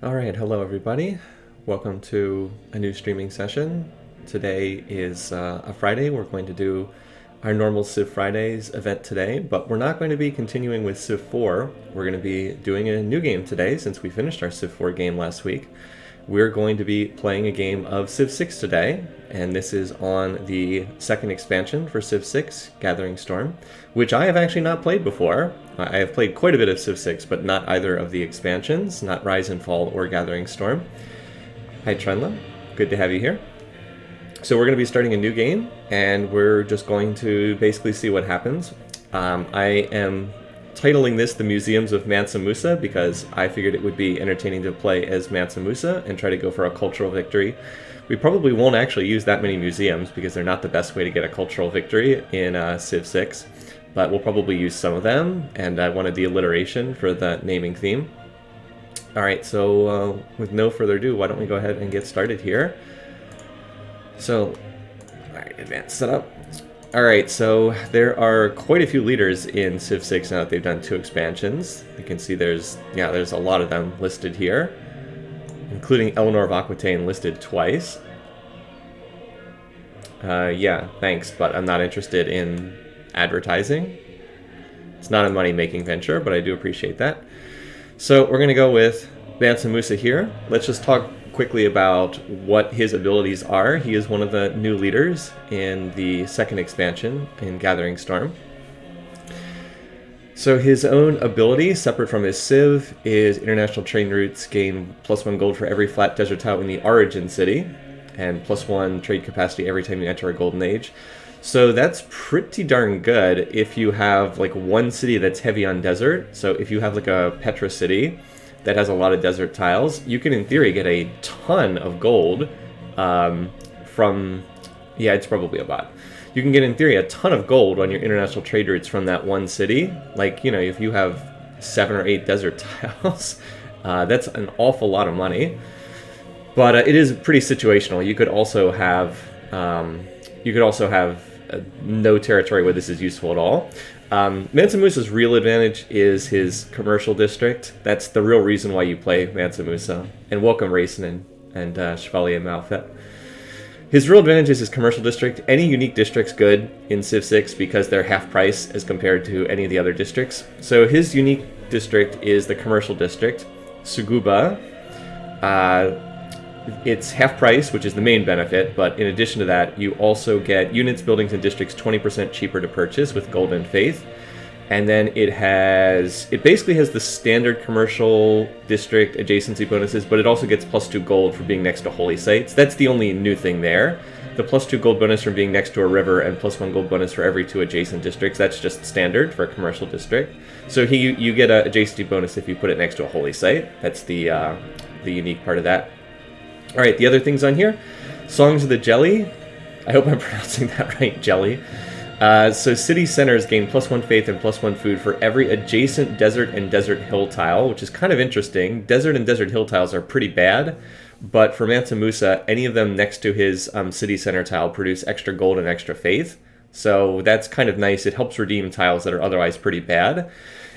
Alright, hello everybody. Welcome to a new streaming session. Today is a Friday. We're going to do our normal Civ Fridays event today, but we're not going to be continuing with Civ 4. We're going to be doing a new game today since we finished our Civ 4 game last week. We're going to be playing a game of Civ 6 today, and this is on the second expansion for Civ 6, Gathering Storm, which I have actually not played before. I have played quite a bit of Civ 6, but not either of the expansions, not Rise and Fall or Gathering Storm. Hi Trenla, good to have you here. So we're going to be starting a new game, and we're just going to basically see what happens. I am titling this The Museums of Mansa Musa because I figured it would be entertaining to play as Mansa Musa and try to go for a cultural victory. We probably won't actually use that many museums because they're not the best way to get a cultural victory in Civ 6, but we'll probably use some of them, and I wanted the alliteration for the naming theme. Alright, so with no further ado, why don't we go ahead and get started here. So, alright, advanced setup. Alright, so there are quite a few leaders in Civ 6 now that they've done 2 expansions. You can see there's a lot of them listed here, including Eleanor of Aquitaine listed twice. Yeah, thanks, but I'm not interested in advertising. It's not a money-making venture, but I do appreciate that. So we're going to go with Mansa Musa here. Let's just talk quickly about what his abilities are. He is one of the new leaders in the second expansion in Gathering Storm. So his own ability, separate from his Civ, is international trade routes gain +1 gold for every flat desert tile in the origin city, and +1 trade capacity every time you enter a golden age. So that's pretty darn good if you have like one city that's heavy on desert. So if you have like a Petra city that has a lot of desert tiles, you can in theory get a ton of gold from, yeah, it's probably a bot. You can get in theory a ton of gold on your international trade routes from that one city. Like, you know, if you have 7 or 8 desert tiles, that's an awful lot of money. But it is pretty situational. You could also have no territory where this is useful at all. Mansa Musa's real advantage is his commercial district. That's the real reason why you play Mansa Musa. And welcome Racing and Chevalier Malfet. His real advantage is his commercial district. Any unique district's good in Civ 6 because they're half price as compared to any of the other districts. So his unique district is the commercial district, Suguba. It's half price, which is the main benefit, but in addition to that, you also get units, buildings, and districts 20% cheaper to purchase with Gold and Faith. And then it basically has the standard commercial district adjacency bonuses, but it also gets +2 gold for being next to holy sites. That's the only new thing there. The +2 gold bonus from being next to a river and +1 gold bonus for every 2 adjacent districts. That's just standard for a commercial district. So you get an adjacency bonus if you put it next to a holy site. That's the unique part of that. Alright, the other things on here. Songs of the Jelly. I hope I'm pronouncing that right, Jelly. So city centers gain +1 faith and +1 food for every adjacent desert and desert hill tile, which is kind of interesting. Desert and desert hill tiles are pretty bad, but for Mansa Musa, any of them next to his city center tile produce extra gold and extra faith. So that's kind of nice. It helps redeem tiles that are otherwise pretty bad.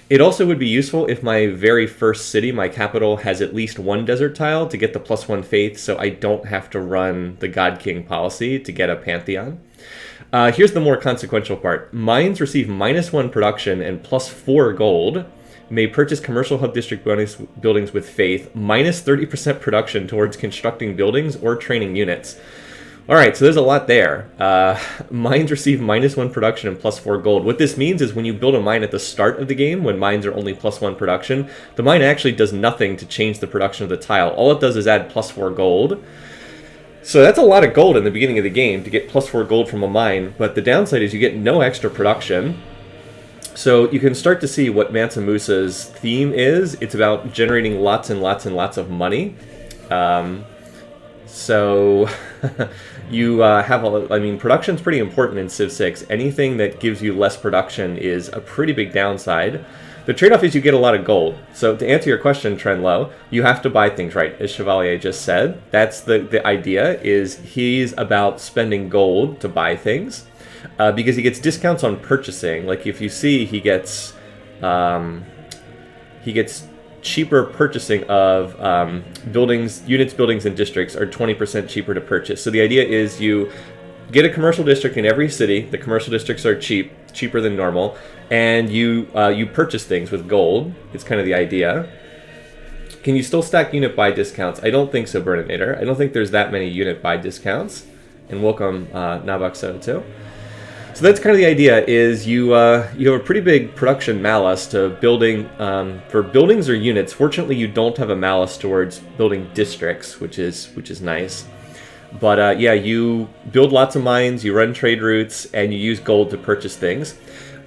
It also would be useful if my very first city, my capital, has at least 1 desert tile to get the +1 faith, so I don't have to run the God King policy to get a Pantheon. Here's the more consequential part. Mines receive -1 production and +4 gold. May purchase commercial hub district bonus buildings with faith, -30% production towards constructing buildings or training units. Alright, so there's a lot there. Mines receive -1 production and +4 gold. What this means is when you build a mine at the start of the game, when mines are only +1 production, the mine actually does nothing to change the production of the tile. All it does is add +4 gold. So that's a lot of gold in the beginning of the game to get +4 gold from a mine, but the downside is you get no extra production. So you can start to see what Mansa Musa's theme is. It's about generating lots and lots and lots of money. So you production's pretty important in Civ 6. Anything that gives you less production is a pretty big downside. The trade-off is you get a lot of gold. So to answer your question, Trenlow, you have to buy things right, as Chevalier just said. That's the idea, is he's about spending gold to buy things. Because he gets discounts on purchasing. Like if you see, he gets cheaper purchasing of buildings, units, buildings, and districts are 20% cheaper to purchase. So the idea is you get a commercial district in every city. The commercial districts are cheaper than normal, and you purchase things with gold. It's kind of the idea. Can you still stack unit buy discounts? I don't think so, Burninator. I don't think there's that many unit buy discounts. And welcome, Nabuxo, too. So that's kind of the idea, is you have a pretty big production malus to building, for buildings or units. Fortunately, you don't have a malus towards building districts, which is nice. But yeah, you build lots of mines, you run trade routes, and you use gold to purchase things.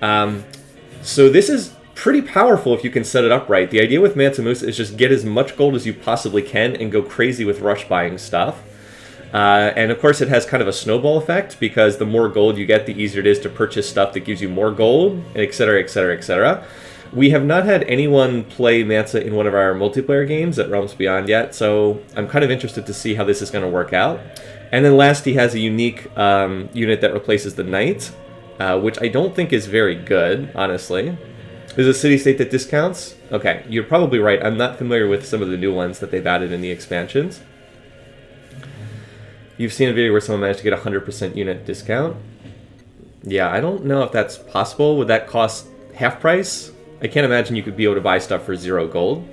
So this is pretty powerful if you can set it up right. The idea with Mansa Musa is just get as much gold as you possibly can and go crazy with rush buying stuff. And of course it has kind of a snowball effect, because the more gold you get, the easier it is to purchase stuff that gives you more gold, etc, etc, etc. We have not had anyone play Mansa in one of our multiplayer games at Realms Beyond yet, so I'm kind of interested to see how this is going to work out. And then last, he has a unique unit that replaces the Knight, which I don't think is very good, honestly. There's a city-state that discounts? Okay, you're probably right. I'm not familiar with some of the new ones that they've added in the expansions. You've seen a video where someone managed to get a 100% unit discount. Yeah, I don't know if that's possible. Would that cost half price? I can't imagine you could be able to buy stuff for 0 gold.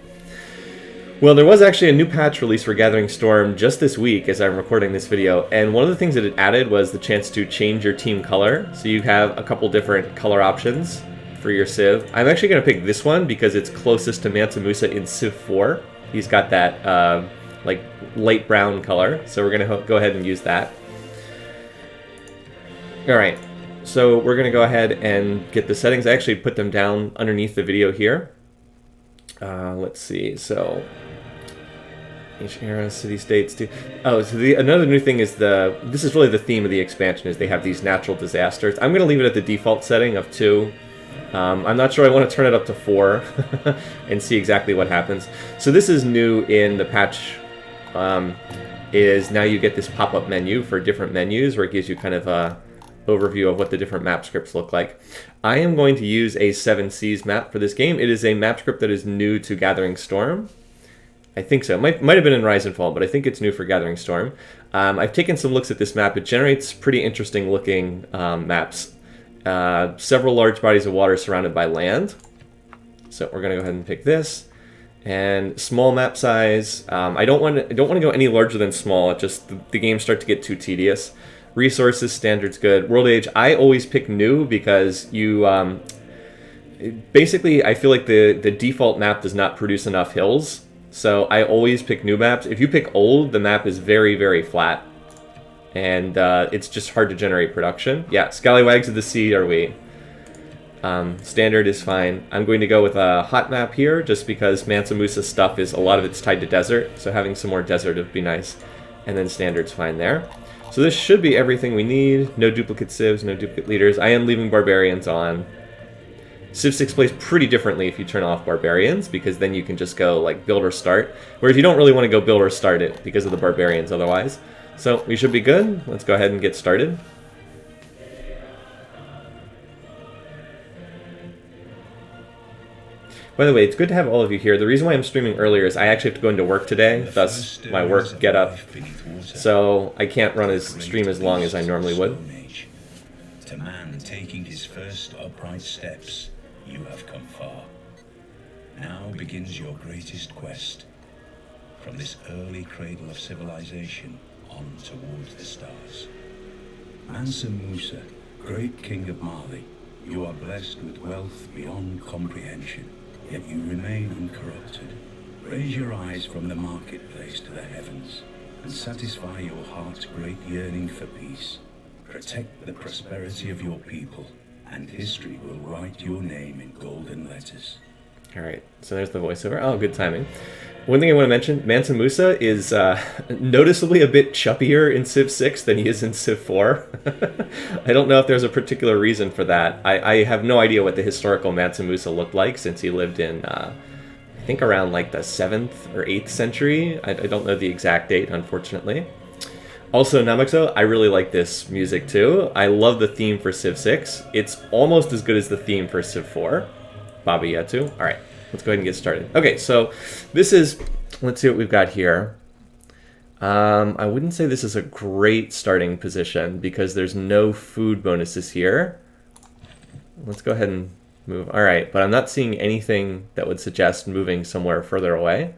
Well, there was actually a new patch release for Gathering Storm just this week as I'm recording this video, and one of the things that it added was the chance to change your team color. So you have a couple different color options for your Civ. I'm actually going to pick this one because it's closest to Mansa Musa in Civ 4. He's got that like light brown color, so we're going to go ahead and use that. Alright, so we're going to go ahead and get the settings. I actually put them down underneath the video here. Let's see, so each era, city-states. Oh, so another new thing is this is really the theme of the expansion, is they have these natural disasters. I'm going to leave it at the default setting of 2. I'm not sure I want to turn it up to 4 and see exactly what happens. So this is new in the patch, is now you get this pop-up menu for different menus where it gives you kind of a overview of what the different map scripts look like. I am going to use a 7 Seas map for this game. It is a map script that is new to Gathering Storm. I think so. Might have been in Rise and Fall, but I think it's new for Gathering Storm. I've taken some looks at this map. It generates pretty interesting looking maps. Several large bodies of water surrounded by land. So we're going to go ahead and pick this. And small map size. I don't want to go any larger than small. It just the games start to get too tedious. Resources, standard's good. World Age, I always pick new because you basically I feel like the default map does not produce enough hills. So I always pick new maps. If you pick old, the map is very, very flat. And it's just hard to generate production. Yeah, Scallywags of the Sea are we. Standard is fine. I'm going to go with a hot map here, just because Mansa Musa stuff is, a lot of it's tied to desert, so having some more desert would be nice. And then standard's fine there. So this should be everything we need. No duplicate civs, no duplicate leaders. I am leaving barbarians on. Civ 6 plays pretty differently if you turn off barbarians, because then you can just go like build or start. Whereas you don't really want to go build or start it because of the barbarians otherwise. So we should be good. Let's go ahead and get started. By the way, it's good to have all of you here. The reason why I'm streaming earlier is I actually have to go into work today, thus my work get up. So I can't stream as long as I normally would. To man taking his first upright steps, you have come far. Now begins your greatest quest. From this early cradle of civilization on towards the stars. Mansa Musa, great king of Mali, you are blessed with wealth beyond comprehension. Yet you remain uncorrupted. Raise your eyes from the marketplace to the heavens, and satisfy your heart's great yearning for peace. Protect the prosperity of your people, and history will write your name in golden letters. Alright, so there's the voiceover. Oh, good timing. One thing I want to mention, Mansa Musa is noticeably a bit chubbier in Civ 6 than he is in Civ 4. I don't know if there's a particular reason for that. I have no idea what the historical Mansa Musa looked like, since he lived in, I think around like the 7th or 8th century. I don't know the exact date, unfortunately. Also, Namuxo, I really like this music too. I love the theme for Civ 6. It's almost as good as the theme for Civ 4. Baba Yetu. Alright. let's go ahead and get started. Okay, so this is, let's see what we've got here. I wouldn't say this is a great starting position because there's no food bonuses here. Let's go ahead and move. All right, but I'm not seeing anything that would suggest moving somewhere further away.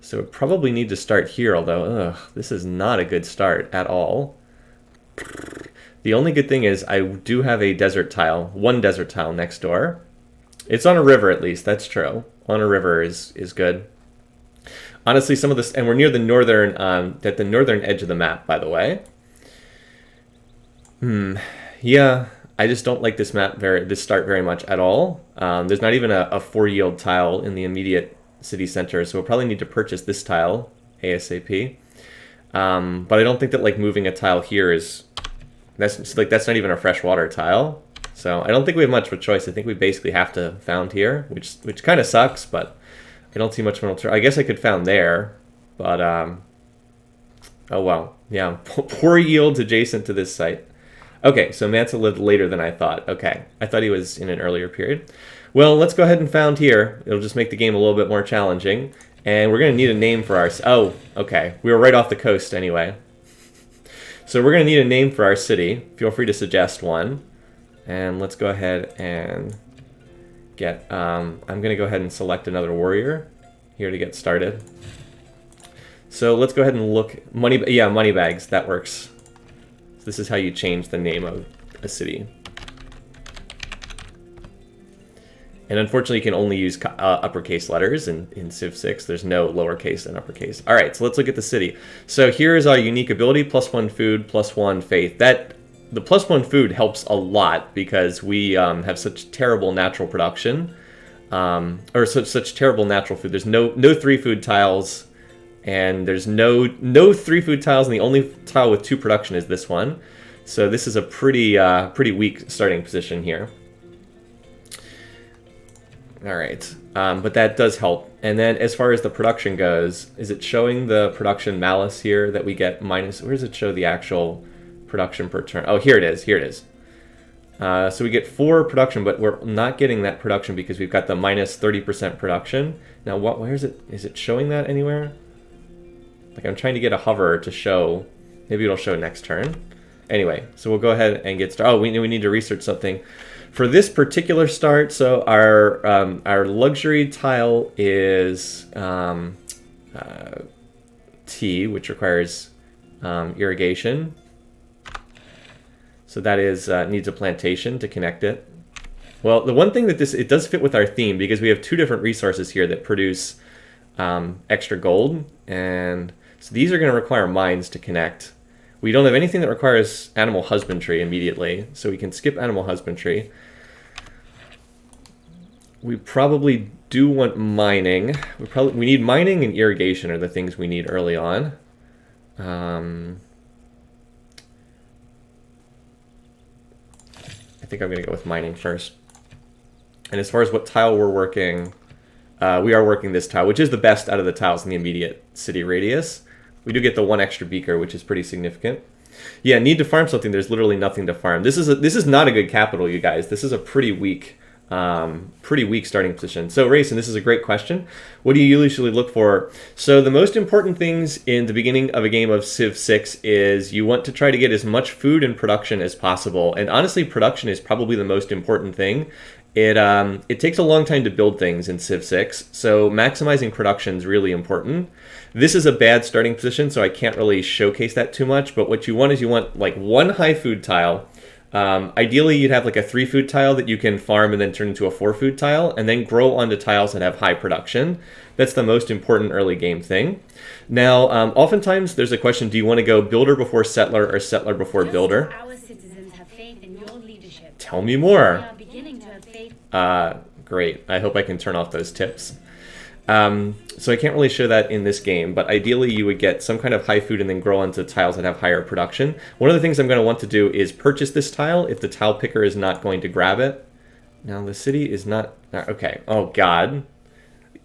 So we probably need to start here, although this is not a good start at all. The only good thing is I do have a desert tile, one desert tile next door. It's on a river at least, that's true. On a river is good. Honestly, some of this, and we're near the northern, at the northern edge of the map, by the way. Yeah, I just don't like this map, this start very much at all. There's not even a 4-yield tile in the immediate city center, so we'll probably need to purchase this tile ASAP. But I don't think that like moving a tile here is, that's not even a freshwater tile. So I don't think we have much of a choice. I think we basically have to found here, which kind of sucks, but I don't see much of an alternative. I guess I could found there, but oh well. Yeah, poor yields adjacent to this site. Okay, so Mansa lived later than I thought. Okay, I thought he was in an earlier period. Well, let's go ahead and found here. It'll just make the game a little bit more challenging. And we're going to need a name for our... Oh, okay. We were right off the coast anyway. So we're going to need a name for our city. Feel free to suggest one. And let's go ahead and get... I'm going to go ahead and select another warrior here to get started. So let's go ahead and look... Moneybags. That works. So this is how you change the name of a city. And unfortunately, you can only use uppercase letters in Civ 6. There's no lowercase and uppercase. All right, so let's look at the city. So here is our unique ability, +1 food, +1 faith. The +1 food helps a lot because we have such terrible natural production, or such terrible natural food. There's no 3 food tiles, and there's no 3 food tiles, and the only tile with 2 production is this one. So this is a pretty weak starting position here. All right, but that does help. And then as far as the production goes, is it showing the production malice here that we get minus? Where does it show the actual production per turn? Oh, here it is. Here it is. So we get 4 production, but we're not getting that production because we've got the minus 30% production. Now, where is it? Is it showing that anywhere? Like I'm trying to get a hover to show. Maybe it'll show next turn. Anyway, so we'll go ahead and get started. Oh, we need to research something. For this particular start, so our luxury tile is T, which requires irrigation. So that is needs a plantation to connect it. Well, the one thing that it does fit with our theme because we have 2 different resources here that produce extra gold, and so these are going to require mines to connect. We don't have anything that requires animal husbandry immediately, so we can skip animal husbandry. We probably do want mining. We need mining and irrigation are the things we need early on. I think I'm going to go with mining first. And as far as what tile we're working, we are working this tile, which is the best out of the tiles in the immediate city radius. We do get the 1 extra beaker, which is pretty significant. Yeah, need to farm something. There's literally nothing to farm. This is not a good capital, you guys. This is a pretty weak starting position. So, Rayson, this is a great question. What do you usually look for? So the most important things in the beginning of a game of Civ 6 is you want to try to get as much food and production as possible. And honestly, production is probably the most important thing. It takes a long time to build things in Civ 6, so maximizing production is really important. This is a bad starting position, so I can't really showcase that too much, but what you want is you want like 1 high food tile. Ideally, you'd have like a 3 food tile that you can farm and then turn into a 4 food tile, and then grow onto tiles that have high production. That's the most important early game thing. Now, oftentimes there's a question, do you want to go builder before settler or settler before builder? Our citizens have faith in your leadership. Tell me more. We are beginning to have faith. Great. I hope I can turn off those tips. So I can't really show that in this game, but ideally you would get some kind of high food and then grow onto tiles that have higher production. One of the things I'm going to want to do is purchase this tile if the tile picker is not going to grab it. Now the city is not... Okay. Oh, God.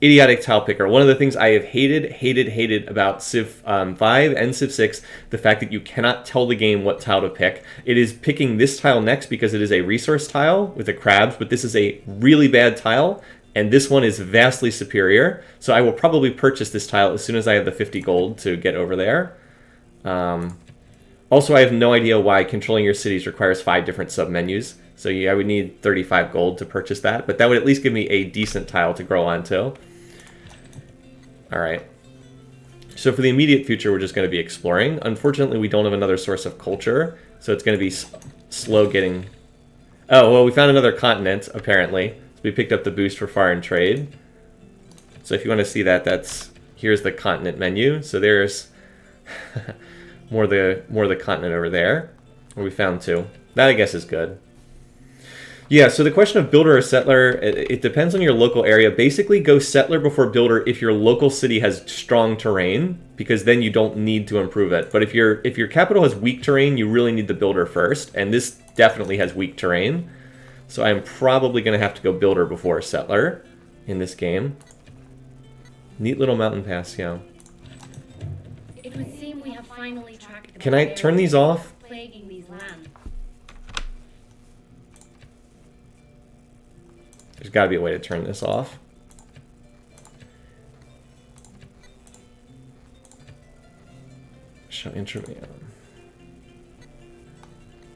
idiotic tile picker. One of the things I have hated about Civ 5 and Civ 6, the fact that you cannot tell the game what tile to pick. It is picking this tile next because it is a resource tile with the crabs, but this is a really bad tile, and this one is vastly superior. So I will probably purchase this tile as soon as I have the 50 gold to get over there. Also, I have no idea why controlling your cities requires 5 different submenus. So yeah, I would need 35 gold to purchase that, but that would at least give me a decent tile to grow onto. All right. So for the immediate future, we're just going to be exploring. Unfortunately, we don't have another source of culture, so it's going to be slow getting... Oh, well, we found another continent, apparently. So we picked up the boost for foreign trade. So if you want to see that, here's the continent menu. So there's more of the continent over there, where we found 2. That, I guess, is good. Yeah, so the question of builder or settler, it depends on your local area. Basically, go settler before builder if your local city has strong terrain, because then you don't need to improve it. But if your capital has weak terrain, you really need the builder first, and this definitely has weak terrain. So I'm probably going to have to go builder before settler in this game. Neat little mountain pass, yeah. It would seem we have finally tracked the Can I turn these off? plaguing these lands. There's got to be a way to turn this off. Show intro.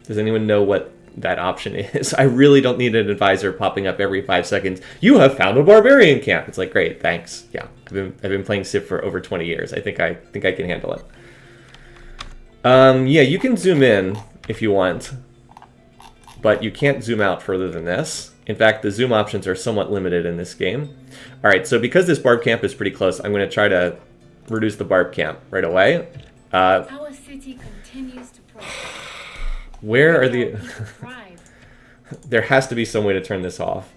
Does anyone know what that option is? I really don't need an advisor popping up every 5 seconds. You have found a barbarian camp. It's like, great, thanks. Yeah, I've been playing Civ for over 20 years. I think I can handle it. Yeah, you can zoom in if you want, but you can't zoom out further than this. In fact, the zoom options are somewhat limited in this game. All right, so because this barb camp is pretty close, I'm going to try to reduce the barb camp right away. Our city continues to prosper. Where are the... There has to be some way to turn this off.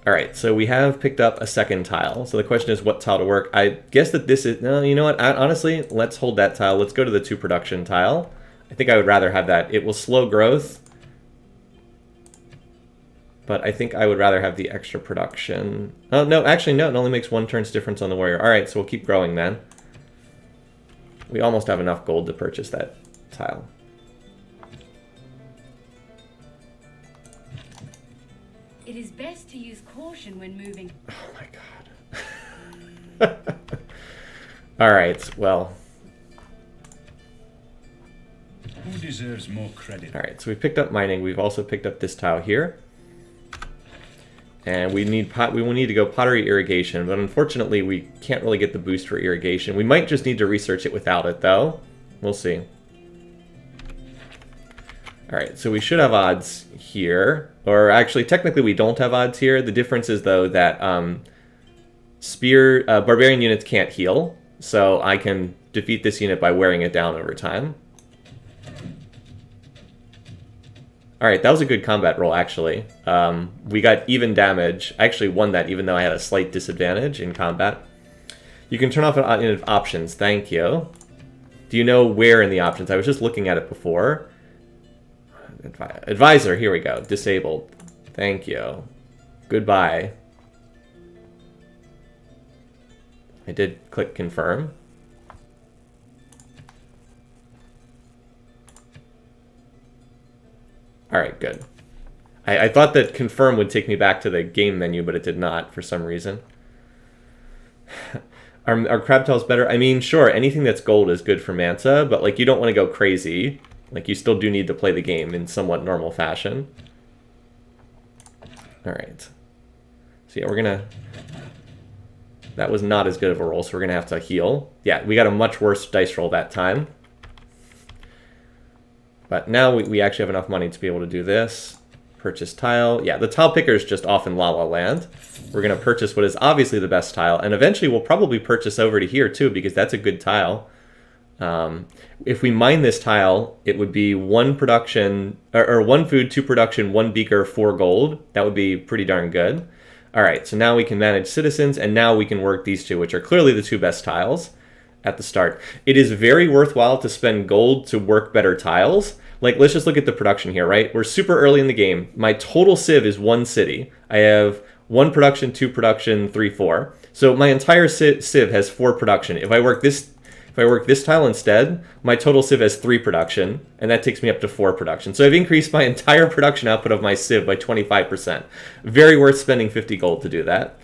All right, so we have picked up a second tile. So the question is what tile to work. I guess that this is... No, you know what? Honestly, let's hold that tile. Let's go to the 2 production tile. I think I would rather have that. It will slow growth. But I think I would rather have the extra production. Oh, no, actually, no. It only makes 1 turn's difference on the warrior. All right, so we'll keep growing then. We almost have enough gold to purchase that tile. It is best to use caution when moving. Oh my god. All right, well. Who deserves more credit? All right, so we picked up mining. We've also picked up this tile here. And we will need to go pottery irrigation, but unfortunately we can't really get the boost for irrigation. We might just need to research it without it, though. We'll see. All right, so we should have odds here. Or actually, technically we don't have odds here. The difference is, though, that barbarian units can't heal, so I can defeat this unit by wearing it down over time. All right, that was a good combat roll, actually. We got even damage. I actually won that, even though I had a slight disadvantage in combat. You can turn off in options. Thank you. Do you know where in the options? I was just looking at it before. Advisor, here we go. Disabled. Thank you. Goodbye. I did click confirm. All right, good. I thought that confirm would take me back to the game menu, but it did not for some reason. Are crab tiles better? I mean, sure, anything that's gold is good for Mansa, but like you don't want to go crazy. Like you still do need to play the game in somewhat normal fashion. All right. So yeah, we're gonna... That was not as good of a roll, so we're gonna have to heal. Yeah, we got a much worse dice roll that time. But now we actually have enough money to be able to do this. Purchase tile. Yeah, the tile picker is just off in La La Land. We're going to purchase what is obviously the best tile. And eventually we'll probably purchase over to here too, because that's a good tile. If we mine this tile, it would be 1 production, or 1 food, 2 production, 1 beaker, 4 gold. That would be pretty darn good. All right, so now we can manage citizens, and now we can work these 2, which are clearly the 2 best tiles at the start. It is very worthwhile to spend gold to work better tiles, Like, let's just look at the production here, right? We're super early in the game. My total civ is 1 city. I have 1 production, 2 production, 3, 4. So my entire civ has 4 production. If I work this tile instead, my total civ has 3 production, and that takes me up to 4 production. So I've increased my entire production output of my civ by 25%. Very worth spending 50 gold to do that.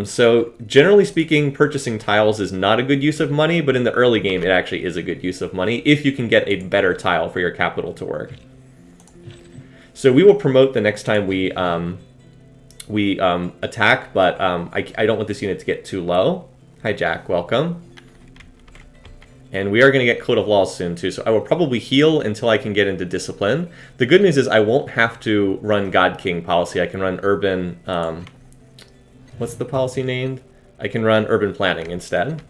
So generally speaking, purchasing tiles is not a good use of money, but in the early game, it actually is a good use of money if you can get a better tile for your capital to work. So we will promote the next time we attack, but I don't want this unit to get too low. Hi, Jack. Welcome. And we are going to get Code of Laws soon, too, so I will probably heal until I can get into Discipline. The good news is I won't have to run God King policy. I can run Urban... what's the policy named? I can run Urban Planning instead.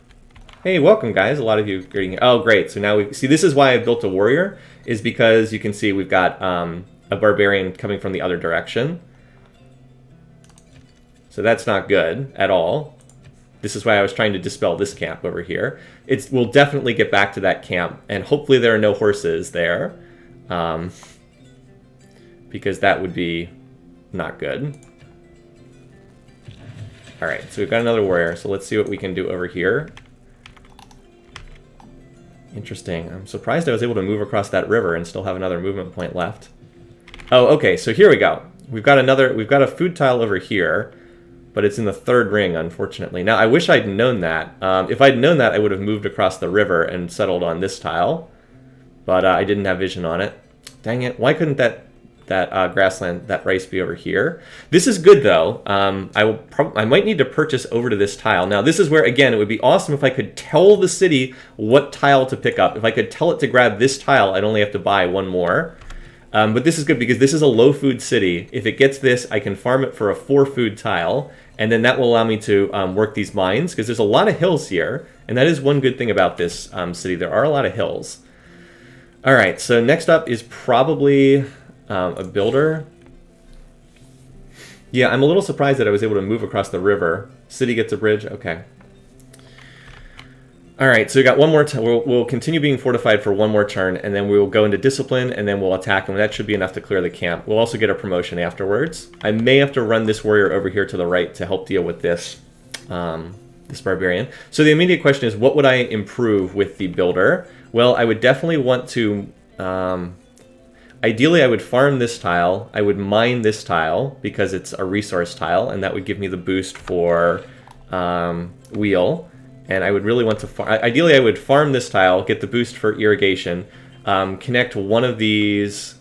Hey, welcome, guys. A lot of you greeting. Oh, great. So now we... See, this is why I built a Warrior, is because you can see we've got a Barbarian coming from the other direction. So that's not good at all. This is why I was trying to dispel this camp over here. We'll definitely get back to that camp, and hopefully there are no horses there, because that would be not good. All right, so we've got another warrior, so let's see what we can do over here. Interesting. I'm surprised I was able to move across that river and still have another movement point left. Oh, okay, so here we go. We've got a food tile over here, but it's in the 3rd ring, unfortunately. Now, I wish I'd known that. If I'd known that, I would have moved across the river and settled on this tile, but I didn't have vision on it. Dang it, why couldn't that grassland, that rice be over here? This is good, though. I might need to purchase over to this tile. Now, this is where, again, it would be awesome if I could tell the city what tile to pick up. If I could tell it to grab this tile, I'd only have to buy 1 more. But this is good because this is a low food city. If it gets this, I can farm it for a 4 food tile, and then that will allow me to work these mines, because there's a lot of hills here, and that is one good thing about this city. There are a lot of hills. All right, so next up is probably a builder. Yeah, I'm a little surprised that I was able to move across the river. City gets a bridge, okay. All right, so we got one more turn. We'll continue being fortified for 1 more turn, and then we will go into Discipline, and then we'll attack them. That should be enough to clear the camp. We'll also get a promotion afterwards. I may have to run this warrior over here to the right to help deal with this, this barbarian. So the immediate question is, what would I improve with the builder? Well, I would definitely want to... ideally, I would farm this tile. I would mine this tile, because it's a resource tile, and that would give me the boost for wheel. And I would really want to ideally, I would farm this tile, get the boost for irrigation, connect one of these,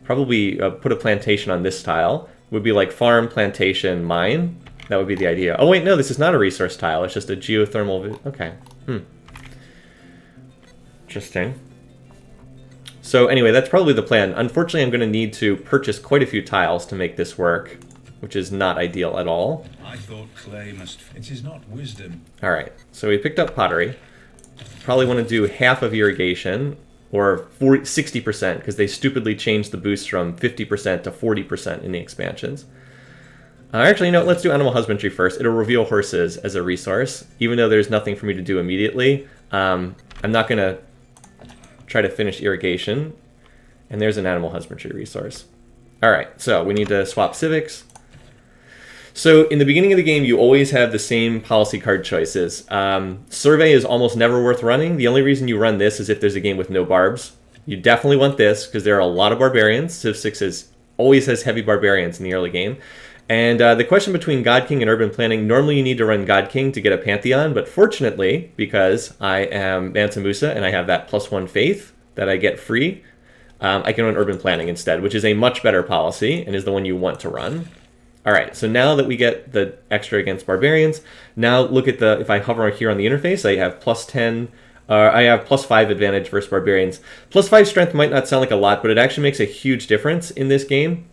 probably put a plantation on this tile. Would be like farm, plantation, mine. That would be the idea. Oh wait, no, this is not a resource tile. It's just a geothermal. Okay. Interesting. So anyway, that's probably the plan. Unfortunately, I'm going to need to purchase quite a few tiles to make this work, which is not ideal at all. I thought clay must... It is not wisdom. All right, so we picked up pottery. Probably want to do half of irrigation, or 60%, because they stupidly changed the boost from 50% to 40% in the expansions. Actually, no, let's do animal husbandry first. It'll reveal horses as a resource, even though there's nothing for me to do immediately. I'm not going to try to finish irrigation, and there's an animal husbandry resource. All right, so we need to swap civics. So in the beginning of the game, you always have the same policy card choices. Survey is almost never worth running. The only reason you run this is if there's a game with no barbs. You definitely want this because there are a lot of barbarians. Civ 6 always has heavy barbarians in the early game. And the question between God King and Urban Planning, normally you need to run God King to get a Pantheon, but fortunately, because I am Mansa Musa and I have that +1 faith that I get free, I can run Urban Planning instead, which is a much better policy and is the one you want to run. All right, so now that we get the extra against barbarians, now look at if I hover here on the interface, I have +10, I have +5 advantage versus barbarians. +5 strength might not sound like a lot, but it actually makes a huge difference in this game.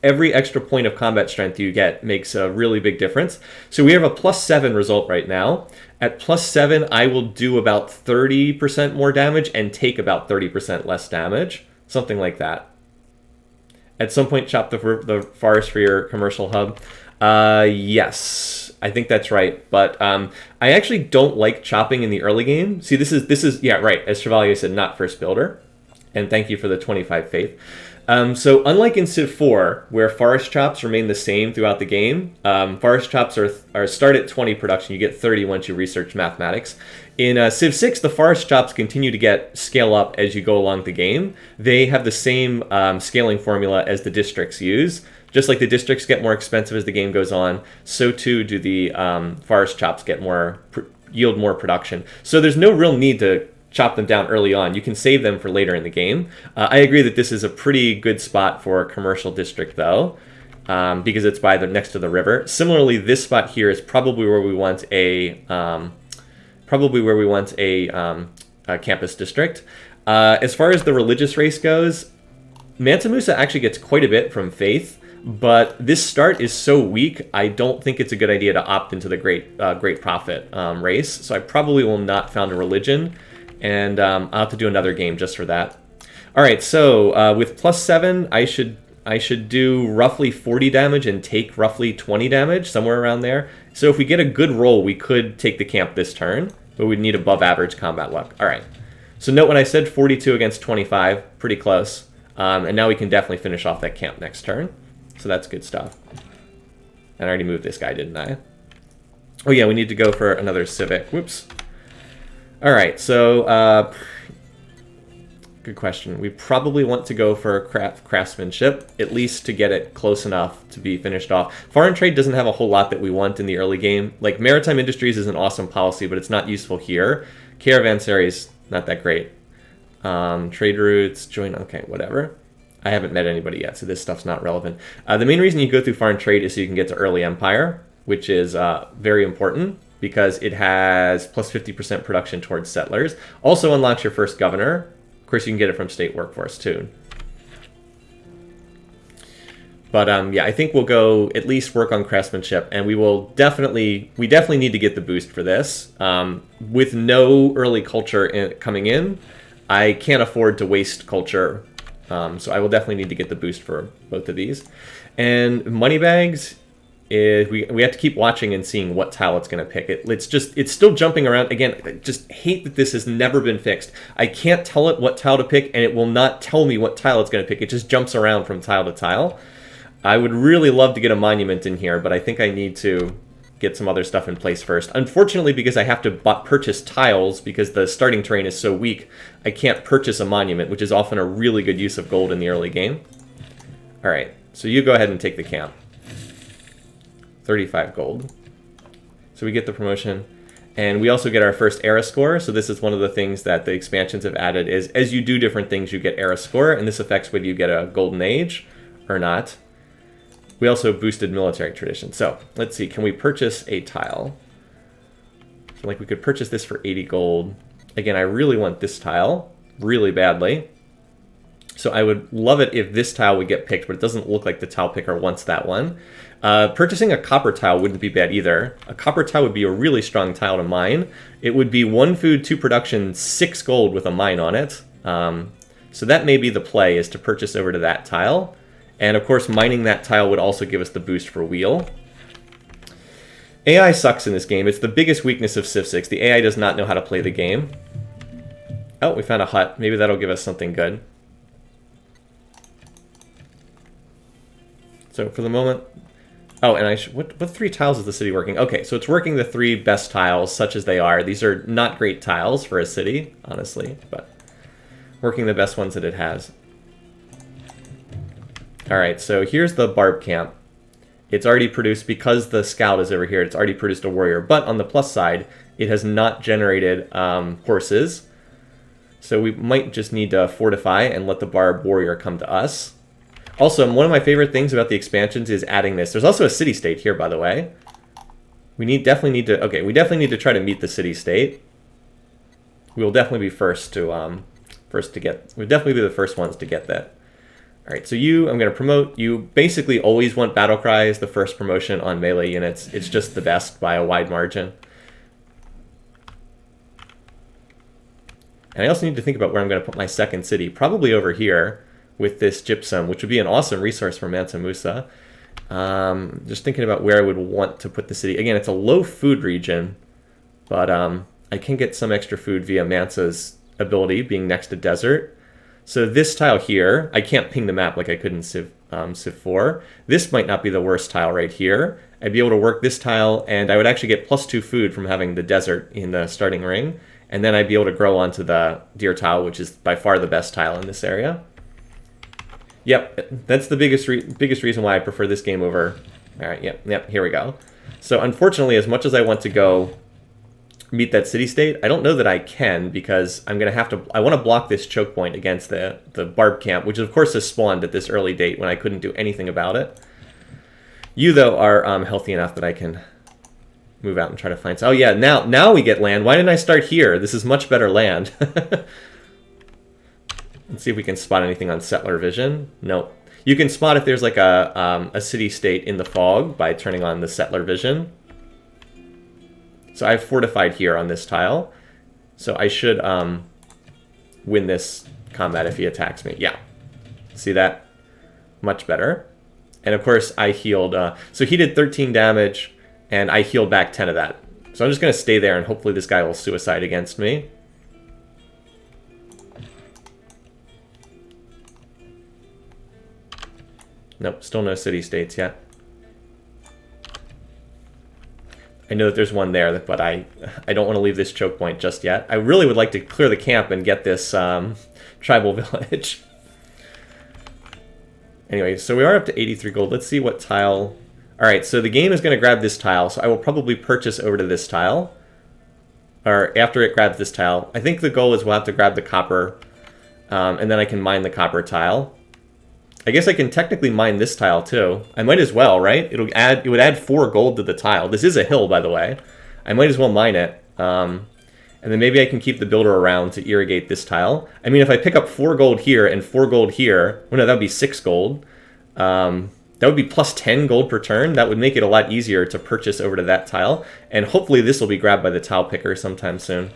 Every extra point of combat strength you get makes a really big difference. So we have a +7 result right now. At +7, I will do about 30% more damage and take about 30% less damage, something like that. At some point, chop the forest for your commercial hub. Yes, I think that's right. But I actually don't like chopping in the early game. See, this is yeah, right. As Chevalier said, not first builder. And thank you for the 25 faith. So unlike in Civ 4, where forest chops remain the same throughout the game, forest chops are start at 20 production. You get 30 once you research mathematics. In Civ 6, the forest chops continue to scale up as you go along the game. They have the same scaling formula as the districts use. Just like the districts get more expensive as the game goes on, so too do the forest chops yield more production. So there's no real need to chop them down early on. You can save them for later in the game. I agree that this is a pretty good spot for a commercial district, though, because it's next to the river. Similarly, this spot here is probably where we want a campus district. As far as the religious race goes, Mansa Musa actually gets quite a bit from faith, but this start is so weak, I don't think it's a good idea to opt into the great prophet race. So I probably will not found a religion, and I'll have to do another game just for that. All right, so with +7, I should do roughly 40 damage and take roughly 20 damage, somewhere around there. So if we get a good roll, we could take the camp this turn, but we'd need above average combat luck. All right, so note when I said 42 against 25, pretty close. And now we can definitely finish off that camp next turn. So that's good stuff. And I already moved this guy, didn't I? Oh yeah, we need to go for another civic. Whoops. All right, so good question. We probably want to go for craftsmanship, at least to get it close enough to be finished off. Foreign trade doesn't have a whole lot that we want in the early game. Like, maritime industries is an awesome policy, but it's not useful here. Caravanserai is not that great. Trade routes, join, okay, whatever. I haven't met anybody yet, so this stuff's not relevant. The main reason you go through foreign trade is so you can get to early empire, which is very important because it has plus 50% production towards settlers. Also unlocks your first governor. Of course, you can get it from state workforce too. But yeah, I think we'll go at least work on craftsmanship, and we definitely need to get the boost for this. With no early culture coming in, I can't afford to waste culture. So I will definitely need to get the boost for both of these. And moneybags, we have to keep watching and seeing what tile it's going to pick. It's still jumping around. Again, I just hate that this has never been fixed. I can't tell it what tile to pick, and it will not tell me what tile it's going to pick. It just jumps around from tile to tile. I would really love to get a monument in here, but I think I need to get some other stuff in place first. Unfortunately, because I have to purchase tiles because the starting terrain is so weak, I can't purchase a monument, which is often a really good use of gold in the early game. All right, so you go ahead and take the camp. 35 gold. So we get the promotion. And we also get our first era score. So this is one of the things that the expansions have added is as you do different things, you get era score, and this affects whether you get a golden age or not. We also boosted military tradition. So let's see, can we purchase a tile? So like we could purchase this for 80 gold. Again, I really want this tile really badly. So I would love it if this tile would get picked, but it doesn't look like the tile picker wants that one. Purchasing a copper tile wouldn't be bad either. A copper tile would be a really strong tile to mine. It would be 1 food, 2 production, 6 gold with a mine on it. So that may be the play, is to purchase over to that tile. And of course, mining that tile would also give us the boost for wheel. AI sucks in this game. It's the biggest weakness of Civ 6. The AI does not know how to play the game. Oh, we found a hut. Maybe that'll give us something good. So for the moment... Oh, and what 3 tiles is the city working? Okay, so it's working the 3 best tiles, such as they are. These are not great tiles for a city, honestly, but working the best ones that it has. All right, so here's the barb camp. It's already produced, because the scout is over here, it's already produced a warrior. But on the plus side, it has not generated horses. So we might just need to fortify and let the barb warrior come to us. Also, one of my favorite things about the expansions is adding this. There's also a city-state here, by the way. We definitely need to try to meet the city-state. We will definitely be we'll definitely be the first ones to get that. All right, so I'm going to promote. You basically always want battle cry as the first promotion on melee units. It's just the best by a wide margin. And I also need to think about where I'm going to put my second city. Probably over here with this gypsum, which would be an awesome resource for Mansa Musa. Just thinking about where I would want to put the city. Again, it's a low food region, but I can get some extra food via Mansa's ability being next to desert. So this tile here, I can't ping the map like I could in Civ 4. This might not be the worst tile right here. I'd be able to work this tile, and I would actually get +2 food from having the desert in the starting ring. And then I'd be able to grow onto the deer tile, which is by far the best tile in this area. Yep, that's the biggest reason why I prefer this game over... Alright, yep, here we go. So unfortunately, as much as I want to go meet that city-state, I don't know that I can, because I'm going to have to... I want to block this choke point against the barb camp, which of course has spawned at this early date when I couldn't do anything about it. You, though, are healthy enough that I can move out and try to find... Oh yeah, now we get land. Why didn't I start here? This is much better land. Let's see if we can spot anything on settler vision. Nope. You can spot if there's like a city-state in the fog by turning on the settler vision. So I've fortified here on this tile. So I should win this combat if he attacks me. Yeah. See that? Much better. And of course I healed... so he did 13 damage, and I healed back 10 of that. So I'm just going to stay there, and hopefully this guy will suicide against me. Nope, still no city-states yet. I know that there's one there, but I don't want to leave this choke point just yet. I really would like to clear the camp and get this tribal village. Anyway, so we are up to 83 gold. Let's see what tile... Alright, so the game is going to grab this tile, so I will probably purchase over to this tile. Or after it grabs this tile. I think the goal is we'll have to grab the copper, and then I can mine the copper tile. I guess I can technically mine this tile too. I might as well, right? It would add 4 gold to the tile. This is a hill, by the way. I might as well mine it. And then maybe I can keep the builder around to irrigate this tile. I mean, if I pick up 4 gold here and 4 gold here, well, no, that would be 6 gold. That would be plus 10 gold per turn. That would make it a lot easier to purchase over to that tile. And hopefully this will be grabbed by the tile picker sometime soon.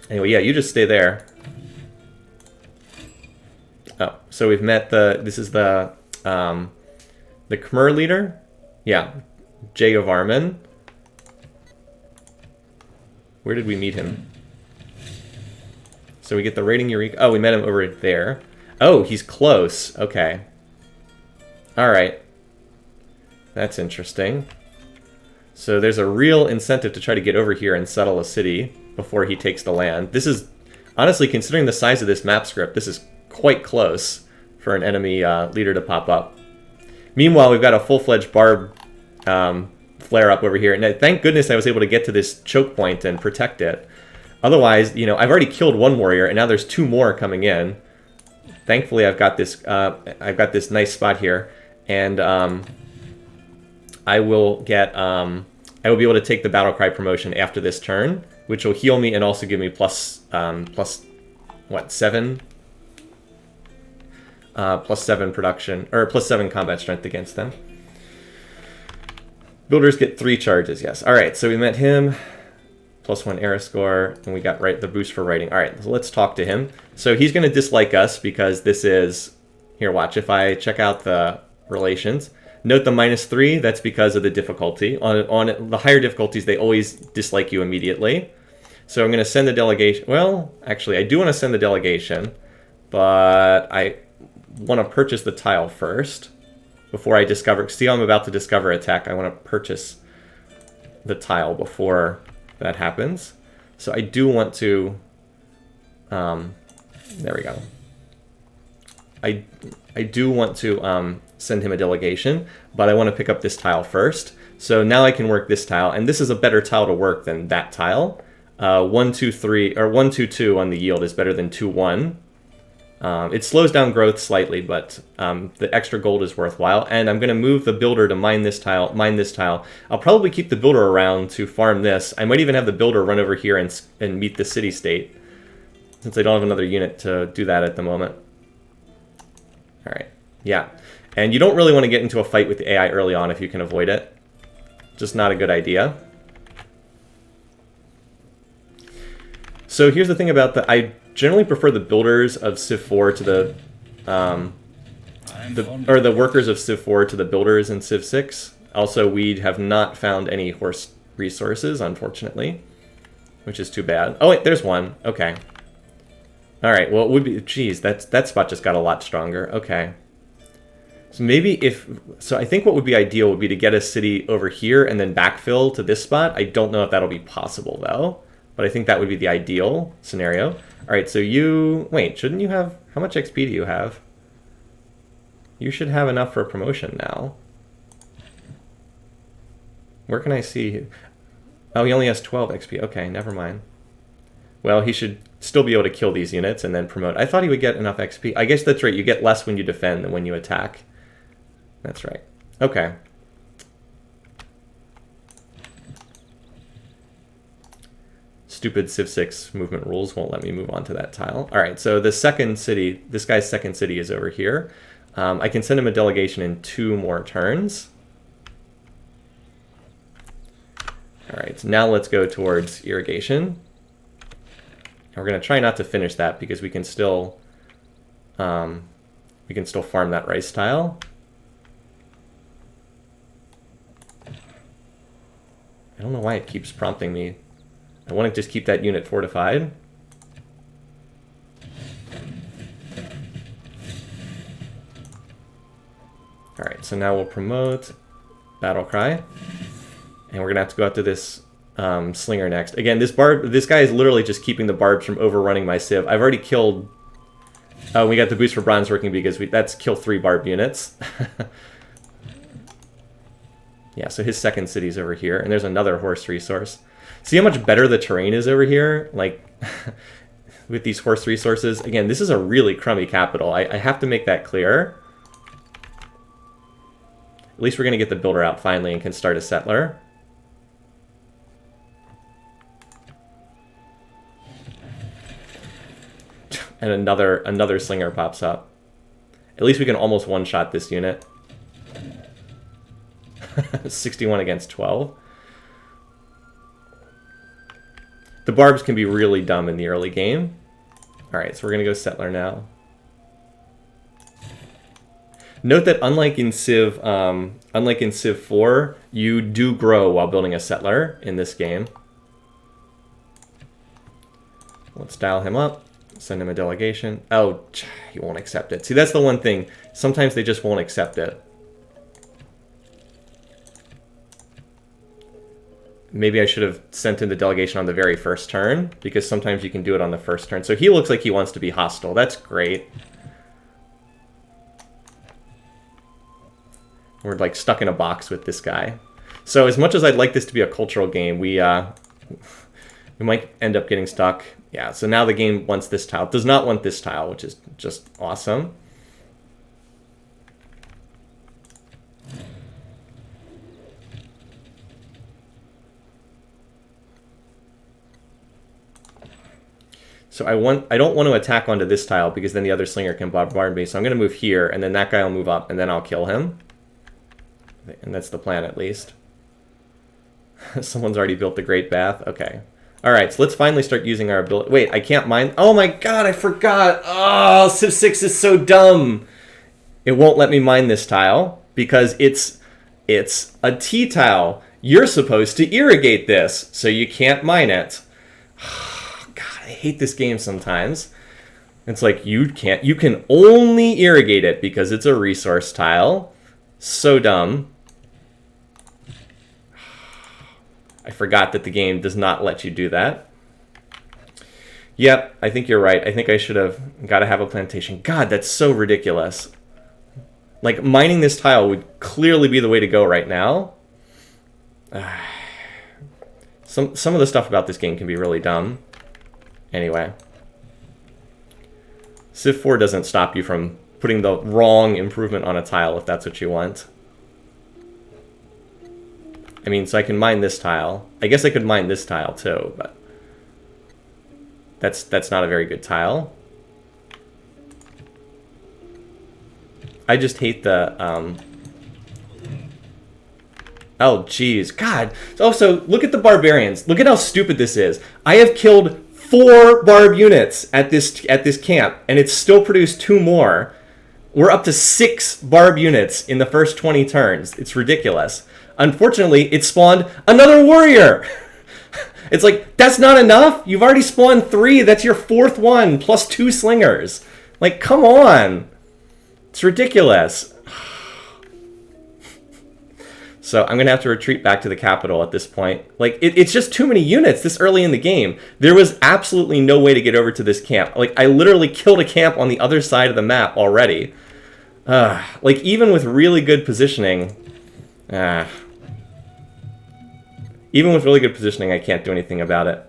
Anyway, yeah, you just stay there. Oh, so we've met this is the Khmer leader? Yeah, Jay of Armin. Where did we meet him? So we get the raiding Eureka. Oh, we met him over there. Oh, he's close. Okay. Alright. That's interesting. So there's a real incentive to try to get over here and settle a city before he takes the land. This is, honestly, considering the size of this map script, this is quite close for an enemy leader to pop up. Meanwhile, we've got a full-fledged barb flare-up over here, and thank goodness I was able to get to this choke point and protect it. Otherwise, you know, I've already killed 1 warrior, and now there's 2 more coming in. Thankfully, I've got this nice spot here, and I will be able to take the battle cry promotion after this turn, which will heal me and also give me plus 7 production, or plus 7 combat strength against them. Builders get 3 charges, yes. Alright, so we met him, plus 1 era score, and we got the boost for writing. Alright, so let's talk to him. So he's going to dislike us because this is... Here, watch. If I check out the relations, note the -3, that's because of the difficulty. On the higher difficulties, they always dislike you immediately. So I'm going to send the delegation... Well, actually, I do want to send the delegation, but I want to purchase the tile first before I discover... See how I'm about to discover attack? I want to purchase the tile before that happens. So I do want to... there we go. I do want to send him a delegation, but I want to pick up this tile first. So now I can work this tile, and this is a better tile to work than that tile. 1, 2, 3, or 1, 2, 2 on the yield is better than 2, 1. It slows down growth slightly, but the extra gold is worthwhile. And I'm going to move the builder to mine this tile. I'll probably keep the builder around to farm this. I might even have the builder run over here and meet the city-state, since I don't have another unit to do that at the moment. Alright, yeah. And you don't really want to get into a fight with the AI early on if you can avoid it. Just not a good idea. So here's the thing about I generally prefer the builders of Civ 4 to the workers of Civ 4 to the builders in Civ 6. Also, we have not found any horse resources, unfortunately, which is too bad. Oh wait, there's one. Okay. All right, well, it would be... Geez, that spot just got a lot stronger. Okay. So maybe if... So I think what would be ideal would be to get a city over here and then backfill to this spot. I don't know if that'll be possible, though. But I think that would be the ideal scenario. All right, so you... Wait, shouldn't you have... How much XP do you have? You should have enough for a promotion now. Where can I see... Oh, he only has 12 XP. Okay, never mind. Well, he should still be able to kill these units and then promote. I thought he would get enough XP. I guess that's right. You get less when you defend than when you attack. That's right. Okay. Stupid Civ 6 movement rules won't let me move on to that tile. All right, so the second city, this guy's second city is over here. I can send him a delegation in 2 more turns. All right, so now let's go towards irrigation. And we're going to try not to finish that because we can still farm that rice tile. I don't know why it keeps prompting me. I want to just keep that unit fortified. All right, so now we'll promote Battle Cry. And we're going to have to go out to this Slinger next. Again, this guy is literally just keeping the barbs from overrunning my Civ. I've already killed... Oh, we got the boost for bronze working because that's kill 3 barb units. Yeah, so his second city's over here. And there's another horse resource. See how much better the terrain is over here? Like, with these horse resources. Again, this is a really crummy capital. I have to make that clear. At least we're going to get the builder out finally and can start a settler. And another slinger pops up. At least we can almost one-shot this unit. 61 against 12. The barbs can be really dumb in the early game. All right, so we're going to go settler now. Note that unlike in Civ 4, you do grow while building a settler in this game. Let's dial him up. Send him a delegation. Oh, he won't accept it. See, that's the one thing. Sometimes they just won't accept it. Maybe I should have sent in the delegation on the very first turn, because sometimes you can do it on the first turn. So he looks like he wants to be hostile. That's great. We're like stuck in a box with this guy. So as much as I'd like this to be a cultural game, we might end up getting stuck. Yeah, so now the game wants this tile. It does not want this tile, which is just awesome. So I don't want to attack onto this tile because then the other slinger can bombard me. So I'm going to move here, and then that guy will move up, and then I'll kill him. And that's the plan, at least. Someone's already built the Great Bath. Okay. All right, so let's finally start using our ability. Wait, I can't mine. Oh my god, I forgot. Oh, Civ 6 is so dumb. It won't let me mine this tile because it's a T tile. You're supposed to irrigate this, so you can't mine it. God, I hate this game sometimes. It's like you can only irrigate it because it's a resource tile. So dumb. I forgot that the game does not let you do that. Yep, I think you're right. I think I should have got to have a plantation. God, that's so ridiculous. Like, mining this tile would clearly be the way to go right now. Some of the stuff about this game can be really dumb. Anyway. Civ 4 doesn't stop you from putting the wrong improvement on a tile if that's what you want. I mean, so I can mine this tile. I guess I could mine this tile too, but that's not a very good tile. I just hate the oh geez, God. Also, look at the barbarians. Look at how stupid this is. I have killed 4 barb units at this camp, and it's still produced 2 more. We're up to 6 barb units in the first 20 turns. It's ridiculous. Unfortunately, it spawned another warrior. It's like, that's not enough? You've already spawned 3. That's your 4th one, plus 2 slingers. Like, come on. It's ridiculous. So I'm going to have to retreat back to the capital at this point. Like, it's just too many units this early in the game. There was absolutely no way to get over to this camp. Like, I literally killed a camp on the other side of the map already. Like, even with really good positioning... even with really good positioning, I can't do anything about it.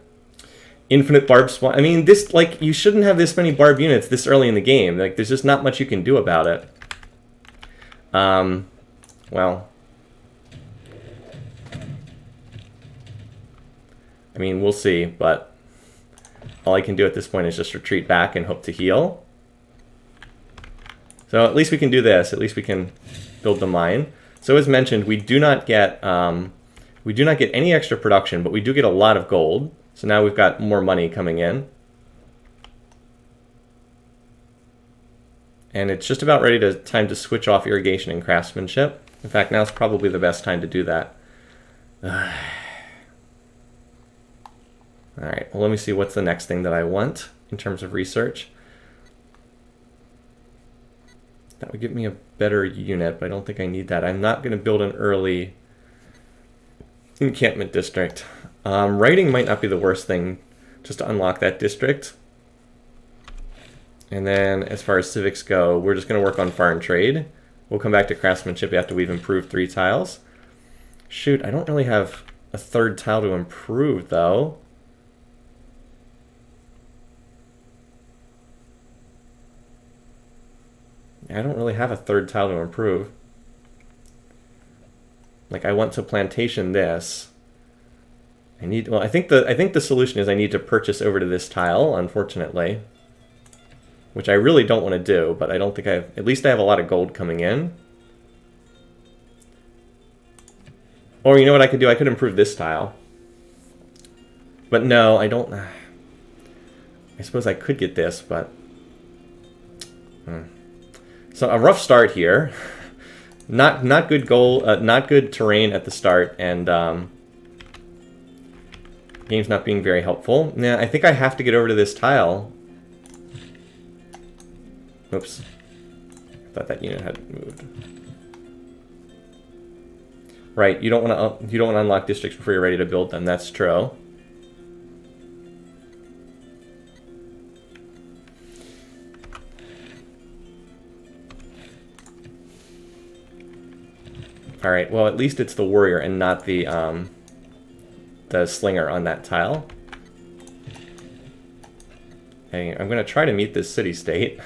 Infinite barb spawn. I mean, this, like, you shouldn't have this many barb units this early in the game. Like, there's just not much you can do about it. Well... I mean, we'll see, but all I can do at this point is just retreat back and hope to heal. So at least we can do this. At least we can build the mine. So as mentioned, we do not get any extra production, but we do get a lot of gold. So now we've got more money coming in. And it's just about time to switch off irrigation and craftsmanship. In fact, now's probably the best time to do that. All right, well, let me see what's the next thing that I want in terms of research. That would give me a better unit, but I don't think I need that. I'm not going to build an early encampment district. Writing might not be the worst thing just to unlock that district. And then as far as civics go, we're just going to work on foreign trade. We'll come back to craftsmanship after we've improved 3 tiles. Shoot, I don't really have a 3rd tile to improve, though. I don't really have a 3rd tile to improve. Like, I want to plantation this. Well, I think the solution is I need to purchase over to this tile, unfortunately. Which I really don't want to do, but I don't think at least I have a lot of gold coming in. Or you know what I could do? I could improve this tile. But no, I don't. I suppose I could get this, but... So a rough start here. Not good goal, not good terrain at the start, and game's not being very helpful. Yeah, I think I have to get over to this tile. Oops, I thought that unit had moved. Right, you don't want to unlock districts before you're ready to build them. That's true. All right, well, at least it's the warrior and not the slinger on that tile. Okay, I'm going to try to meet this city-state.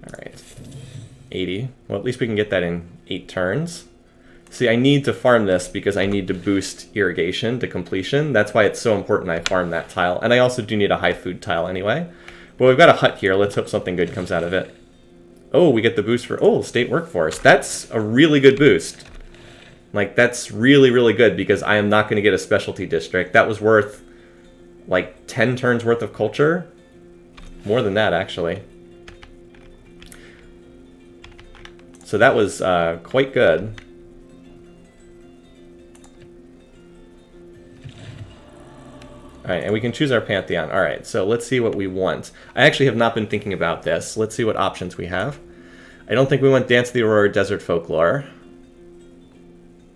All right, 80. Well, at least we can get that in 8 turns. See, I need to farm this because I need to boost irrigation to completion. That's why it's so important I farm that tile. And I also do need a high food tile anyway. Well, we've got a hut here. Let's hope something good comes out of it. Oh, we get the boost for... state workforce. That's a really good boost. Like, that's really, really good because I am not going to get a specialty district. That was worth, like, 10 turns worth of culture. More than that, actually. So that was quite good. Alright, and we can choose our pantheon. Alright, so let's see what we want. I actually have not been thinking about this. Let's see what options we have. I don't think we want Dance of the Aurora, Desert Folklore.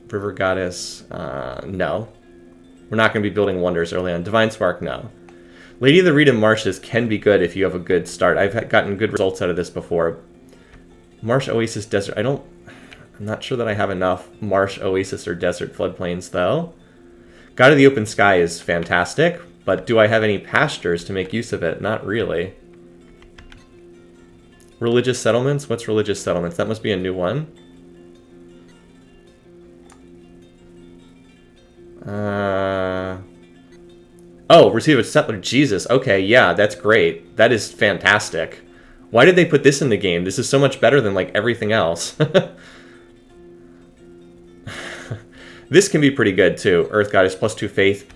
River Goddess, no. We're not going to be building wonders early on. Divine Spark, no. Lady of the Reed and Marshes can be good if you have a good start. I've gotten good results out of this before. Marsh, Oasis, Desert, I'm not sure that I have enough Marsh, Oasis, or Desert floodplains, though. God of the Open Sky is fantastic, but do I have any pastures to make use of it? Not really. Religious settlements? What's religious settlements? That must be a new one. Oh, receive a settler. Jesus. Okay, yeah, that's great. That is fantastic. Why did they put this in the game? This is so much better than, like, everything else. This can be pretty good, too. Earth Goddess, +2 faith.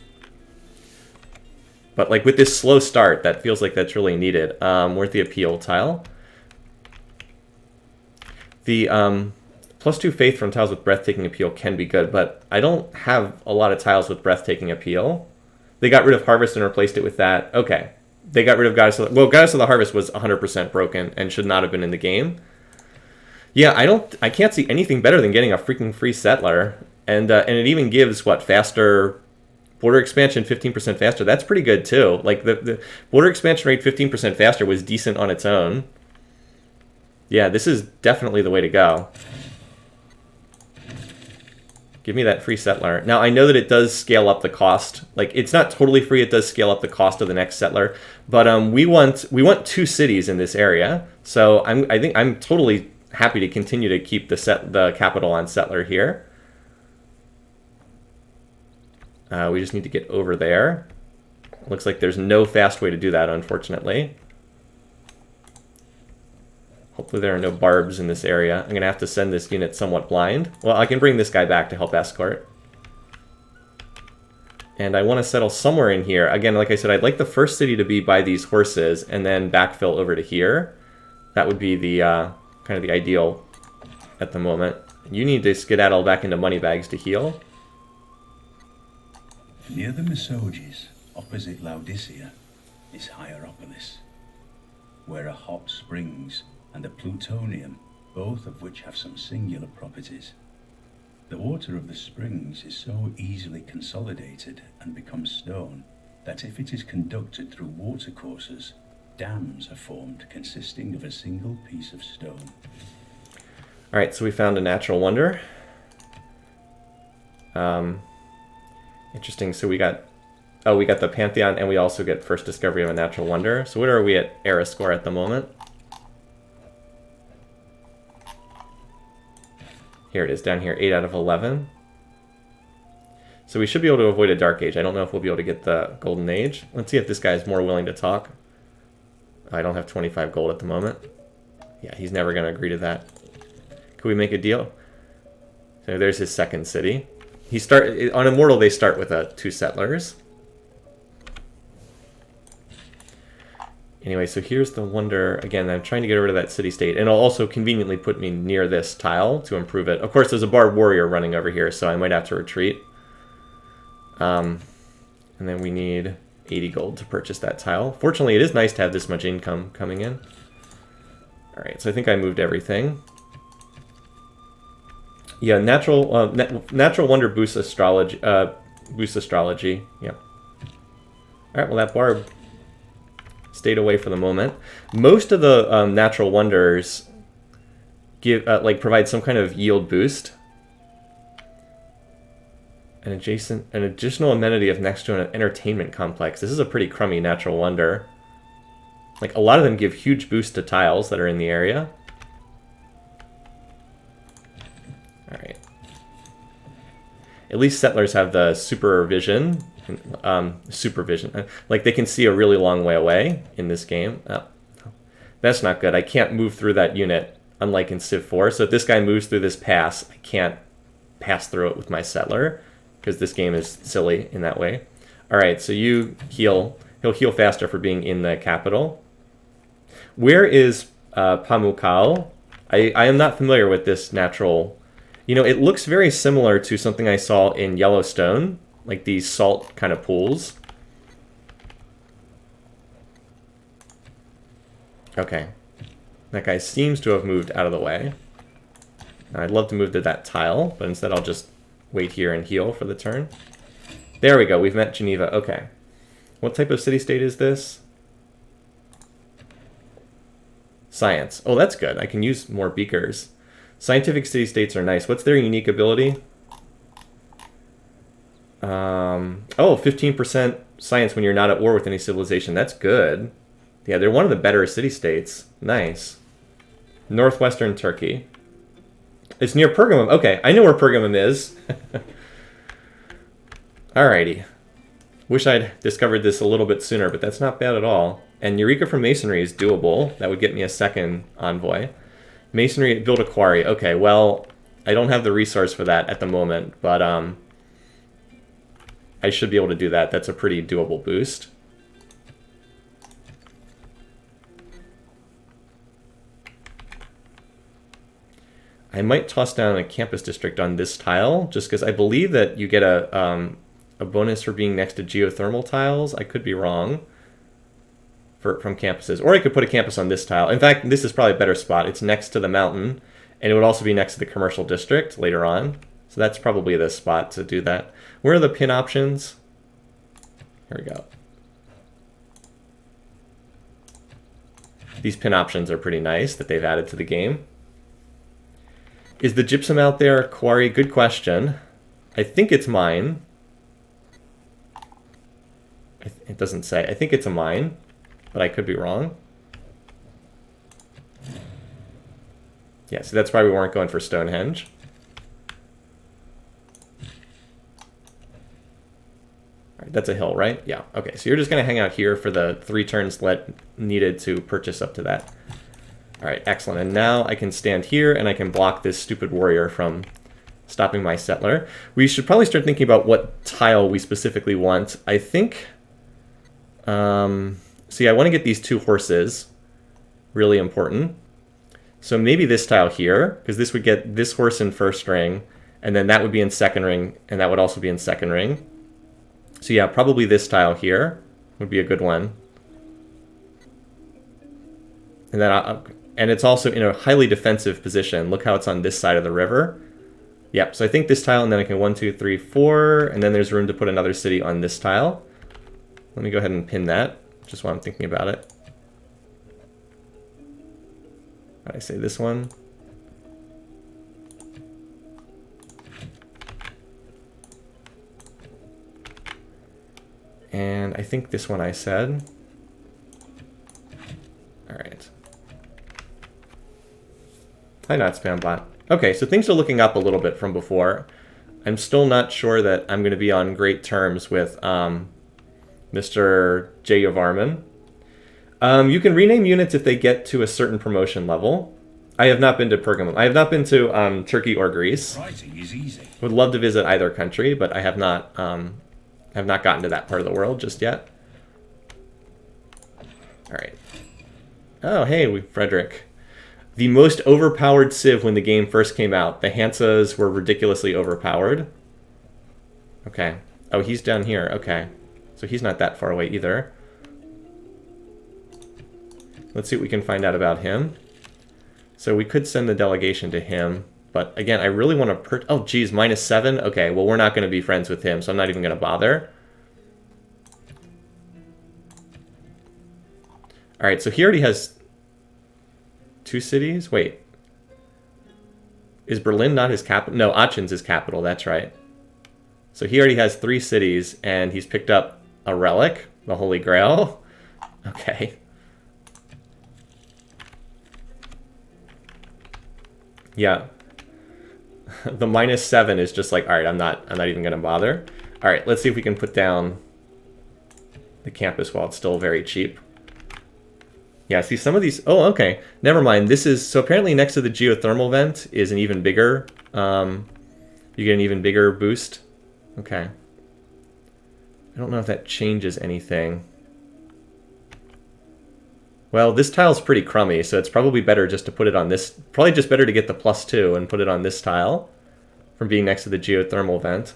But, like, with this slow start, that feels like that's really needed. Where's the appeal tile? The +2 faith from tiles with breathtaking appeal can be good, but I don't have a lot of tiles with breathtaking appeal. They got rid of Harvest and replaced it with that. Okay. They got rid of Goddess of the... Well, Goddess of the Harvest was 100% broken and should not have been in the game. Yeah, I can't see anything better than getting a freaking free settler. And it even gives, what, faster... Border expansion 15% faster. That's pretty good, too. Like, the border expansion rate 15% faster was decent on its own. Yeah, this is definitely the way to go. Give me that free settler. Now, I know that it does scale up the cost. Like, it's not totally free. It does scale up the cost of the next settler. But we want 2 cities in this area. So I think I'm totally happy to continue to keep the capital on settler here. We just need to get over there. Looks like there's no fast way to do that, unfortunately. Hopefully there are no barbs in this area. I'm going to have to send this unit somewhat blind. Well, I can bring this guy back to help escort. And I want to settle somewhere in here. Again, like I said, I'd like the first city to be by these horses and then backfill over to here. That would be the kind of the ideal at the moment. You need to skedaddle back into Moneybags to heal. Near the Mesoges, opposite Laodicea, is Hierapolis, where are hot springs and a plutonium, both of which have some singular properties. The water of the springs is so easily consolidated and becomes stone that if it is conducted through watercourses, dams are formed consisting of a single piece of stone. All right, so we found a natural wonder. Interesting. So we got the Pantheon, and we also get first discovery of a natural wonder. So what are we at era score at the moment? Here it is, down here, 8 out of 11. So we should be able to avoid a Dark Age. I don't know if we'll be able to get the Golden Age. Let's see if this guy is more willing to talk. I don't have 25 gold at the moment. Yeah, he's never going to agree to that. Could we make a deal? So there's his second city. On Immortal, they start with 2 settlers. Anyway, so here's the wonder. Again, I'm trying to get rid of that city-state. And it'll also conveniently put me near this tile to improve it. Of course, there's a barbed warrior running over here, so I might have to retreat. And then we need 80 gold to purchase that tile. Fortunately, it is nice to have this much income coming in. All right, so I think I moved everything. Yeah, natural wonder boosts astrology. Yeah. All right, well that barb stayed away for the moment. Most of the natural wonders give provide some kind of yield boost. An additional amenity of next to an entertainment complex. This is a pretty crummy natural wonder. Like a lot of them give huge boost to tiles that are in the area. All right. At least settlers have the supervision. Like they can see a really long way away in this game. Oh, that's not good. I can't move through that unit, unlike in Civ 4. So if this guy moves through this pass, I can't pass through it with my settler, because this game is silly in that way. All right, so you heal. He'll heal faster for being in the capital. Where is Pamukal? I am not familiar with this natural... You know, it looks very similar to something I saw in Yellowstone, like these salt kind of pools. Okay. That guy seems to have moved out of the way. I'd love to move to that tile, but instead I'll just wait here and heal for the turn. There we go, we've met Geneva. Okay. What type of city-state is this? Science. Oh, that's good. I can use more beakers. Scientific city-states are nice. What's their unique ability? Oh, 15% science when you're not at war with any civilization. That's good. Yeah, they're one of the better city-states. Nice. Northwestern Turkey. It's near Pergamum. Okay, I know where Pergamum is. Alrighty. Wish I'd discovered this a little bit sooner, but that's not bad at all. And Eureka from Masonry is doable. That would get me a second envoy. Masonry, build a quarry. Okay, well, I don't have the resource for that at the moment, but I should be able to do that. That's a pretty doable boost. I might toss down a campus district on this tile, just because I believe that you get a bonus for being next to geothermal tiles. I could be wrong from campuses. Or I could put a campus on this tile. In fact, this is probably a better spot. It's next to the mountain, and it would also be next to the commercial district later on. So that's probably the spot to do that. Where are the pin options? Here we go. These pin options are pretty nice that they've added to the game. Is the gypsum out there, Quarry? Good question. I think it's mine. It doesn't say. I think it's a mine, but I could be wrong. Yeah, so that's why we weren't going for Stonehenge. All right, that's a hill, right? Yeah, okay. So you're just going to hang out here for the 3 turns needed to purchase up to that. All right, excellent. And now I can stand here and I can block this stupid warrior from stopping my settler. We should probably start thinking about what tile we specifically want. I think, see, I want to get these 2 horses, really important. So maybe this tile here, because this would get this horse in first ring, and then that would be in second ring, and that would also be in second ring. So yeah, probably this tile here would be a good one. And then and it's also in a highly defensive position. Look how it's on this side of the river. Yep, so I think this tile, and then I can 1, 2, 3, 4, and then there's room to put another city on this tile. Let me go ahead and pin that, just while I'm thinking about it. How do I say this one? And I think this one I said. All right. Hi, not spam bot. Okay, so things are looking up a little bit from before. I'm still not sure that I'm going to be on great terms with Mr. J. Yavarman. You can rename units if they get to a certain promotion level. I have not been to Pergamum. I have not been to Turkey or Greece. Writing is easy. Would love to visit either country, but I have not gotten to that part of the world just yet. All right. Oh, hey, Frederick. The most overpowered civ when the game first came out. The Hansas were ridiculously overpowered. Okay. Oh, he's down here. Okay. So he's not that far away either. Let's see what we can find out about him. So we could send the delegation to him. But again, I really want to... Oh, geez, -7? Okay, well, we're not going to be friends with him, so I'm not even going to bother. All right, so he already has 2 cities? Wait. Is Berlin not his capital? No, Aachen's his capital, that's right. So he already has 3 cities, and he's picked up a relic, the Holy Grail. Okay. Yeah. The -7 is just like, all right, I'm not even going to bother. All right, let's see if we can put down the campus while it's still very cheap. Yeah, see some of these... Oh, okay. Never mind. This is... So apparently next to the geothermal vent is an even bigger... you get an even bigger boost. Okay. I don't know if that changes anything. Well, this tile's pretty crummy, so it's probably better just to put it on this... Probably just better to get the +2 and put it on this tile from being next to the geothermal vent.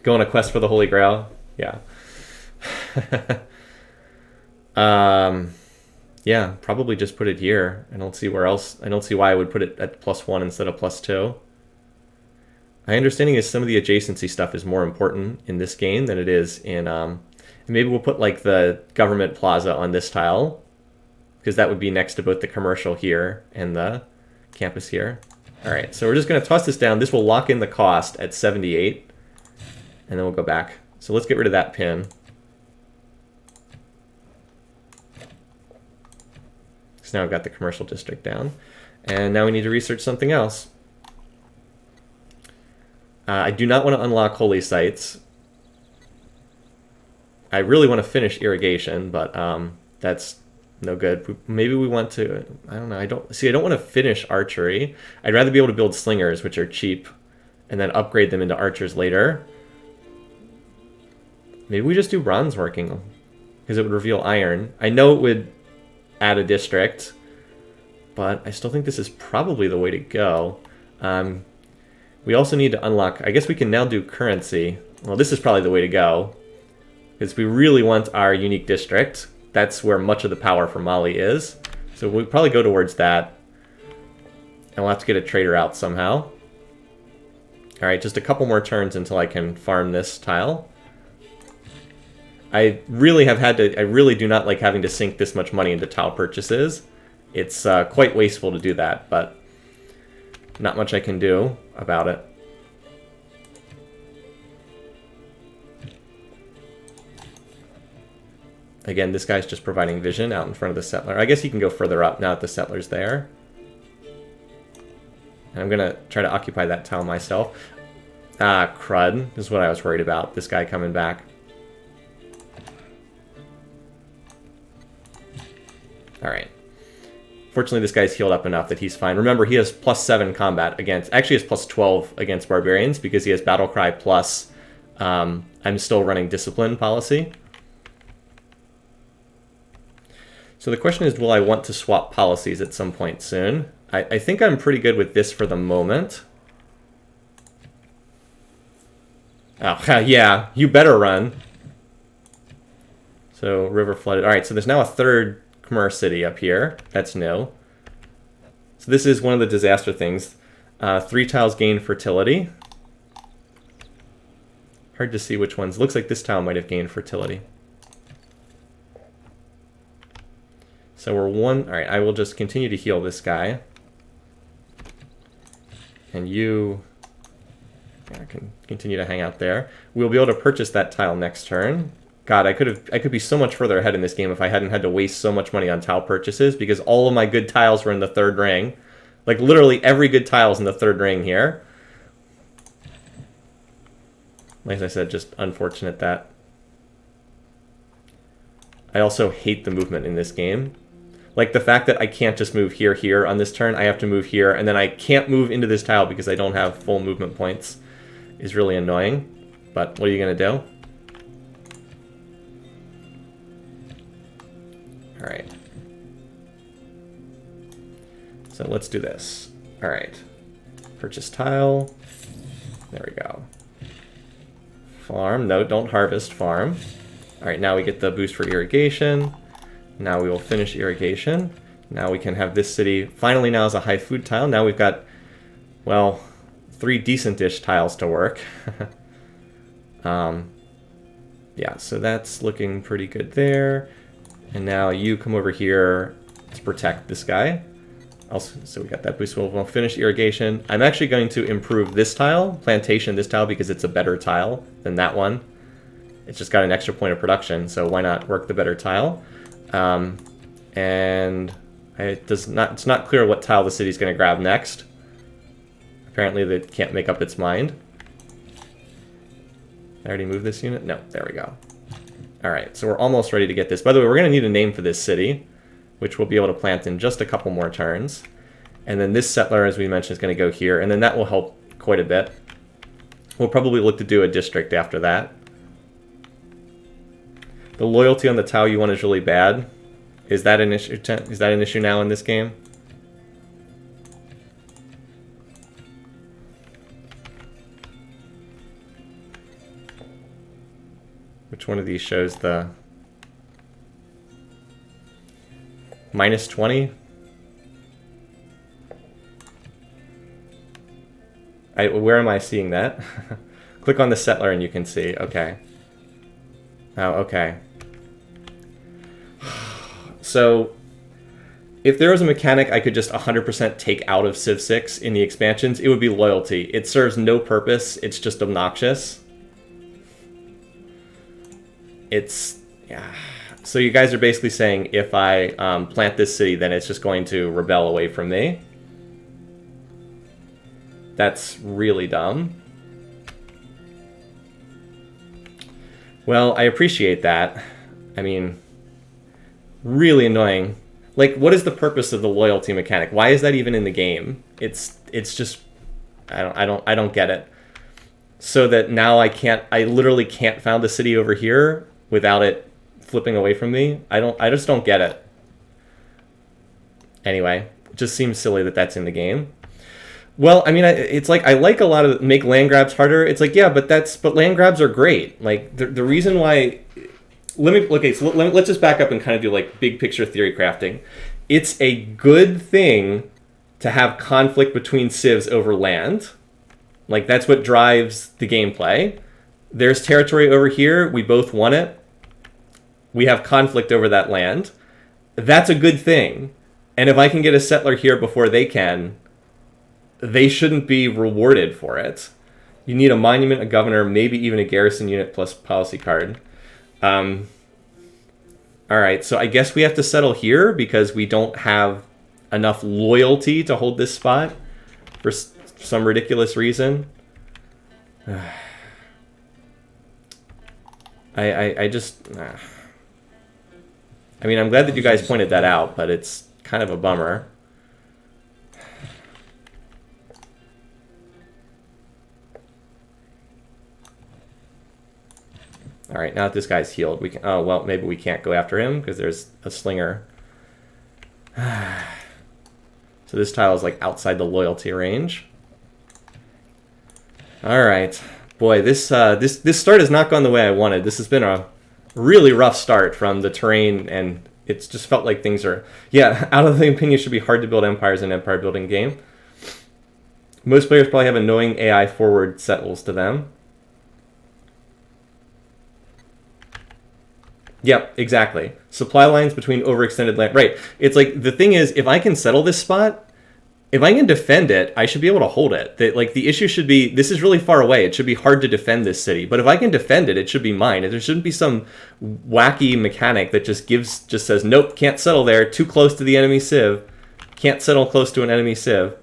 Go on a quest for the Holy Grail? Yeah. Yeah, probably just put it here. I don't see where else... I don't see why I would put it at +1 instead of +2. My understanding is some of the adjacency stuff is more important in this game than it is in... maybe we'll put like the government plaza on this tile, because that would be next to both the commercial here and the campus here. All right, so we're just going to toss this down. This will lock in the cost at 78, and then we'll go back. So let's get rid of that pin. So now I've got the commercial district down, and now we need to research something else. I do not want to unlock holy sites. I really want to finish irrigation, but that's no good. Maybe we want to... I don't know. I don't want to finish archery. I'd rather be able to build slingers, which are cheap, and then upgrade them into archers later. Maybe we just do bronze working, because it would reveal iron. I know it would add a district, but I still think this is probably the way to go. We also need to unlock... I guess we can now do currency. Well, this is probably the way to go, because we really want our unique district. That's where much of the power for Mali is. So we'll probably go towards that. And we'll have to get a trader out somehow. Alright, just a couple more turns until I can farm this tile. I really do not like having to sink this much money into tile purchases. It's quite wasteful to do that, but not much I can do about it. Again, this guy's just providing vision out in front of the settler. I guess he can go further up now that the settler's there. And I'm going to try to occupy that tile myself. Ah, crud. This is what I was worried about, this guy coming back. Alright. Fortunately, this guy's healed up enough that he's fine. Remember, he has +7 combat against... Actually, he has +12 against barbarians because he has Battlecry plus... I'm still running Discipline policy. So the question is, will I want to swap policies at some point soon? I think I'm pretty good with this for the moment. Oh, yeah, you better run. So, river flooded. Alright, so there's now a third Khmer city up here. That's new. So this is one of the disaster things. 3 tiles gain fertility. Hard to see which ones. Looks like this tile might have gained fertility. So we're one... Alright, I will just continue to heal this guy. And you... I can continue to hang out there. We'll be able to purchase that tile next turn. God, I could be so much further ahead in this game if I hadn't had to waste so much money on tile purchases, because all of my good tiles were in the third ring. Like, literally every good tile is in the third ring here. Like I said, just unfortunate that. I also hate the movement in this game. Like, the fact that I can't just move here on this turn, I have to move here, and then I can't move into this tile because I don't have full movement points is really annoying. But what are you going to do? Alright. So let's do this. Alright. Purchase tile. There we go. Farm. No, don't harvest. Farm. Alright, now we get the boost for irrigation. Now we will finish irrigation. Now we can have this city finally now as a high food tile. Now we've got, well, 3 decent-ish tiles to work. Yeah, so that's looking pretty good there. And now you come over here to protect this guy. Also, so we got that boost. We'll finish irrigation. I'm actually going to improve this tile, plantation this tile, because it's a better tile than that one. It's just got an extra point of production, so why not work the better tile? And it's not clear what tile the city's going to grab next. Apparently they can't make up its mind. I already moved this unit? No, there we go. Alright, so we're almost ready to get this. By the way, we're going to need a name for this city, which we'll be able to plant in just a couple more turns. And then this settler, as we mentioned, is going to go here, and then that will help quite a bit. We'll probably look to do a district after that. The loyalty on the tile you want is really bad. Is that an issue? Is that an issue now in this game? Which one of these shows the -20? Where am I seeing that? Click on the settler and you can see. Okay. Oh, okay. So, if there was a mechanic I could just 100% take out of Civ 6 in the expansions, it would be loyalty. It serves no purpose. It's just obnoxious. It's... yeah. So you guys are basically saying if I plant this city, then it's just going to rebel away from me. That's really dumb. Well, I appreciate that. I mean, really annoying. Like, what is the purpose of the loyalty mechanic? Why is that even in the game? It's just I don't get it. So that now I literally can't found a city over here without it flipping away from me. I just don't get it. Anyway, just seems silly that that's in the game. Well, I mean, it's like I like a lot of make land grabs harder. It's like, yeah, but land grabs are great. Like the reason why. Let's just back up and kind of do like big picture theory crafting. It's a good thing to have conflict between civs over land. Like that's what drives the gameplay. There's territory over here. We both want it. We have conflict over that land. That's a good thing. And if I can get a settler here before they can, they shouldn't be rewarded for it. You need a monument, a governor, maybe even a garrison unit plus policy card. All right, so I guess we have to settle here because we don't have enough loyalty to hold this spot for some ridiculous reason. I just... I mean, I'm glad that you guys pointed that out, but it's kind of a bummer. All right, now that this guy's healed, we can. Oh well, maybe we can't go after him because there's a slinger. So this tile is like outside the loyalty range. All right, boy, this start has not gone the way I wanted. This has been a really rough start from the terrain, and it's just felt like things are. Yeah, out of the opinion, it should be hard to build empires in an empire building game. Most players probably have annoying AI forward settles to them. Yep, exactly. Supply lines between overextended land. Right. It's like, the thing is, if I can settle this spot, if I can defend it, I should be able to hold it. The issue should be, this is really far away. It should be hard to defend this city. But if I can defend it, it should be mine. There shouldn't be some wacky mechanic that just says, nope, can't settle there. Too close to the enemy civ. Can't settle close to an enemy civ.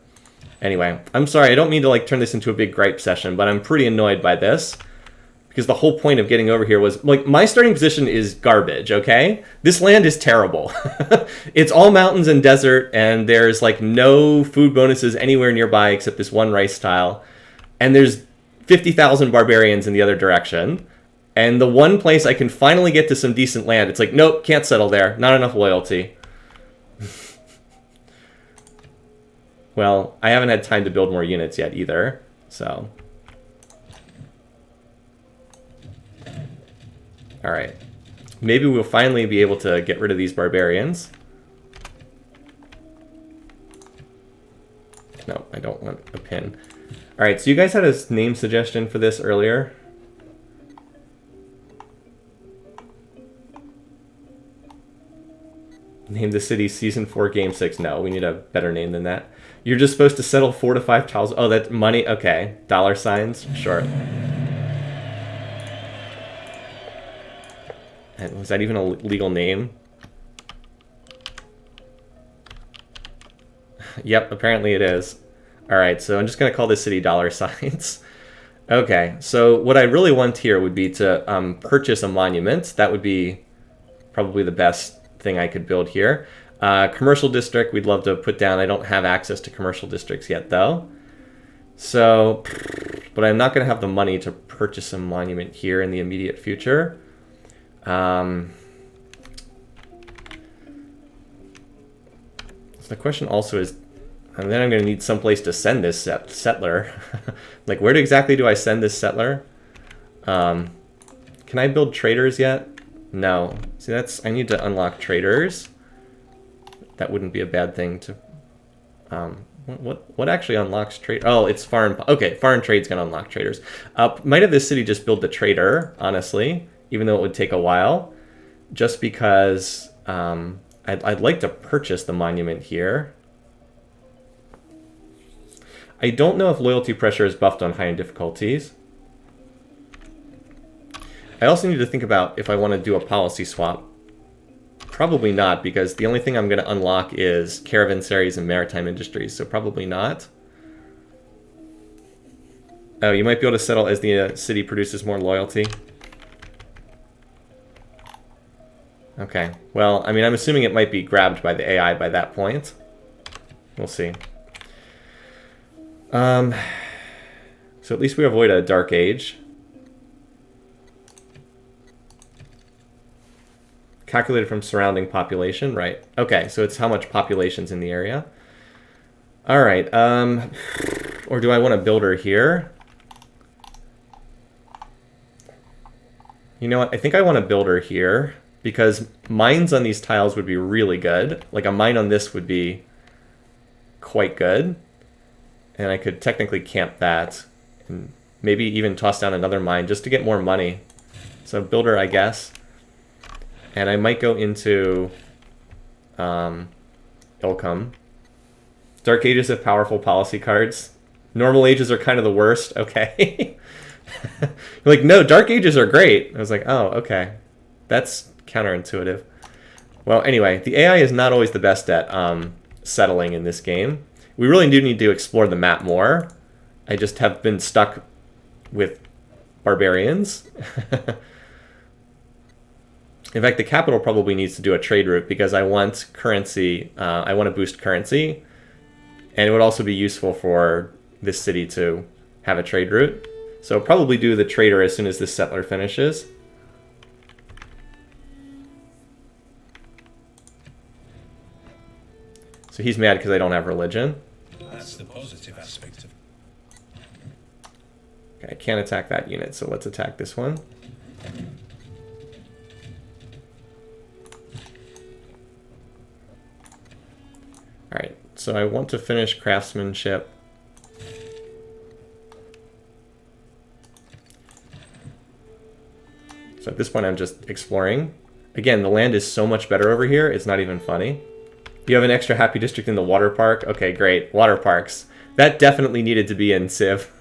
Anyway, I'm sorry. I don't mean to like turn this into a big gripe session, but I'm pretty annoyed by this. Because the whole point of getting over here was, like, my starting position is garbage, okay? This land is terrible. It's all mountains and desert, and there's, like, no food bonuses anywhere nearby except this one rice tile. And there's 50,000 barbarians in the other direction. And the one place I can finally get to some decent land, it's like, nope, can't settle there. Not enough loyalty. Well, I haven't had time to build more units yet either, so... All right, maybe we'll finally be able to get rid of these barbarians. No, I don't want a pin. All right, so you guys had a name suggestion for this earlier. Name the city Season 4 Game 6. No, we need a better name than that. You're just supposed to settle 4 to 5 tiles. Oh, that's money? Okay, dollar signs? Sure. Was that even a legal name? Yep, apparently it is. All right, so I'm just going to call this city dollar signs. Okay, so what I really want here would be to purchase a monument. That would be probably the best thing I could build here. Commercial district, we'd love to put down. I don't have access to commercial districts yet, though. So, but I'm not going to have the money to purchase a monument here in the immediate future. So the question also is, and then I'm going to need someplace to send this settler. Like, where exactly do I send this settler? Can I build traders yet? No. See, I need to unlock traders. That wouldn't be a bad thing to... What actually unlocks trade? Oh, it's foreign... Okay, foreign trade's going to unlock traders. Might have this city just build the trader, honestly, even though it would take a while, just because I'd like to purchase the monument here. I don't know if loyalty pressure is buffed on high-end difficulties. I also need to think about if I want to do a policy swap. Probably not, because the only thing I'm going to unlock is caravansaries and maritime industries, so probably not. Oh, you might be able to settle as the city produces more loyalty. Okay, well, I mean, I'm assuming it might be grabbed by the AI by that point. We'll see. So at least we avoid a dark age. Calculated from surrounding population, right? Okay, so it's how much population's in the area. All right. Or do I want to build her here? You know what? I think I want to build her here because mines on these tiles would be really good. Like a mine on this would be quite good. And I could technically camp that and maybe even toss down another mine just to get more money. So builder, I guess. And I might go into Ilkham. Dark Ages have powerful policy cards. Normal Ages are kind of the worst. Okay. Like, no, Dark Ages are great. I was like, oh, okay. That's counterintuitive. Well, anyway, the AI is not always the best at settling in this game. We really do need to explore the map more. I just have been stuck with barbarians. In fact, the capital probably needs to do a trade route because I want currency. I want to boost currency. And it would also be useful for this city to have a trade route. So probably do the trader as soon as this settler finishes. So he's mad because I don't have religion. That's the positive aspect of Okay, I can't attack that unit, so let's attack this one. Alright, so I want to finish craftsmanship. So at this point I'm just exploring. Again, the land is so much better over here, it's not even funny. You have an extra happy district in the water park? Okay, great. Water parks. That definitely needed to be in Civ.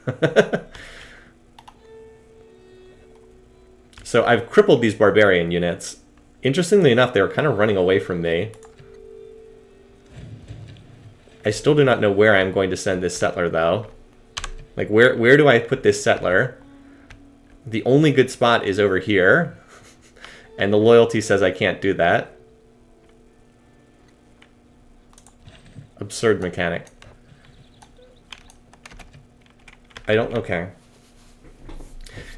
So I've crippled these barbarian units. Interestingly enough, they were kind of running away from me. I still do not know where I'm going to send this settler, though. Like, where do I put this settler? The only good spot is over here. And the loyalty says I can't do that. Absurd mechanic. I don't... Okay.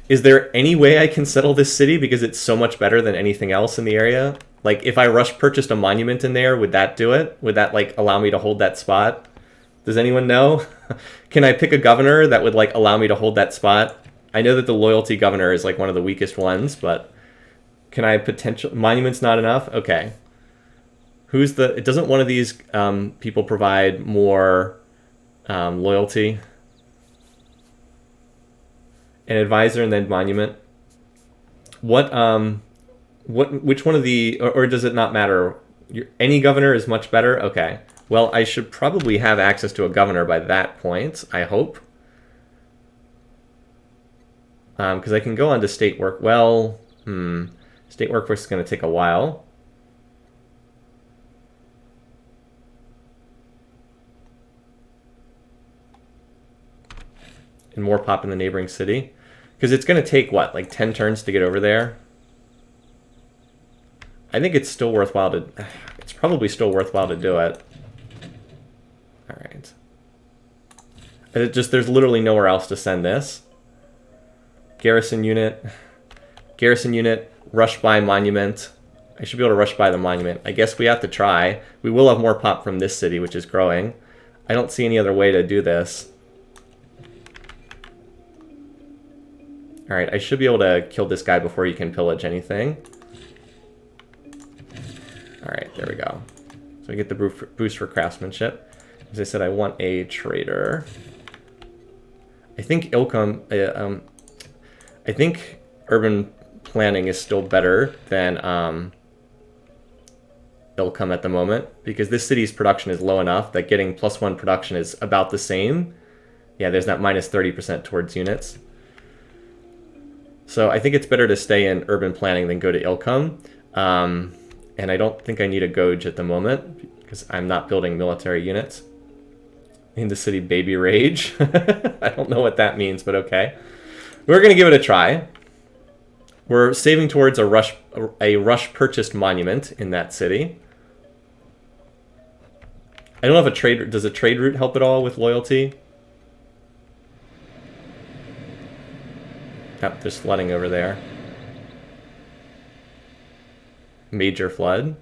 Is there any way I can settle this city because it's so much better than anything else in the area? Like, if I rush purchased a monument in there, would that do it? Would that, like, allow me to hold that spot? Does anyone know? Can I pick a governor that would, like, allow me to hold that spot? I know that the loyalty governor is, like, one of the weakest ones, but can I potential... Monument's not enough? Okay. Who's the... Doesn't one of these people provide more loyalty? An advisor and then monument. Which one of the... Or does it not matter? Any governor is much better? Okay. Well, I should probably have access to a governor by that point, I hope. Because I can go on to state work. Well, state workforce is going to take a while. And more pop in the neighboring city. Because it's going to take, what, like 10 turns to get over there? I think it's still worthwhile to... It's probably still worthwhile to do it. Alright. There's literally nowhere else to send this. Garrison unit. Garrison unit. Rush by monument. I should be able to rush by the monument. I guess we have to try. We will have more pop from this city, which is growing. I don't see any other way to do this. Alright, I should be able to kill this guy before you can pillage anything. Alright, there we go. So we get the boost for craftsmanship. As I said, I want a trader. I think Ilkham... I think urban planning is still better than Ilkham at the moment. Because this city's production is low enough that getting +1 production is about the same. Yeah, there's that minus 30% towards units. So I think it's better to stay in urban planning than go to Ilkham. And I don't think I need a Goj at the moment because I'm not building military units. In the city baby rage. I don't know what that means, but okay. We're going to give it a try. We're saving towards a rush purchased monument in that city. I don't know if does a trade route help at all with loyalty? Yep, there's flooding over there. Major flood.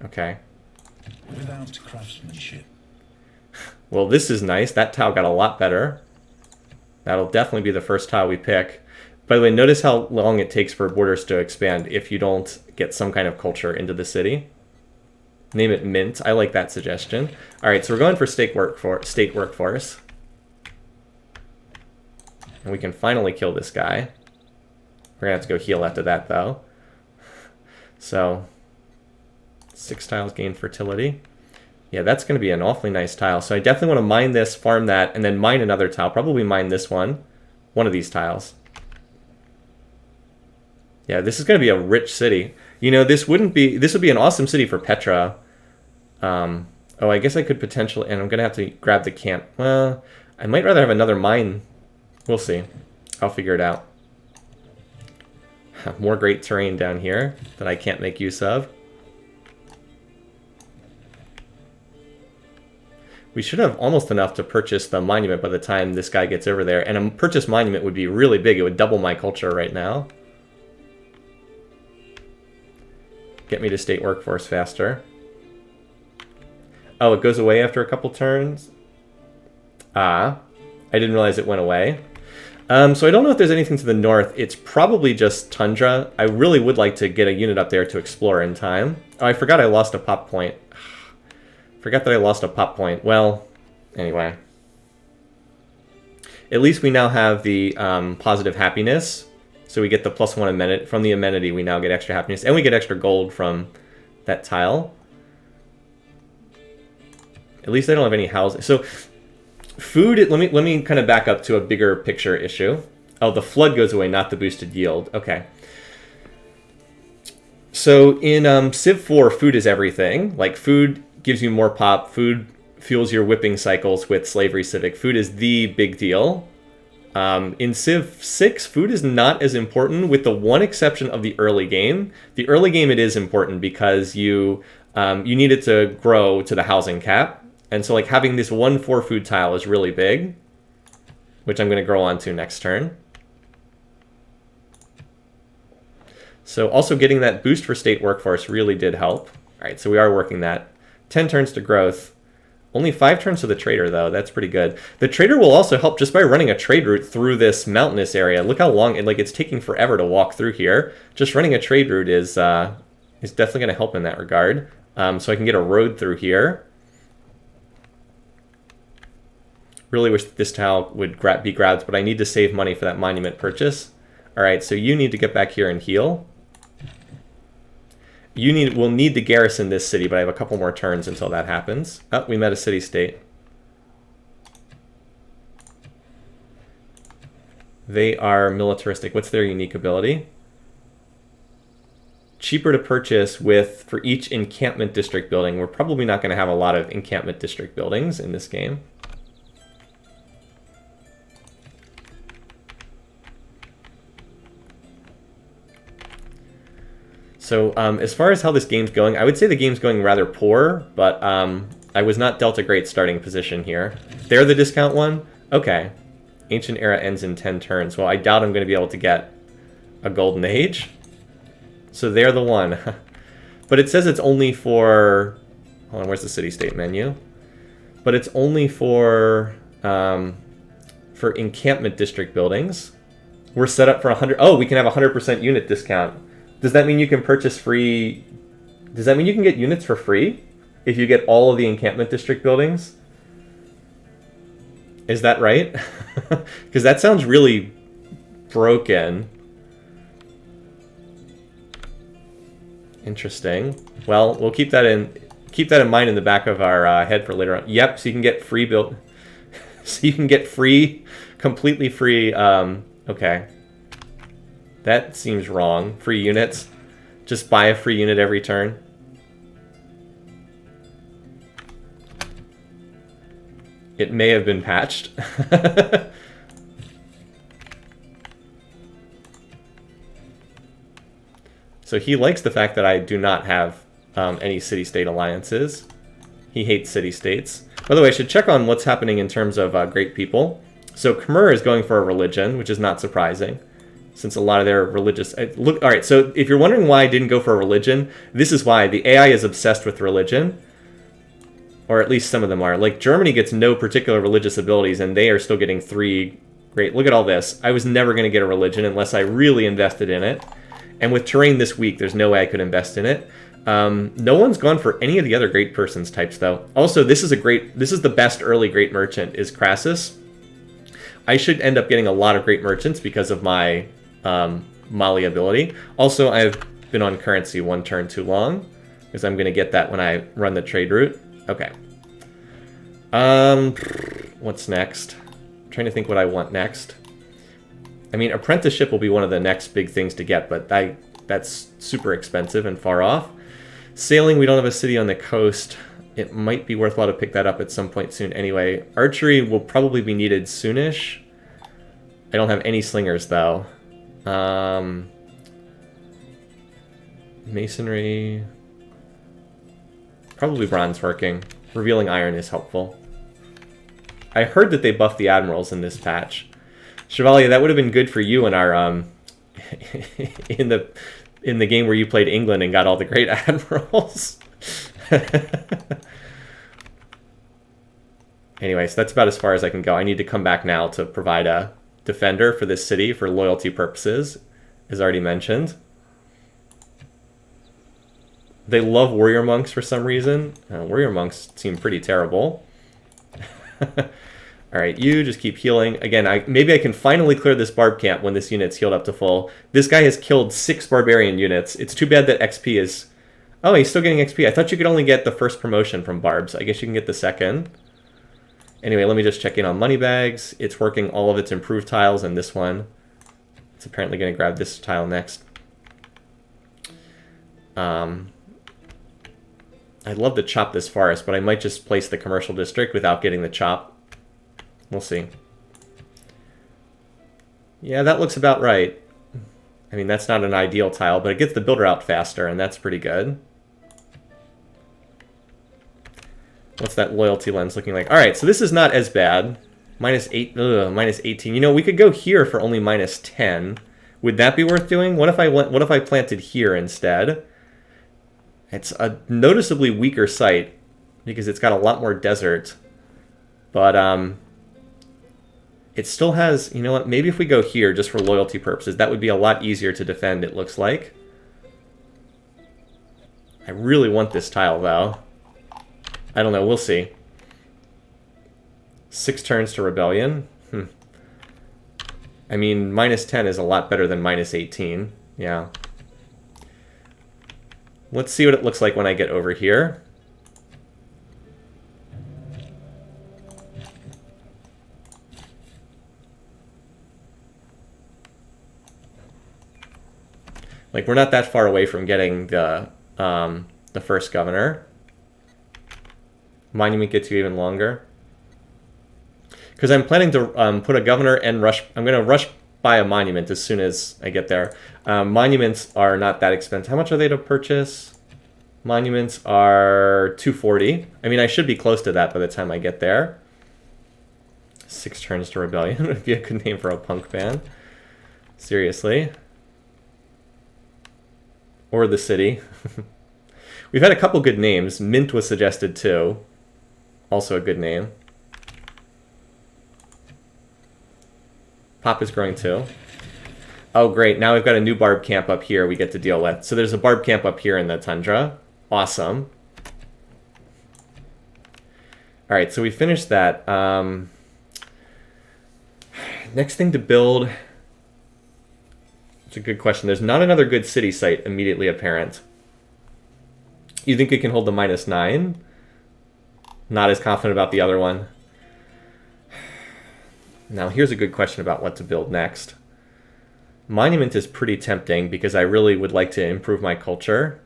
Okay. Without craftsmanship, Well, this is nice. That tile got a lot better. That'll definitely be the first tile we pick. By the way, notice how long it takes for borders to expand if you don't get some kind of culture into the city. Name it Mint. I like that suggestion. All right, so we're going for state workforce. And we can finally kill this guy. We're going to have to go heal after that, though. So, 6 tiles gain fertility. Yeah, that's going to be an awfully nice tile. So I definitely want to mine this, farm that, and then mine another tile. Probably mine this one. One of these tiles. Yeah, this is going to be a rich city. You know, this would be an awesome city for Petra. Oh, I guess I could potentially, and I'm going to have to grab the camp. Well, I might rather have another mine. We'll see. I'll figure it out. More great terrain down here that I can't make use of. We should have almost enough to purchase the monument by the time this guy gets over there. And a purchased monument would be really big. It would double my culture right now. Get me to state workforce faster. Oh, it goes away after a couple turns? Ah, I didn't realize it went away. So I don't know if there's anything to the north. It's probably just tundra. I really would like to get a unit up there to explore in time. Oh, I forgot I lost a pop point. Forgot that I lost a pop point. Well, anyway. At least we now have the positive happiness. So we get the +1 amenity. From the amenity, we now get extra happiness. And we get extra gold from that tile. At least I don't have any housing. So food, let me kind of back up to a bigger picture issue. Oh, the flood goes away, not the boosted yield. Okay. So in Civ 4, food is everything. Like, food gives you more pop. Food fuels your whipping cycles with Slavery Civic. Food is the big deal. In Civ 6, food is not as important, with the one exception of the early game. The early game, it is important because you need it to grow to the housing cap. And so, like, having this 1/4 food tile is really big, which I'm going to grow onto next turn. So also getting that boost for state workforce really did help. All right, so we are working that. 10 turns to growth. Only 5 turns to the trader, though. That's pretty good. The trader will also help just by running a trade route through this mountainous area. Look how long, it's taking forever to walk through here. Just running a trade route is definitely going to help in that regard. So I can get a road through here. Really wish this tile would be grabbed, but I need to save money for that monument purchase. All right, so you need to get back here and heal. We'll need to garrison this city, but I have a couple more turns until that happens. Oh, we met a city-state. They are militaristic. What's their unique ability? Cheaper to purchase for each encampment district building. We're probably not going to have a lot of encampment district buildings in this game. So as far as how this game's going, I would say the game's going rather poor, but I was not dealt a great starting position here. They're the discount one? Okay. Ancient Era ends in 10 turns. Well, I doubt I'm going to be able to get a Golden Age. So they're the one. But it says it's only for... Hold on, where's the city-state menu? But it's only for encampment district buildings. We're set up for 100... Oh, we can have 100% unit discount. Does that mean you can purchase free... Does that mean you can get units for free if you get all of the encampment district buildings? Is that right? Because that sounds really broken. Interesting. Well, we'll keep that in mind in the back of our head for later on. Yep, so you can get free build. So you can get free, completely free. Okay. That seems wrong. Free units. Just buy a free unit every turn. It may have been patched. So he likes the fact that I do not have any city-state alliances. He hates city-states. By the way, I should check on what's happening in terms of great people. So Khmer is going for a religion, which is not surprising, since a lot of their religious... Look, all right, so if you're wondering why I didn't go for a religion, this is why. The AI is obsessed with religion. Or at least some of them are. Like, Germany gets no particular religious abilities, and they are still getting 3 great... Look at all this. I was never going to get a religion unless I really invested in it. And with terrain this weak, there's no way I could invest in it. No one's gone for any of the other great persons types, though. Also, this is the best early great merchant, is Crassus. I should end up getting a lot of great merchants because of my Mali ability. Also, I've been on currency 1 turn too long, because I'm going to get that when I run the trade route. Okay. What's next? I'm trying to think what I want next. I mean, apprenticeship will be one of the next big things to get, but that's super expensive and far off. Sailing, we don't have a city on the coast. It might be worthwhile to pick that up at some point soon anyway. Archery will probably be needed soonish. I don't have any slingers, though. Masonry... Probably bronze working. Revealing iron is helpful. I heard that they buffed the admirals in this patch. Chevalier, that would have been good for you in our in the game where you played England and got all the great admirals. Anyways, that's about as far as I can go. I need to come back now to provide a defender for this city for loyalty purposes, as already mentioned. They love warrior monks for some reason. Warrior monks seem pretty terrible. Alright, you just keep healing. Again, maybe I can finally clear this barb camp when this unit's healed up to full. This guy has killed 6 barbarian units. It's too bad that XP is... Oh, he's still getting XP. I thought you could only get the first promotion from barbs. I guess you can get the second. Anyway, let me just check in on money bags. It's working all of its improved tiles and this one. It's apparently going to grab this tile next. I'd love to chop this forest, but I might just place the commercial district without getting the chop. We'll see. Yeah, that looks about right. I mean, that's not an ideal tile, but it gets the builder out faster, and that's pretty good. What's that loyalty lens looking like? All right, so this is not as bad. -8, minus 18. You know, we could go here for only -10. Would that be worth doing? What if I planted here instead? It's a noticeably weaker site because it's got a lot more desert. But it still has, you know what, maybe if we go here just for loyalty purposes, that would be a lot easier to defend, it looks like. I really want this tile, though. I don't know, we'll see. 6 turns to rebellion. I mean, -10 is a lot better than -18. Yeah. Let's see what it looks like when I get over here. Like, we're not that far away from getting the first governor. Monument gets you even longer. Because I'm planning to put a governor and rush... I'm going to rush by a monument as soon as I get there. Monuments are not that expensive. How much are they to purchase? Monuments are 240. I mean, I should be close to that by the time I get there. 6 turns to rebellion would be a good name for a punk band. Seriously. Or the city. We've had a couple good names. Mint was suggested too. Also a good name. Pop is growing too. Oh, great. Now we've got a new barb camp up here we get to deal with. So there's a barb camp up here in the tundra. Awesome. All right, so we finished that. Next thing to build... It's a good question. There's not another good city site immediately apparent. You think it can hold the -9? Not as confident about the other one. Now, here's a good question about what to build next. Monument is pretty tempting because I really would like to improve my culture.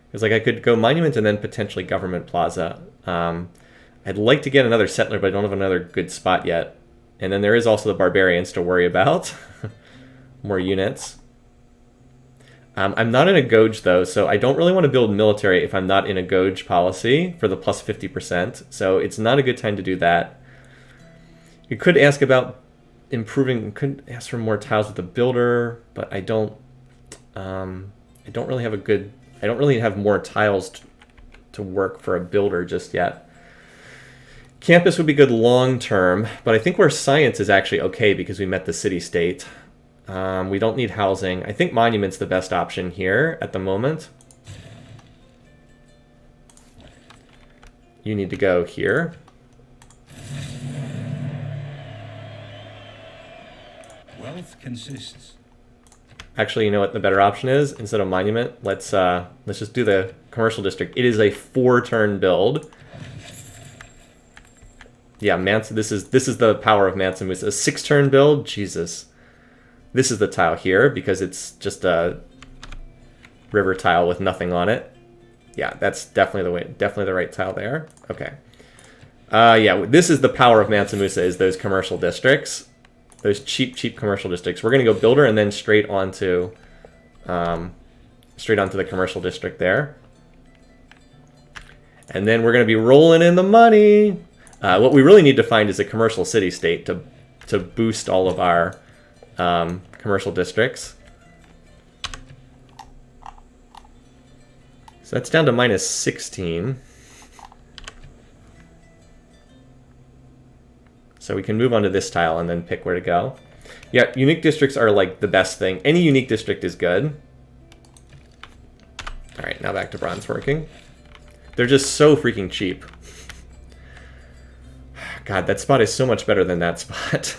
Because like I could go Monument and then potentially Government Plaza. I'd like to get another settler, but I don't have another good spot yet. And then there is also the Barbarians to worry about. More units. I'm not in a Gauge, though, so I don't really want to build military if I'm not in a Gauge policy for the plus 50%. So it's not a good time to do that. You could ask about improving, could ask for more tiles with the builder, but I don't really have more tiles to work for a builder just yet. Campus would be good long term, but I think where science is actually okay because we met the city-state. We don't need housing. I think monument's the best option here at the moment. You need to go here. Wealth consists. Actually, you know what the better option is? Instead of monument, let's just do the commercial district. It is a 4-turn build. Yeah, Mansa. This is the power of Mansa Musa. A 6-turn build. Jesus. This is the tile here because it's just a river tile with nothing on it. Yeah, that's definitely the way. Definitely the right tile there. Okay. Yeah, this is the power of Mansa Musa, is those commercial districts. Those cheap commercial districts. We're going to go builder and then straight onto the commercial district there. And then we're going to be rolling in the money. What we really need to find is a commercial city-state to boost all of our commercial districts. So that's down to minus 16. So we can move on to this tile and then pick where to go. Yeah, unique districts are like the best thing. Any unique district is good. All right, now back to bronze working. They're just so freaking cheap. God, that spot is so much better than that spot.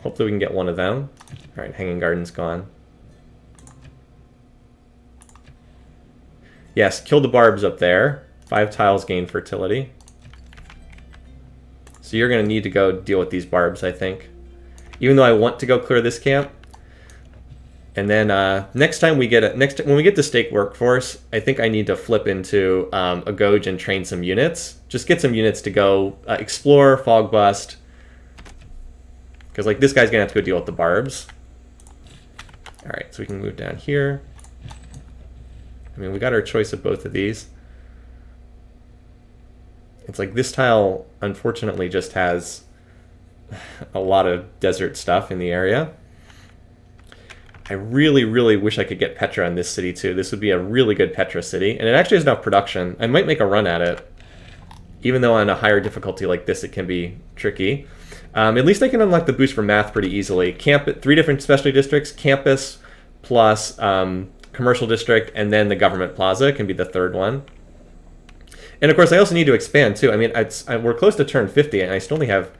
Hopefully we can get one of them. All right, Hanging Garden's gone. Yes, kill the barbs up there. 5 tiles gain fertility. So you're going to need to go deal with these barbs, I think. Even though I want to go clear this camp. And then next time we get when we get the stake workforce, I think I need to flip into a Gouge and train some units. Just get some units to go explore, fog bust. Because like this guy's going to have to go deal with the barbs. All right, so we can move down here. I mean, we got our choice of both of these. It's like this tile, unfortunately, just has a lot of desert stuff in the area. I really, really wish I could get Petra in this city, too. This would be a really good Petra city. And it actually has enough production. I might make a run at it. Even though on a higher difficulty like this, it can be tricky. At least I can unlock the boost for math pretty easily. 3 different specialty districts, campus plus commercial district, and then the government plaza can be the 3rd one. And of course, I also need to expand too. I mean, we're close to turn 50, and I still only have.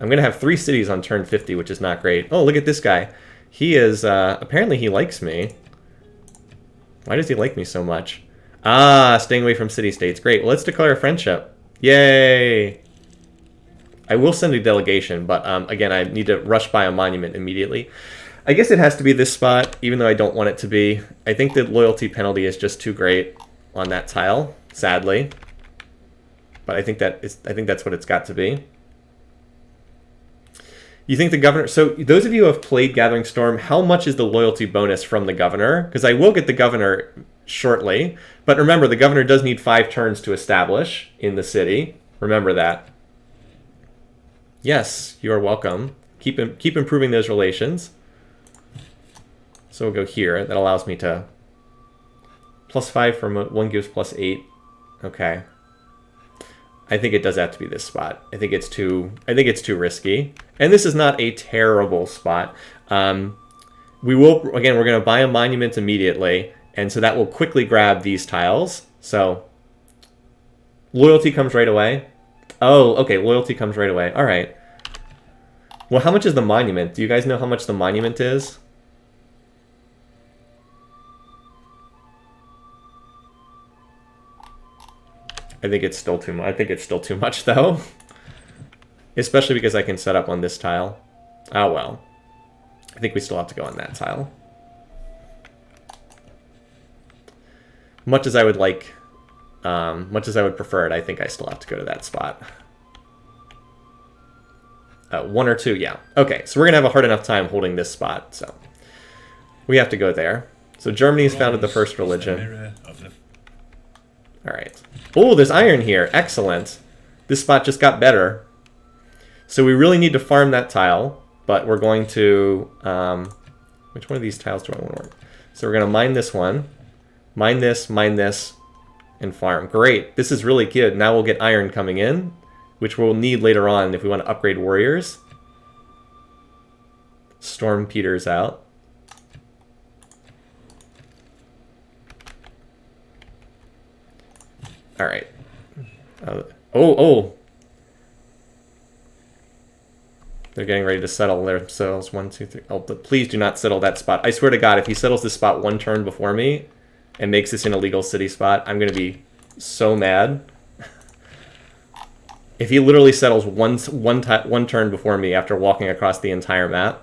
I'm going to have 3 cities on turn 50, which is not great. Oh, look at this guy. He is apparently he likes me. Why does he like me so much? Ah, staying away from city-states. Great. Well, let's declare a friendship. Yay! I will send a delegation, but again, I need to rush by a monument immediately. I guess it has to be this spot, even though I don't want it to be. I think the loyalty penalty is just too great on that tile, sadly. But I think that's what it's got to be. You think the governor... So those of you who have played Gathering Storm, how much is the loyalty bonus from the governor? Because I will get the governor shortly. But remember, the governor does need 5 turns to establish in the city. Remember that. Yes, you are welcome. Keep improving those relations. So we'll go here. That allows me to... +5 from 1 gives +8. Okay. I think it does have to be this spot. I think it's too risky. And this is not a terrible spot. We're going to buy a monument immediately, and so that will quickly grab these tiles. So loyalty comes right away. Oh, okay, loyalty comes right away. All right. Well, how much is the monument? Do you guys know how much the monument is? I think it's still too much. I think it's still too much, though. Especially because I can set up on this tile. Oh, well. I think we still have to go on that tile. Much as I would like, much as I would prefer it, I think I still have to go to that spot. 1 or 2, yeah. Okay, so we're going to have a hard enough time holding this spot, so we have to go there. So Germany's founded the first religion. All right. Oh, there's iron here. Excellent. This spot just got better. So we really need to farm that tile, but we're going to... which one of these tiles do I want to work? So we're going to mine this one, mine this, and and farm. Great. This is really good. Now we'll get iron coming in, which we'll need later on if we want to upgrade warriors. Storm Peter's out. All right. Oh. They're getting ready to settle themselves. 1, 2, 3. Oh, but please do not settle that spot. I swear to God, if he settles this spot one turn before me and makes this an illegal city spot, I'm going to be so mad. If he literally settles one turn before me after walking across the entire map.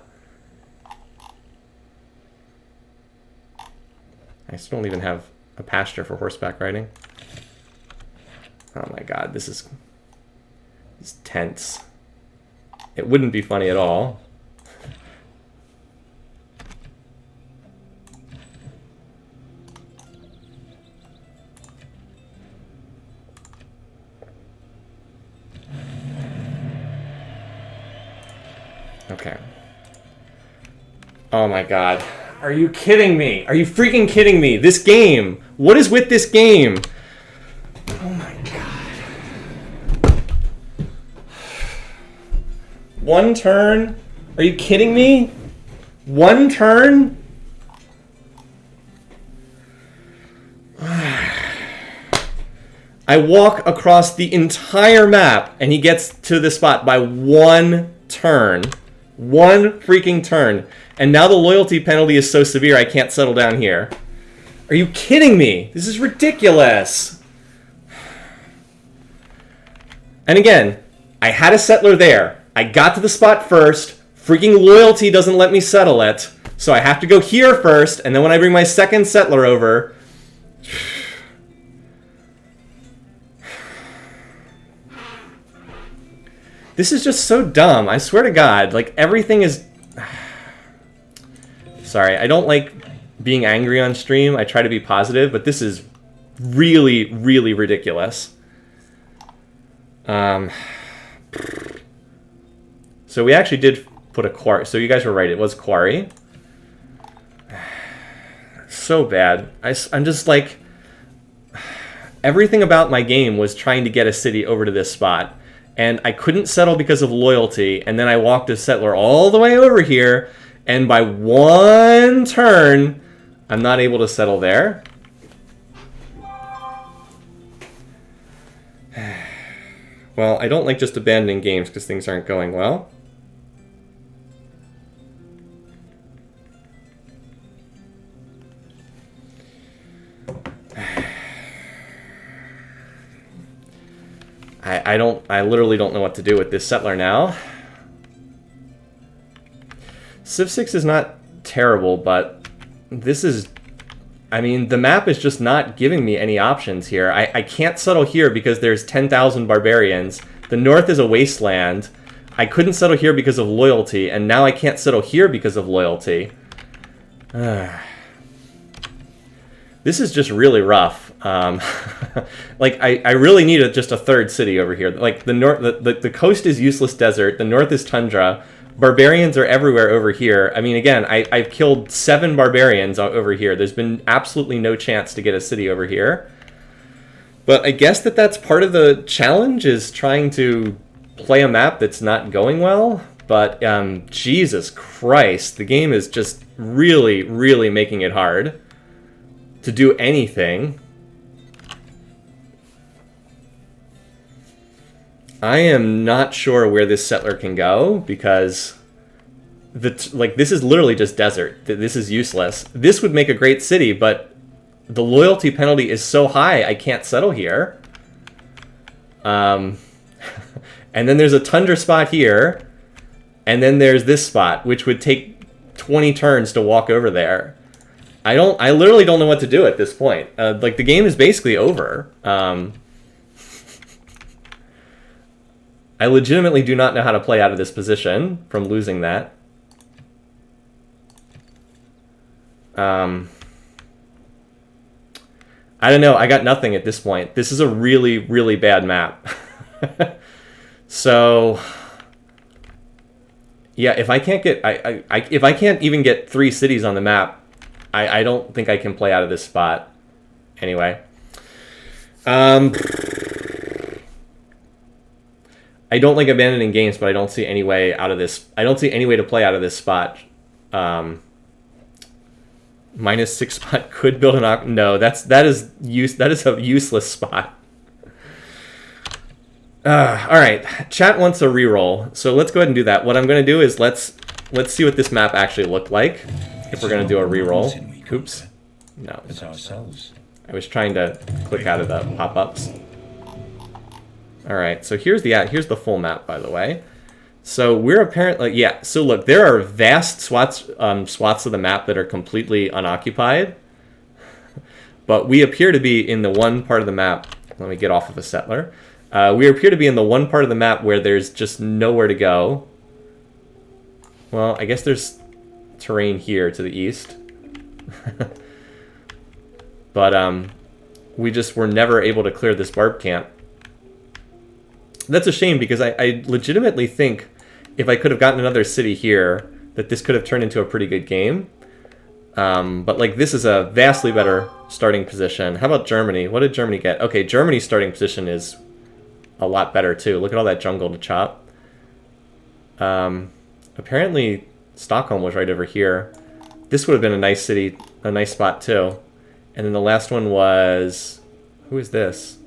I still don't even have a pasture for horseback riding. Oh my God, this is tense. It wouldn't be funny at all. Okay. Oh my God. Are you kidding me? Are you freaking kidding me? This game. What is with this game? Oh my God. One turn? Are you kidding me? One turn? I walk across the entire map and he gets to the spot by one turn. One freaking turn. And now the loyalty penalty is so severe I can't settle down here. Are you kidding me? This is ridiculous. And again, I had a settler there. I got to the spot first. Freaking loyalty doesn't let me settle it. So I have to go here first. And then when I bring my second settler over... This is just so dumb. I swear to God. Like, everything is... Sorry, I don't like being angry on stream. I try to be positive, but this is really, really ridiculous. So we actually did put a quarry. So you guys were right. It was quarry. So bad. I'm just like... Everything about my game was trying to get a city over to this spot. And I couldn't settle because of loyalty. And then I walked a settler all the way over here. And by one turn, I'm not able to settle there. Well, I don't like just abandoning games because things aren't going well. I literally don't know what to do with this settler now. Civ 6 is not terrible, but this is... I mean, the map is just not giving me any options here. I can't settle here because there's 10,000 barbarians. The north is a wasteland. I couldn't settle here because of loyalty, and now I can't settle here because of loyalty. This is just really rough. Like, I really need just a third city over here. Like, the coast is useless desert. The north is tundra. Barbarians are everywhere over here. I mean, again, I've killed 7 barbarians over here. There's been absolutely no chance to get a city over here. But I guess that's part of the challenge, is trying to play a map that's not going well. But Jesus Christ, the game is just really, really making it hard to do anything. I am not sure where this settler can go because this is literally just desert. This is useless. This would make a great city, but the loyalty penalty is so high I can't settle here. And then there's a tundra spot here, and then there's this spot, which would take 20 turns to walk over there. I literally don't know what to do at this point. Like, the game is basically over. I legitimately do not know how to play out of this position from losing that. I don't know. I got nothing at this point. This is a really, really bad map. So, yeah, if I can't get, if I can't even get 3 cities on the map, I don't think I can play out of this spot. Anyway. I don't like abandoning games, but I don't see any way out of this. I don't see any way to play out of this spot. -6 spot could build an no. That is a useless spot. All right, chat wants a reroll, so let's go ahead and do that. What I'm going to do is let's see what this map actually looked like if we're going to do a reroll. Oops, no. But ourselves. I was trying to click out of the pop-ups. All right, so here's the full map, by the way. So we're apparently, yeah, so look, there are vast swaths of the map that are completely unoccupied, but we appear to be in the one part of the map. Let me get off of a settler. We appear to be in the one part of the map where there's just nowhere to go. Well, I guess there's terrain here to the east. But we just were never able to clear this barb camp. That's a shame, because I legitimately think if I could have gotten another city here, that this could have turned into a pretty good game. But like, this is a vastly better starting position. How about Germany? What did Germany get? Okay, Germany's starting position is a lot better too. Look at all that jungle to chop. Apparently Stockholm was right over here. This would have been a nice city, a nice spot too. And then the last one was, who is this?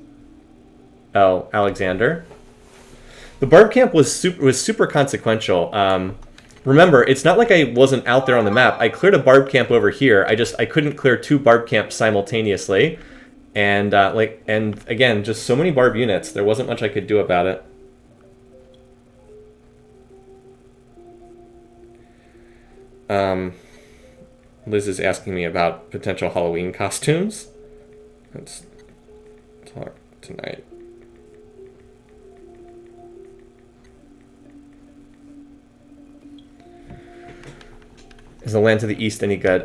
Oh, Alexander. The barb camp was super consequential. Remember, it's not like I wasn't out there on the map. I cleared a barb camp over here. I couldn't clear 2 barb camps simultaneously. And and again, just so many barb units. There wasn't much I could do about it. Liz is asking me about potential Halloween costumes. Let's talk tonight. Is the land to the east any good?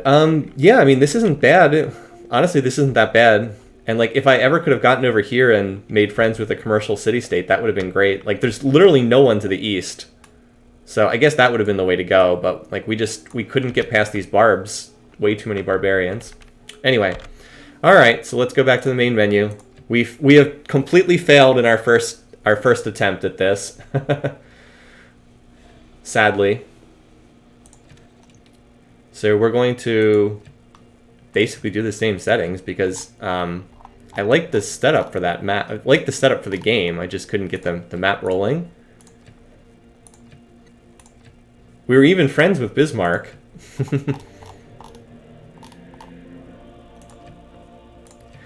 Yeah, I mean, this isn't bad. Honestly, this isn't that bad. And like, if I ever could have gotten over here and made friends with a commercial city-state, that would have been great. Like, there's literally no one to the east. So I guess that would have been the way to go. But like, we couldn't get past these barbs. Way too many barbarians. Anyway, all right. So let's go back to the main menu. We have completely failed in our first attempt at this. Sadly. So we're going to basically do the same settings because I like the setup for that map. I like the setup for the game. I just couldn't get the map rolling. We were even friends with Bismarck.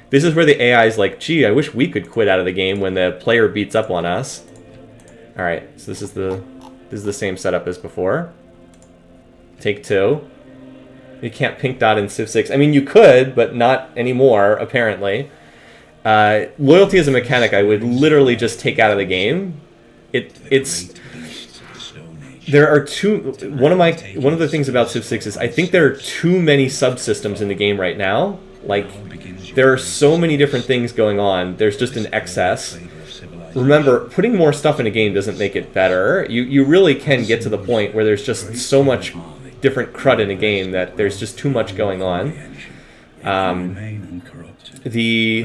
This is where the AI is like, gee, I wish we could quit out of the game when the player beats up on us. All right, so this is the same setup as before. Take 2. You can't pink dot in Civ 6. I mean, you could, but not anymore, apparently. Loyalty as a mechanic, I would literally just take out of the game. There are one of the things about Civ 6 is I think there are too many subsystems in the game right now. Like, there are so many different things going on. There's just an excess. Remember, putting more stuff in a game doesn't make it better. You really can get to the point where there's just so much different crud in a game that there's just too much going on. The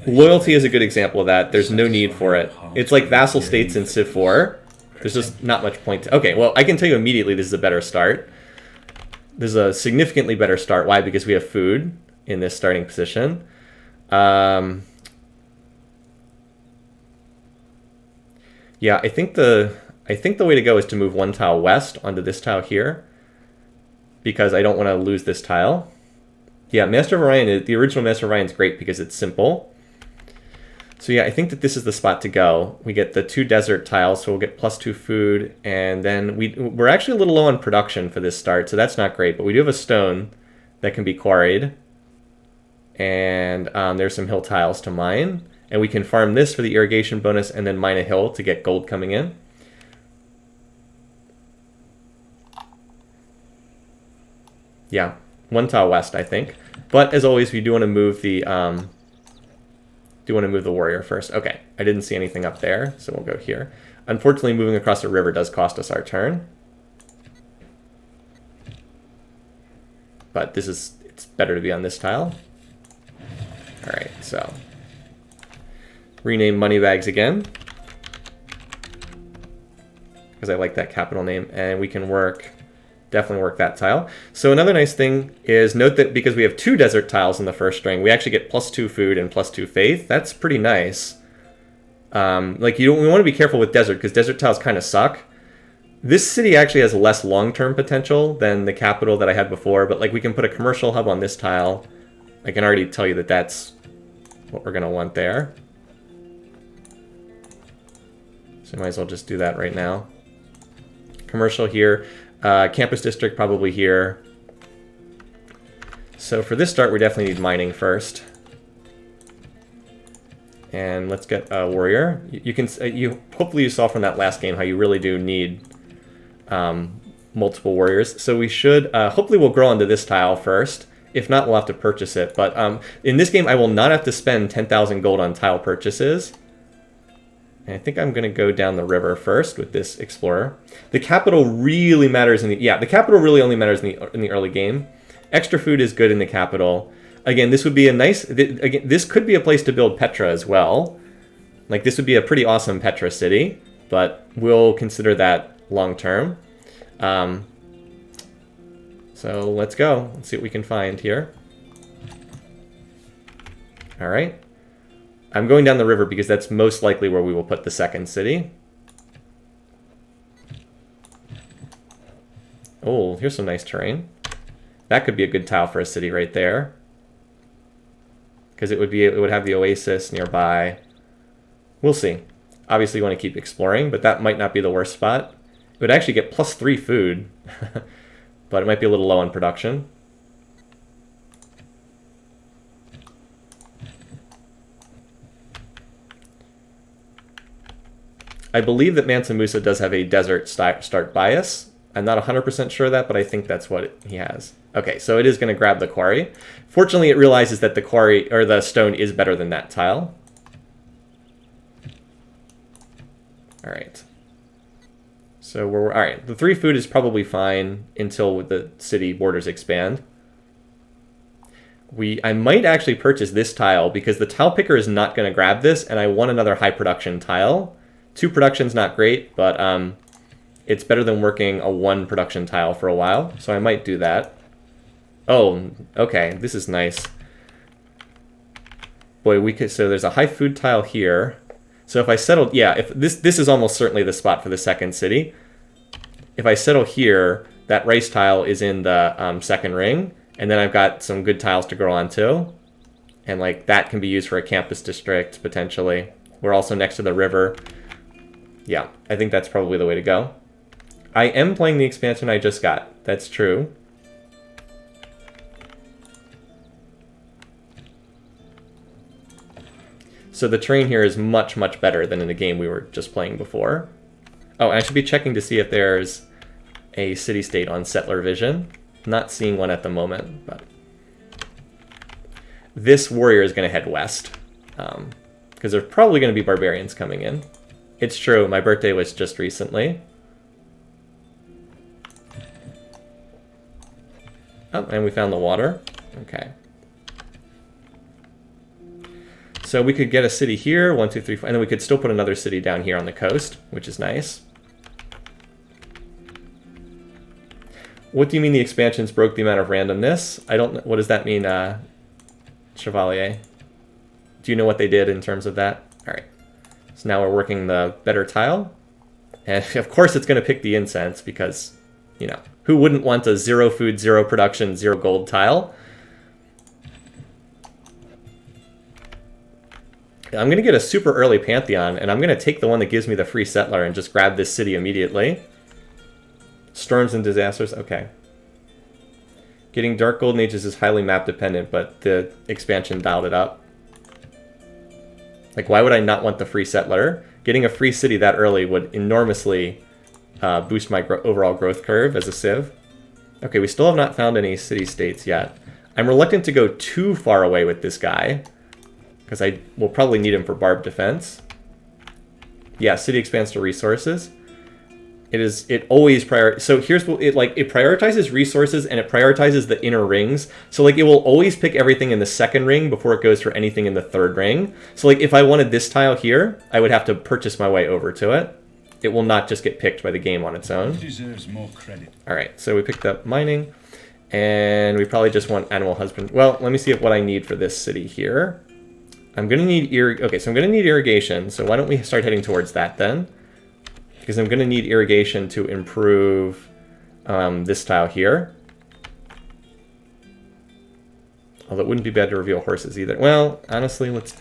loyalty is a good example of that. There's no need for it. It's like vassal states in Civ 4. There's just not much point to... Okay, well, I can tell you immediately this is a better start. This is a significantly better start. Why? Because we have food in this starting position. Yeah, I think the way to go is to move 1 tile west onto this tile here, because I don't want to lose this tile. Yeah, Master of Orion, the original Master of Orion is great because it's simple. So yeah, I think that this is the spot to go. We get the 2 desert tiles, so we'll get +2 food, and then we're actually a little low on production for this start, so that's not great, but we do have a stone that can be quarried, and there's some hill tiles to mine, and we can farm this for the irrigation bonus and then mine a hill to get gold coming in. Yeah, 1 tile west, I think. But as always, we do want to move the warrior first. Okay, I didn't see anything up there, so we'll go here. Unfortunately, moving across the river does cost us our turn. But it's better to be on this tile. All right, so rename Moneybags again, because I like that capital name, and we can definitely work that tile. So another nice thing is note that because we have 2 desert tiles in the first string, we actually get +2 food and +2 faith. That's pretty nice. Like we want to be careful with desert because desert tiles kind of suck. This city actually has less long-term potential than the capital that I had before, but like we can put a commercial hub on this tile. I can already tell you that that's what we're going to want there. So I might as well just do that right now. Commercial here. Campus district probably here. So for this start, we definitely need mining first. And let's get a warrior. Hopefully you saw from that last game how you really do need multiple warriors. So we should, hopefully we'll grow onto this tile first. If not, we'll have to purchase it. But in this game, I will not have to spend 10,000 gold on tile purchases. And I think I'm going to go down the river first with this explorer. The capital really matters the capital really only matters in the early game. Extra food is good in the capital. Again, this would be this could be a place to build Petra as well. Like this would be a pretty awesome Petra city, but we'll consider that long term. So let's go. Let's see what we can find here. All right. I'm going down the river because that's most likely where we will put the second city. Oh, here's some nice terrain. That could be a good tile for a city right there. Because it would have the oasis nearby. We'll see. Obviously you want to keep exploring, but that might not be the worst spot. It would actually get +3 food. But it might be a little low on production. I believe that Mansa Musa does have a desert start bias. I'm not 100% sure of that, but I think that's what he has. Okay, so it is going to grab the quarry. Fortunately, it realizes that the quarry or the stone is better than that tile. All right. So all right. The 3 food is probably fine until the city borders expand. I might actually purchase this tile because the tile picker is not going to grab this, and I want another high production tile. 2 production's not great, but it's better than working a 1 production tile for a while, so I might do that. Oh, okay, this is nice. Boy, so there's a high food tile here. So if I settled, yeah, if this is almost certainly the spot for the second city. If I settle here, that rice tile is in the second ring, and then I've got some good tiles to grow onto. And like that can be used for a campus district, potentially. We're also next to the river. Yeah, I think that's probably the way to go. I am playing the expansion I just got. That's true. So the terrain here is much, much better than in the game we were just playing before. Oh, I should be checking to see if there's a city-state on Settler Vision. Not seeing one at the moment, but this warrior is going to head west because there's probably going to be barbarians coming in. It's true, my birthday was just recently. Oh, and we found the water. Okay. So we could get a city here, 1, 2, 3, 4, and then we could still put another city down here on the coast, which is nice. What do you mean the expansions broke the amount of randomness? I don't know. What does that mean, Chevalier? Do you know what they did in terms of that? All right. So now we're working the better tile. And of course it's going to pick the incense because, you know, who wouldn't want a 0 food, 0 production, 0 gold tile? I'm going to get a super early Pantheon, and I'm going to take the one that gives me the free settler and just grab this city immediately. Storms and disasters, okay. Getting Dark Golden Ages is highly map dependent, but the expansion dialed it up. Like, why would I not want the free settler? Getting a free city that early would enormously boost my overall growth curve as a civ. Okay, we still have not found any city-states yet. I'm reluctant to go too far away with this guy, because I will probably need him for barb defense. Yeah, city expands to resources. It always so here's what it prioritizes resources, and it prioritizes the inner rings. So like it will always pick everything in the second ring before it goes for anything in the third ring. So like if I wanted this tile here, I would have to purchase my way over to it. It will not just get picked by the game on its own. Deserves more credit. All right, so we picked up mining, and we probably just want animal husband. Well, let me see what I need for this city here. I'm gonna need so I'm gonna need irrigation. So why don't we start heading towards that then? Because I'm going to need irrigation to improve this tile here. Although it wouldn't be bad to reveal horses either. Well, honestly, let's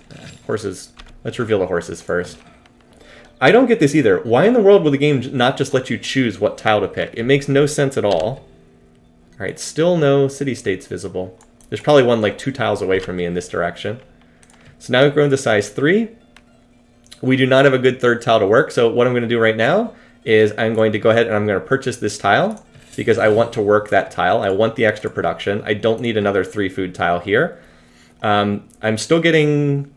reveal the horses first. I don't get this either. Why in the world would the game not just let you choose what tile to pick? It makes no sense at all. All right, still no city-states visible. There's probably one like 2 tiles away from me in this direction. So now we've grown to size 3. We do not have a good third tile to work, so what I'm going to do right now is I'm going to go ahead and I'm going to purchase this tile because I want to work that tile. I want the extra production. I don't need another 3 food tile here. I'm still getting...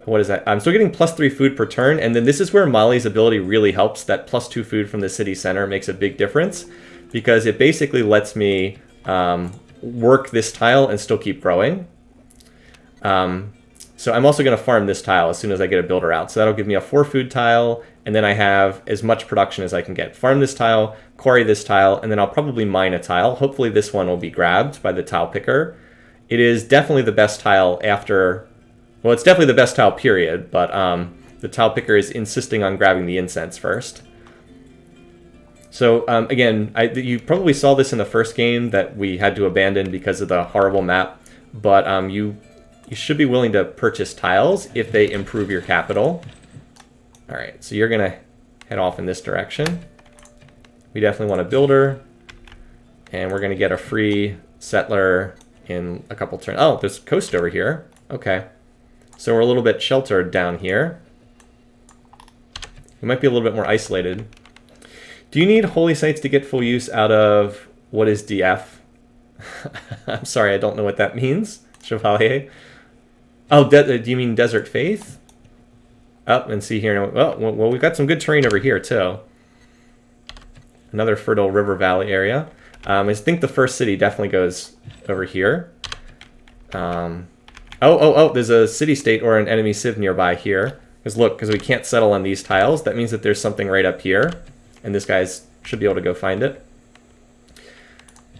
What is that? I'm still getting +3 food per turn, and then this is where Molly's ability really helps. That +2 food from the city center makes a big difference because it basically lets me work this tile and still keep growing. So I'm also going to farm this tile as soon as I get a builder out. So that'll give me a 4 food tile, and then I have as much production as I can get. Farm this tile, quarry this tile, and then I'll probably mine a tile. Hopefully this one will be grabbed by the tile picker. It is definitely the best tile after... Well, it's definitely the best tile, period, but the tile picker is insisting on grabbing the incense first. So again, you probably saw this in the first game that we had to abandon because of the horrible map, but you should be willing to purchase tiles if they improve your capital. All right, so you're going to head off in this direction. We definitely want a builder, and we're going to get a free settler in a couple turns. Oh, there's a coast over here. Okay. So we're a little bit sheltered down here. We might be a little bit more isolated. Do you need holy sites to get full use out of what is DF? I'm sorry, I don't know what that means, Chevalier. Oh, do you mean Desert Faith? Oh, and see here. Well, we've got some good terrain over here, too. Another fertile river valley area. I think the first city definitely goes over here. There's a city-state or an enemy civ nearby here. Because we can't settle on these tiles, that means that there's something right up here. And this guy should be able to go find it.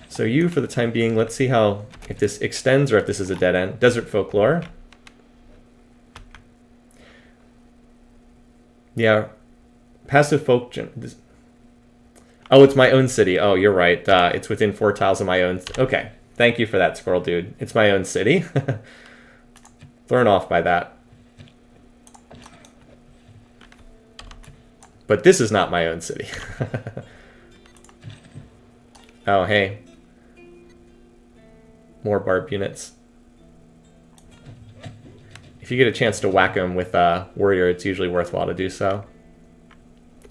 So you, for the time being, let's see if this extends or if this is a dead end. Desert Folklore. Yeah, passive folk. Oh, it's my own city. Oh, you're right. It's within 4 tiles of my own. Okay, thank you for that, Squirrel Dude. It's my own city. Thrown off by that. But this is not my own city. Oh, hey. More barb units. If you get a chance to whack them with a warrior, it's usually worthwhile to do so.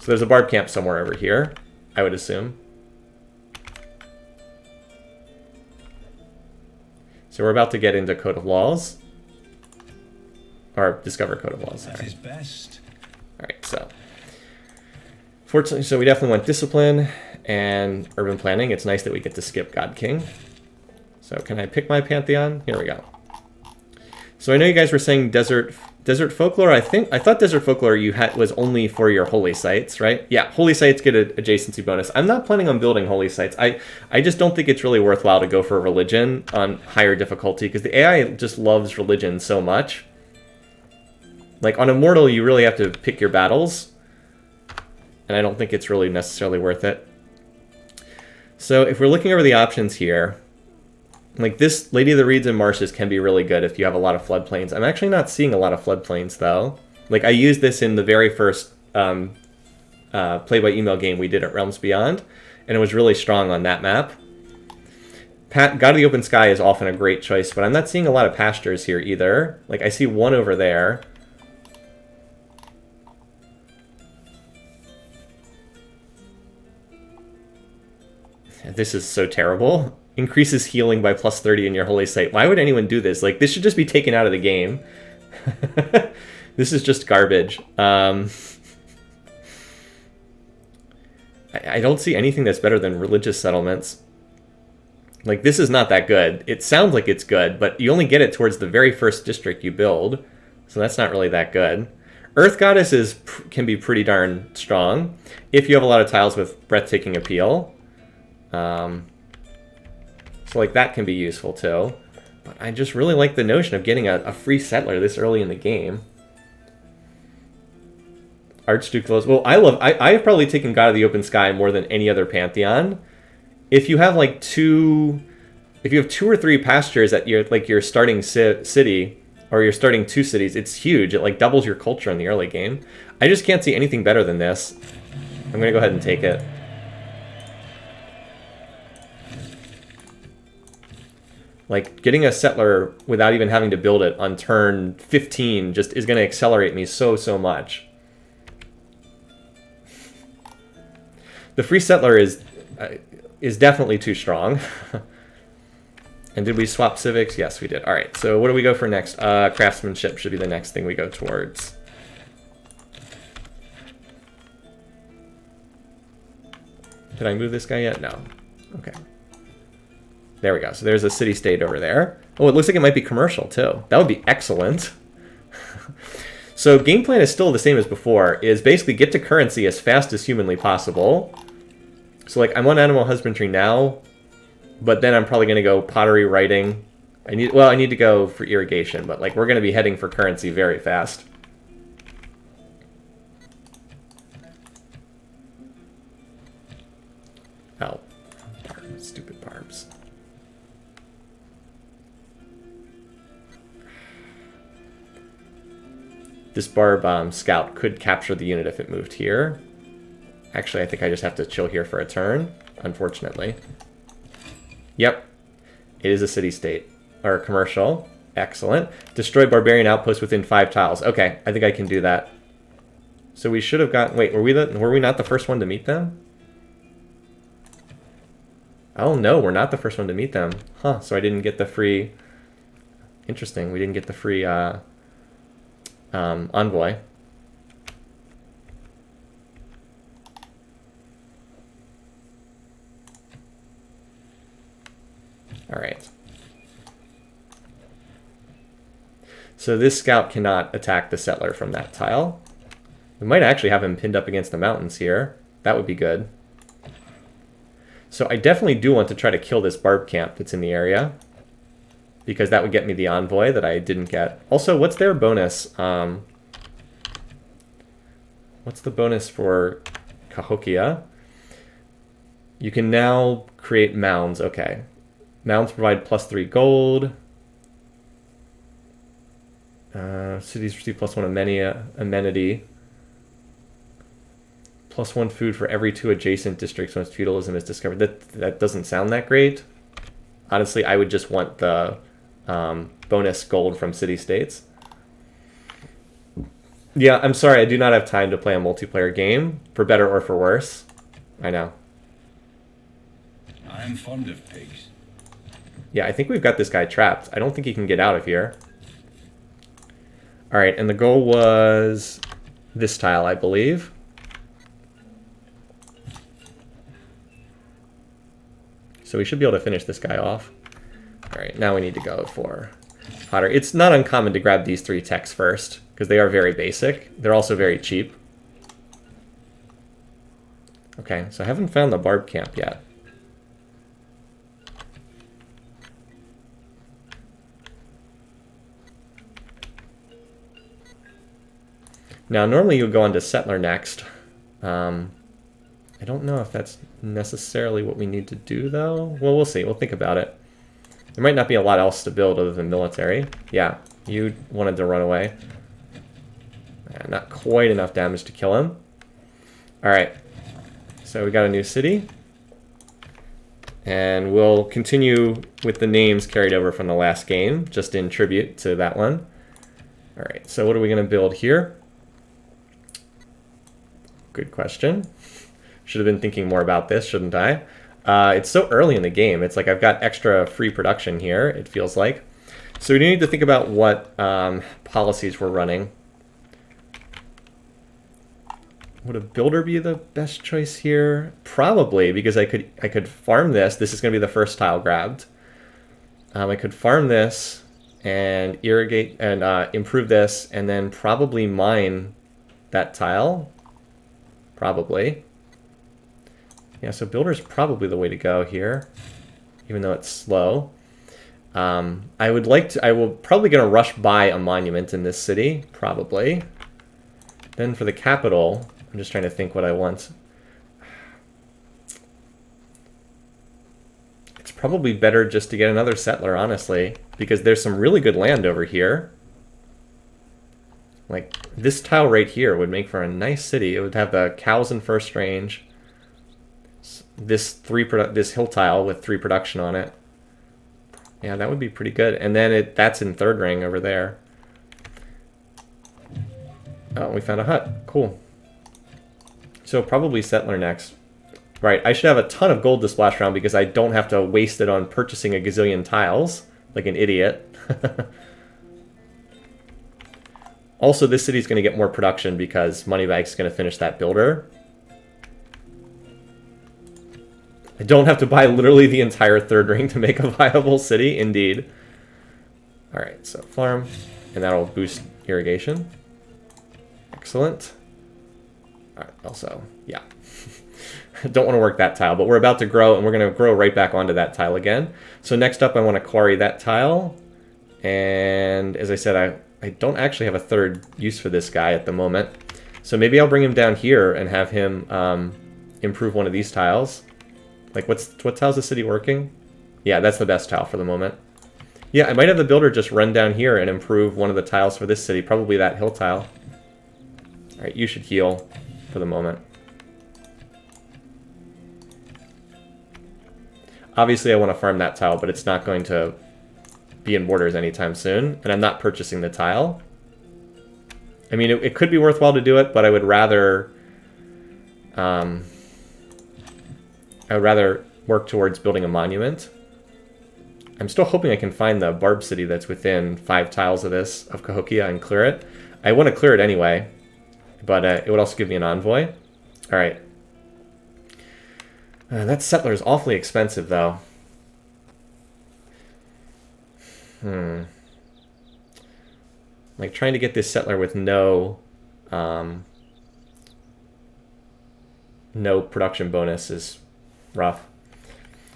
So there's a barb camp somewhere over here, I would assume. So we're about to get into Code of Laws. Or discover Code of Laws. That is best. Alright, so. Fortunately, so we definitely want discipline and urban planning. It's nice that we get to skip God King. So can I pick my Pantheon? Here we go. So I know you guys were saying Desert Folklore. I thought Desert Folklore was only for your holy sites, right? Yeah, holy sites get an adjacency bonus. I'm not planning on building holy sites. I just don't think it's really worthwhile to go for religion on higher difficulty because the AI just loves religion so much. Like on Immortal, you really have to pick your battles, and I don't think it's really necessarily worth it. So if we're looking over the options here, like this Lady of the Reeds and Marshes can be really good if you have a lot of floodplains. I'm actually not seeing a lot of floodplains though. Like I used this in the very first play-by-email game we did at Realms Beyond, and it was really strong on that map. God of the Open Sky is often a great choice, but I'm not seeing a lot of pastures here either. Like I see one over there. This is so terrible. Increases healing by +30 in your holy site. Why would anyone do this? Like, this should just be taken out of the game. This is just garbage. I don't see anything that's better than religious settlements. Like, this is not that good. It sounds like it's good, but you only get it towards the very first district you build, so that's not really that good. Earth Goddess can be pretty darn strong if you have a lot of tiles with breathtaking appeal. So, like, that can be useful, too. But I just really like the notion of getting a free settler this early in the game. Archduke Los. Well, I've probably taken God of the Open Sky more than any other Pantheon. If you have like two or three pastures at your starting city, or you're starting 2 cities, it's huge. It like doubles your culture in the early game. I just can't see anything better than this. I'm gonna go ahead and take it. Like, getting a settler without even having to build it on turn 15 just is gonna accelerate me so much. The free settler is definitely too strong. And did we swap civics? Yes, we did. All right, so what do we go for next? Craftsmanship should be the next thing we go towards. Did I move this guy yet? No. Okay. There we go. So there's a city-state over there. Oh, it looks like it might be commercial, too. That would be excellent. So game plan is still the same as before, is basically get to currency as fast as humanly possible. So, like, I'm on animal husbandry now, but then I'm probably going to go pottery writing. I need to go for irrigation, but, like, we're going to be heading for currency very fast. Oh, stupid barbs. This barb scout could capture the unit if it moved here. Actually, I think I just have to chill here for a turn, unfortunately. Yep. It is a city-state. Or commercial. Excellent. Destroy barbarian outpost within 5 tiles. Okay, I think I can do that. So we should have gotten... Wait, were we not the first one to meet them? Oh, no, we're not the first one to meet them. Huh, so I didn't get the free... Interesting, we didn't get the free envoy. All right. So this scout cannot attack the settler from that tile. We might actually have him pinned up against the mountains here. That would be good. So I definitely do want to try to kill this barb camp that's in the area, because that would get me the envoy that I didn't get. Also, what's their bonus? What's the bonus for Cahokia? You can now create mounds. Okay. Mounds provide +3 gold. Cities receive +1 amenity. +1 food for every 2 adjacent districts once feudalism is discovered. That doesn't sound that great. Honestly, I would just want the bonus gold from city-states. Yeah, I'm sorry, I do not have time to play a multiplayer game, for better or for worse. I know. I am fond of pigs. Yeah, I think we've got this guy trapped. I don't think he can get out of here. All right, and the goal was this tile, I believe. So we should be able to finish this guy off. All right, now we need to go for Potter. It's not uncommon to grab these 3 techs first, because they are very basic. They're also very cheap. Okay, so I haven't found the barb camp yet. Now, normally you would go on to Settler next. I don't know if that's necessarily what we need to do, though. Well, we'll see. We'll think about it. There might not be a lot else to build other than military. Yeah, you wanted to run away. Not quite enough damage to kill him. All right. So we got a new city. And we'll continue with the names carried over from the last game, just in tribute to that one. All right, so what are we going to build here? Good question. Should have been thinking more about this, shouldn't I? It's so early in the game. It's like I've got extra free production here, it feels like. So we need to think about what policies we're running. Would a builder be the best choice here? Probably, because I could farm this. This is going to be the first tile grabbed. I could farm this and irrigate and improve this, and then probably mine that tile. Probably. Yeah, so builder's probably the way to go here, even though it's slow. I will probably gonna rush by a monument in this city, probably. Then for the capital, I'm just trying to think what I want. It's probably better just to get another settler, honestly, because there's some really good land over here. Like, this tile right here would make for a nice city. It would have the cows in first range. This hill tile with 3 production on it. Yeah, that would be pretty good. And then that's in third ring over there. Oh, we found a hut. Cool. So probably settler next. Right, I should have a ton of gold to splash around because I don't have to waste it on purchasing a gazillion tiles, like an idiot. Also, this city's going to get more production because Moneybag's going to finish that builder. I don't have to buy literally the entire third ring to make a viable city, indeed. Alright, so farm, and that'll boost irrigation. Excellent. Alright, also, yeah. Don't want to work that tile, but we're about to grow, and we're going to grow right back onto that tile again. So next up, I want to quarry that tile. And as I said, I don't actually have a third use for this guy at the moment. So maybe I'll bring him down here and have him improve one of these tiles. Like, what tile's the city working? Yeah, that's the best tile for the moment. Yeah, I might have the builder just run down here and improve one of the tiles for this city. Probably that hill tile. Alright, you should heal for the moment. Obviously, I want to farm that tile, but it's not going to be in borders anytime soon. And I'm not purchasing the tile. I mean, it could be worthwhile to do it, but I would rather... work towards building a monument. I'm still hoping I can find the Barb City that's within 5 tiles of this, of Cahokia, and clear it. I want to clear it anyway, but it would also give me an envoy. Alright. That settler is awfully expensive, though. Like, trying to get this settler with no production bonus is rough.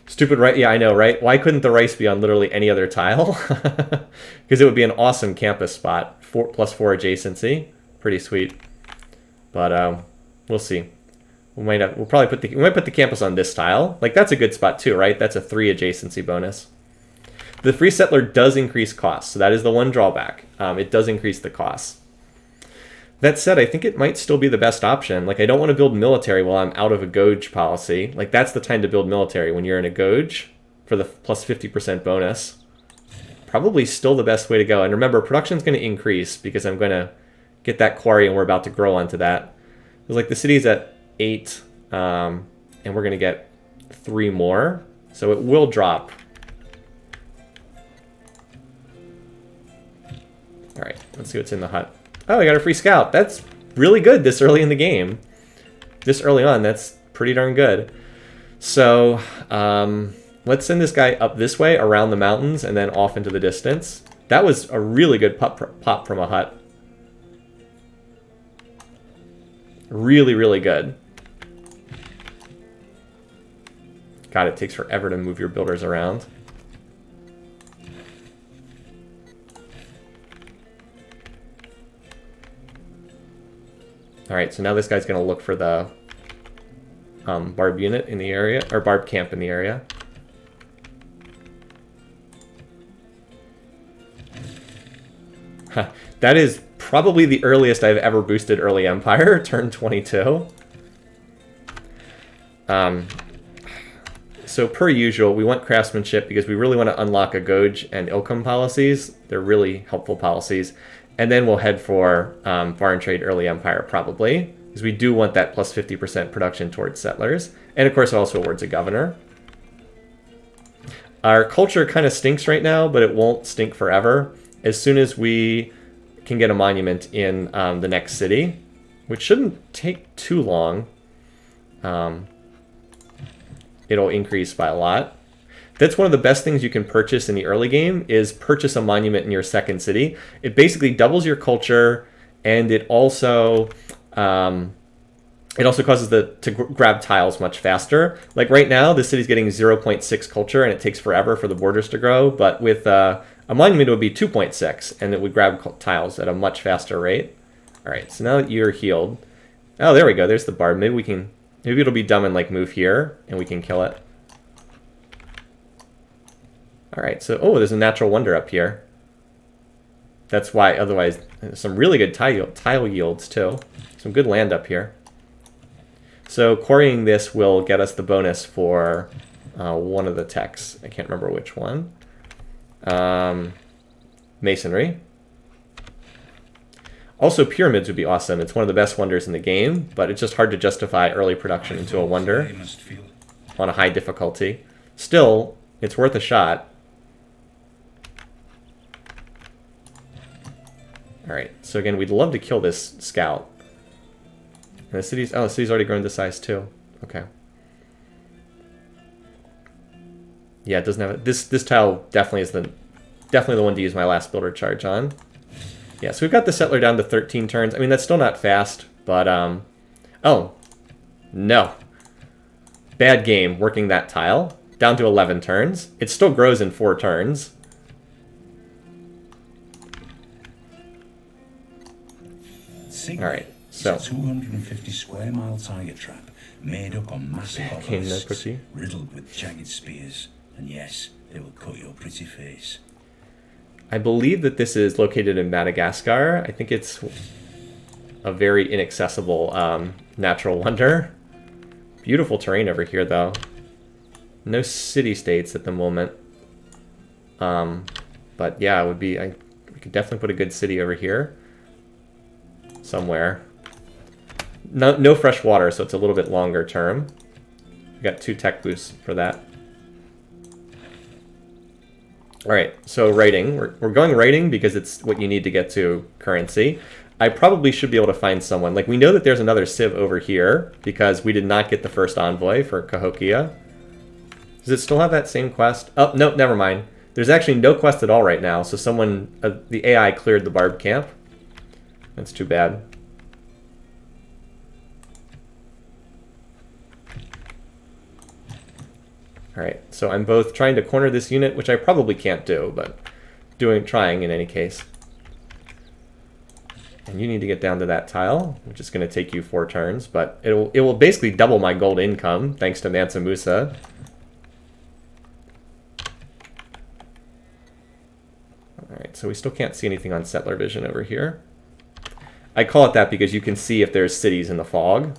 Stupid rice. Yeah, I know, right? Why couldn't the rice be on literally any other tile? Because it would be an awesome campus spot. +4 adjacency. Pretty sweet. But we'll see. We might put the campus on this tile. Like, that's a good spot too, right? That's a 3 adjacency bonus. The free settler does increase costs, so that is the one drawback. It does increase the costs. That said, I think it might still be the best option. Like, I don't want to build military while I'm out of a Gouge policy. Like, that's the time to build military, when you're in a Gouge for the plus 50% bonus. Probably still the best way to go. And remember, production's going to increase because I'm going to get that quarry and we're about to grow onto that. It's like the city's at 8, and we're going to get 3 more. So it will drop. All right, let's see what's in the hut. Oh, I got a free scout. That's really good this early in the game. This early on, that's pretty darn good. So let's send this guy up this way around the mountains and then off into the distance. That was a really good pop from a hut. Really, really good. God, it takes forever to move your builders around. Alright, so now this guy's going to look for the Barb unit in the area, or Barb camp in the area. Huh. That is probably the earliest I've ever boosted early Empire, turn 22. So per usual, we want craftsmanship because we really want to unlock a Gouge and Ilkham policies. They're really helpful policies. And then we'll head for foreign trade early Empire, probably, because we do want that plus 50% production towards settlers. And of course, it also awards a governor. Our culture kind of stinks right now, but it won't stink forever. As soon as we can get a monument in the next city, which shouldn't take too long. It'll increase by a lot. That's one of the best things you can purchase in the early game, is purchase a monument in your second city. It basically doubles your culture, and it also causes to grab tiles much faster. Like right now, the city's getting 0.6 culture, and it takes forever for the borders to grow. But with a monument, it would be 2.6, and it would grab tiles at a much faster rate. All right, so now that you're healed, oh, there we go. There's the barb. Maybe it'll be dumb and like move here, and we can kill it. All right, so there's a natural wonder up here. That's why. Otherwise, some really good tile yields too. Some good land up here. So quarrying this will get us the bonus for one of the techs. I can't remember which one. Masonry. Also, pyramids would be awesome. It's one of the best wonders in the game, but it's just hard to justify early production into a wonder on a high difficulty. Still, it's worth a shot. All right, so again, we'd love to kill this scout. And the city's already grown to size 2. Okay. Yeah, it doesn't have it. This tile definitely is definitely the one to use my last builder charge on. Yeah, so we've got the settler down to 13 turns. I mean, that's still not fast, but oh no, bad game working that tile down to 11 turns. It still grows in 4 turns. All right, so 250 square mile tiger trap made up on massive obelisks, riddled with jagged spears, and yes, they will cut your pretty face. I believe that this is located in Madagascar. I think it's a very inaccessible natural wonder. Beautiful terrain over here, though. No city-states at the moment. But yeah, it would be. We could definitely put a good city over here. Somewhere. No fresh water, so it's a little bit longer term. We got 2 tech boosts for that. All right, so rating. We're going rating because it's what you need to get to currency. I probably should be able to find someone. Like, we know that there's another civ over here because we did not get the first envoy for Cahokia. Does it still have that same quest? Oh, no, never mind. There's actually no quest at all right now, so the AI cleared the barb camp. That's too bad. All right, so I'm both trying to corner this unit, which I probably can't do, but trying in any case. And you need to get down to that tile, which is going to take you 4 turns, but it will basically double my gold income thanks to Mansa Musa. All right, so we still can't see anything on settler vision over here. I call it that because you can see if there's cities in the fog.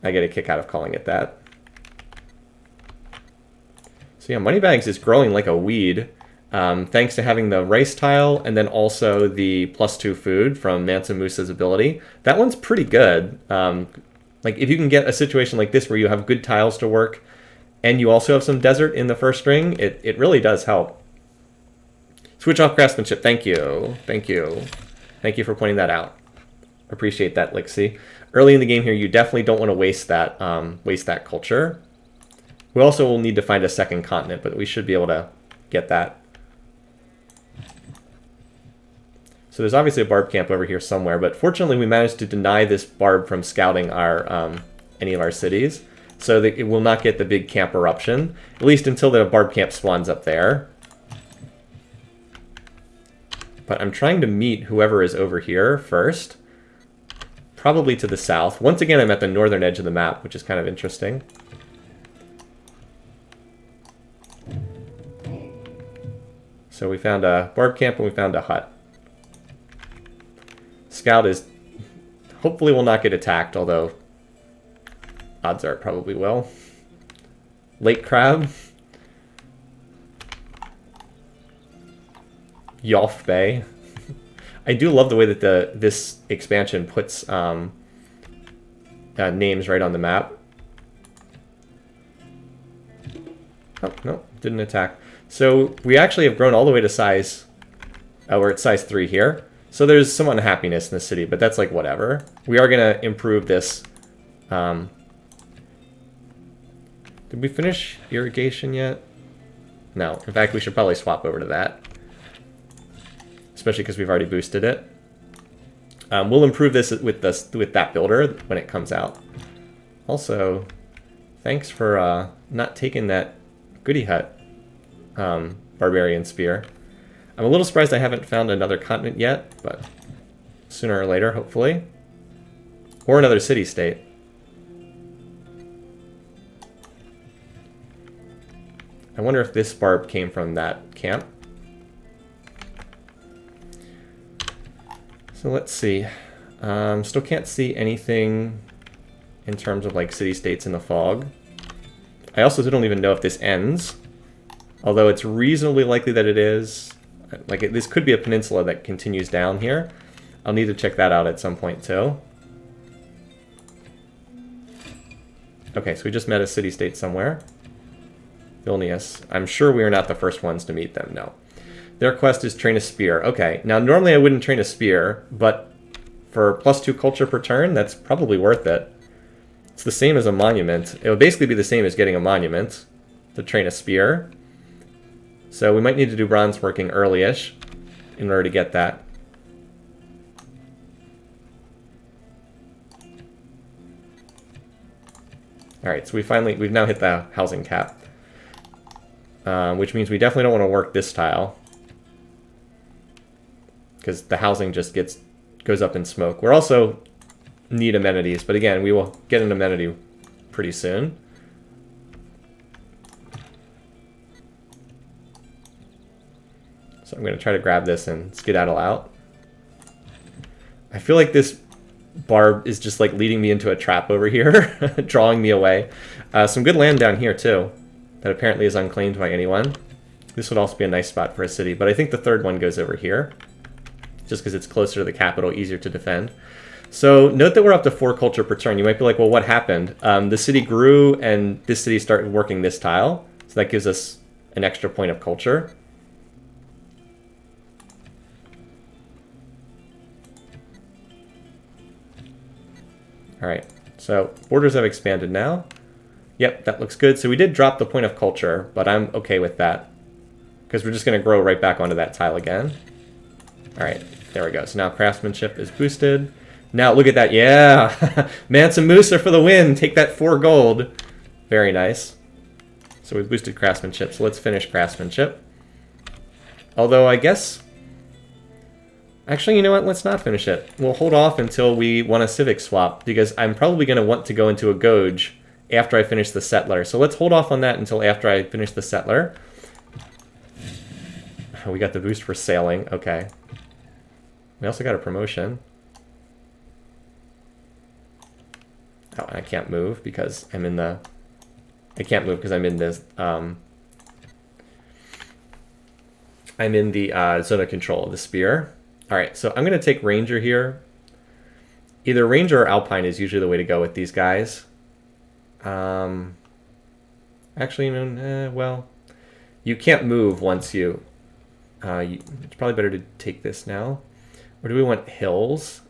I get a kick out of calling it that. So yeah, Moneybags is growing like a weed, thanks to having the rice tile and then also the +2 food from Mansa Musa's ability. That one's pretty good. Like if you can get a situation like this where you have good tiles to work and you also have some desert in the first ring, it really does help. Switch off craftsmanship. Thank you. Thank you. Thank you for pointing that out. Appreciate that, Lixie. Early in the game here, you definitely don't want to waste that culture. We also will need to find a second continent, but we should be able to get that. So there's obviously a barb camp over here somewhere, but fortunately we managed to deny this barb from scouting our any of our cities, so that it will not get the big camp eruption, at least until the barb camp spawns up there. But I'm trying to meet whoever is over here first. Probably to the south. Once again, I'm at the northern edge of the map, which is kind of interesting. So we found a barb camp and we found a hut. Scout is... hopefully will not get attacked, although odds are it probably will. Lake crab. Yolf Bay. I do love the way that this expansion puts names right on the map. Oh, no, didn't attack. So we actually have grown all the way to size... we're at size 3 here. So there's some unhappiness in the city, but that's like whatever. We are going to improve this. Did we finish irrigation yet? No. In fact, we should probably swap over to that. Especially because we've already boosted it. We'll improve this with that builder when it comes out. Also, thanks for not taking that Goody Hut Barbarian Spear. I'm a little surprised I haven't found another continent yet, but sooner or later, hopefully. Or another city-state. I wonder if this barb came from that camp. So let's see. Still can't see anything in terms of like city-states in the fog. I also don't even know if this ends. Although it's reasonably likely that it is. Like this could be a peninsula that continues down here. I'll need to check that out at some point too. Okay, so we just met a city-state somewhere. Vilnius. I'm sure we are not the first ones to meet them, no. Their quest is train a spear. Okay, now normally I wouldn't train a spear, but for +2 culture per turn, that's probably worth it. It's the same as a monument. It would basically be the same as getting a monument to train a spear. So we might need to do bronze working early-ish in order to get that. Alright, so we've now hit the housing cap. Which means we definitely don't want to work this tile. Because the housing just goes up in smoke. We're also need amenities, but again, we will get an amenity pretty soon. So I'm going to try to grab this and skedaddle out. I feel like this barb is just like leading me into a trap over here, drawing me away. Some good land down here too, that apparently is unclaimed by anyone. This would also be a nice spot for a city, but I think the third one goes over here, just because it's closer to the capital, easier to defend. So note that we're up to 4 culture per turn. You might be like, well, what happened? The city grew, and this city started working this tile, so that gives us an extra point of culture. Alright, so borders have expanded now. Yep, that looks good. So we did drop the point of culture, but I'm okay with that. Because we're just going to grow right back onto that tile again. Alright, there we go. So now craftsmanship is boosted. Now look at that, yeah! Mansa Musa for the win! Take that 4 gold. Very nice. So we've boosted craftsmanship, so let's finish craftsmanship. Although I guess... Actually, you know what? Let's not finish it. We'll hold off until we want a civic swap, because I'm probably going to want to go into a Goj after I finish the settler. So let's hold off on that until after I finish the settler. We got the boost for sailing. Okay. We also got a promotion. Oh, and I can't move because I'm in the... I can't move because I'm in this... I'm in the zone of control of the spear. Alright, so I'm going to take Ranger here. Either Ranger or Alpine is usually the way to go with these guys. Actually, well, you can't move once you... it's probably better to take this now. Or do we want hills?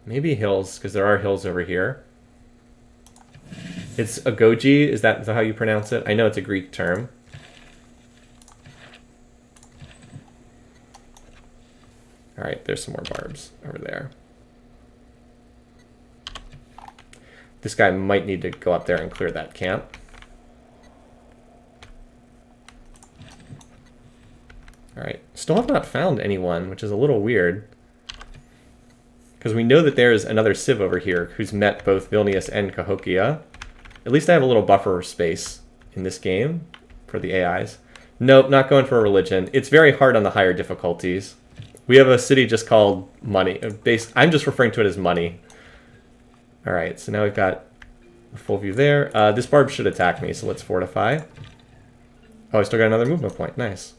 Maybe hills, because there are hills over here. It's Agoji, is that how you pronounce it? I know it's a Greek term. Alright, there's some more barbs over there. This guy might need to go up there and clear that camp. Alright, still have not found anyone, which is a little weird. Because we know that there's another civ over here who's met both Vilnius and Cahokia. At least I have a little buffer space in this game for the AIs. Nope, not going for a religion. It's very hard on the higher difficulties. We have a city just called Money. I'm just referring to it as Money. Alright, so now we've got a full view there. This barb should attack me, so let's fortify. Oh, I still got another movement point. Nice.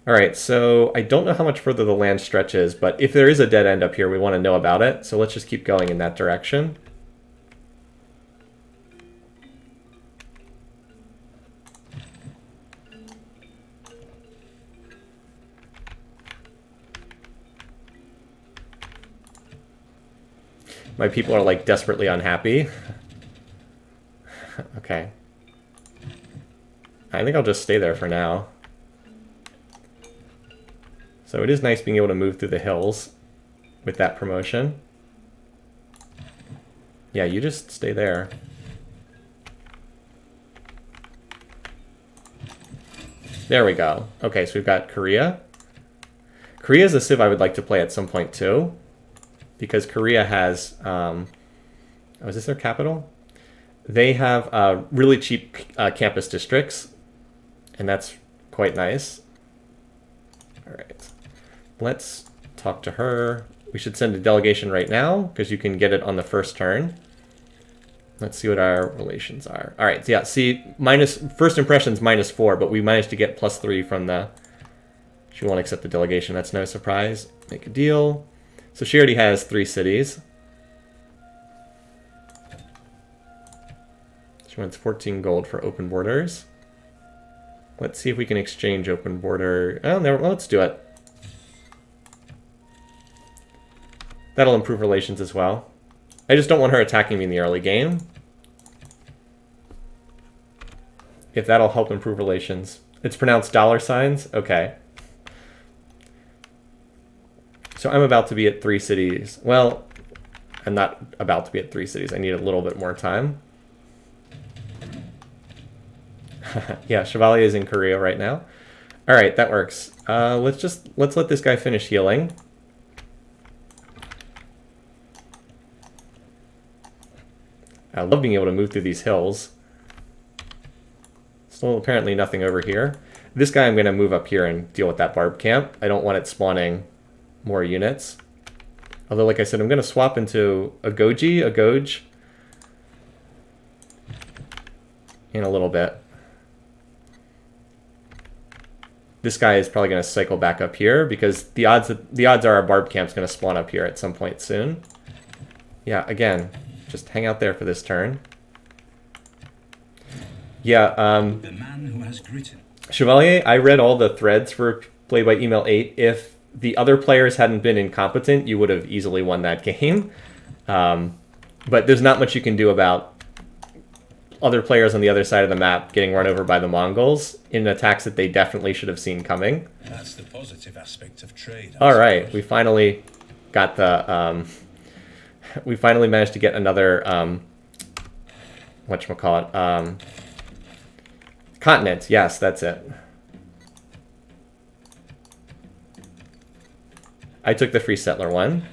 Alright, so I don't know how much further the land stretches, but if there is a dead end up here, we want to know about it. So let's just keep going in that direction. My people are like desperately unhappy. Okay. I think I'll just stay there for now. So it is nice being able to move through the hills with that promotion. Yeah, you just stay there. There we go. Okay, so we've got Korea. Korea is a civ I would like to play at some point too, because Korea has, oh, is this their capital? They have really cheap campus districts, and that's quite nice. All right, let's talk to her. We should send a delegation right now, because you can get it on the first turn. Let's see what our relations are. All right, yeah, see, first impressions -4, but we managed to get +3 from the... She won't accept the delegation, that's no surprise. Make a deal. So she already has 3 cities. She wants 14 gold for open borders. Let's see if we can exchange open border. Oh, no, well, let's do it. That'll improve relations as well. I just don't want her attacking me in the early game. If that'll help improve relations. It's pronounced $signs? Okay. So I'm about to be at 3 cities. Well, I'm not about to be at 3 cities. I need a little bit more time. Yeah, Chevalier is in Korea right now. All right, that works. Let's let this guy finish healing. I love being able to move through these hills. Still apparently nothing over here. This guy I'm going to move up here and deal with that barb camp. I don't want it spawning more units. Although, like I said, I'm going to swap into a Goj in a little bit. This guy is probably going to cycle back up here because the odds are our barb camp's going to spawn up here at some point soon. Yeah, again, just hang out there for this turn. Yeah, The man who has grit. Chevalier, I read all the threads for Play by Email 8. If the other players hadn't been incompetent, you would have easily won that game. But there's not much you can do about other players on the other side of the map getting run over by the Mongols in attacks that they definitely should have seen coming. That's the positive aspect of trade. All right, we finally got the... we finally managed to get another... whatchamacallit? Continent, yes, that's it. I took the free settler one.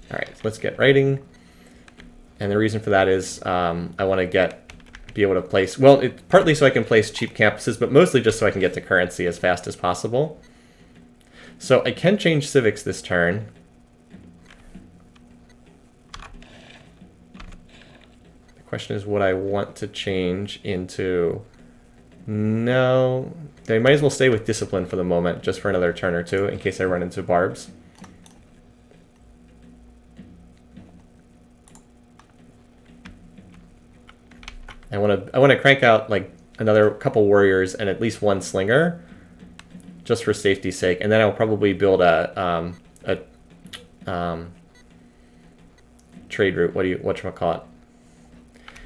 All right, so let's get writing. And the reason for that is I want to be able to place, well, partly so I can place cheap campuses, but mostly just so I can get to currency as fast as possible. So I can change civics this turn. The question is what I want to change into. No, they might as well stay with discipline for the moment, just for another turn or two, in case I run into barbs. I want to crank out like another couple warriors and at least one slinger, just for safety's sake, and then I'll probably build a trade route. Whatchamacallit?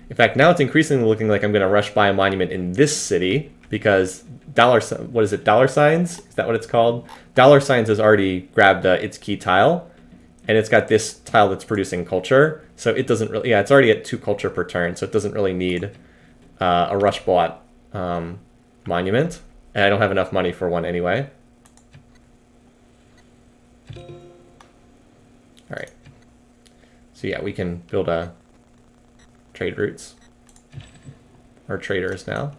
In fact, now it's increasingly looking like I'm going to rush by a monument in this city because what is it? $signs? Is that what it's called? $signs has already grabbed its key tile, and it's got this tile that's producing culture. So it doesn't really, yeah, it's already at 2 culture per turn, so it doesn't really need a rush bought monument. And I don't have enough money for one anyway. All right. So yeah, we can build a trade routes. Or traders now.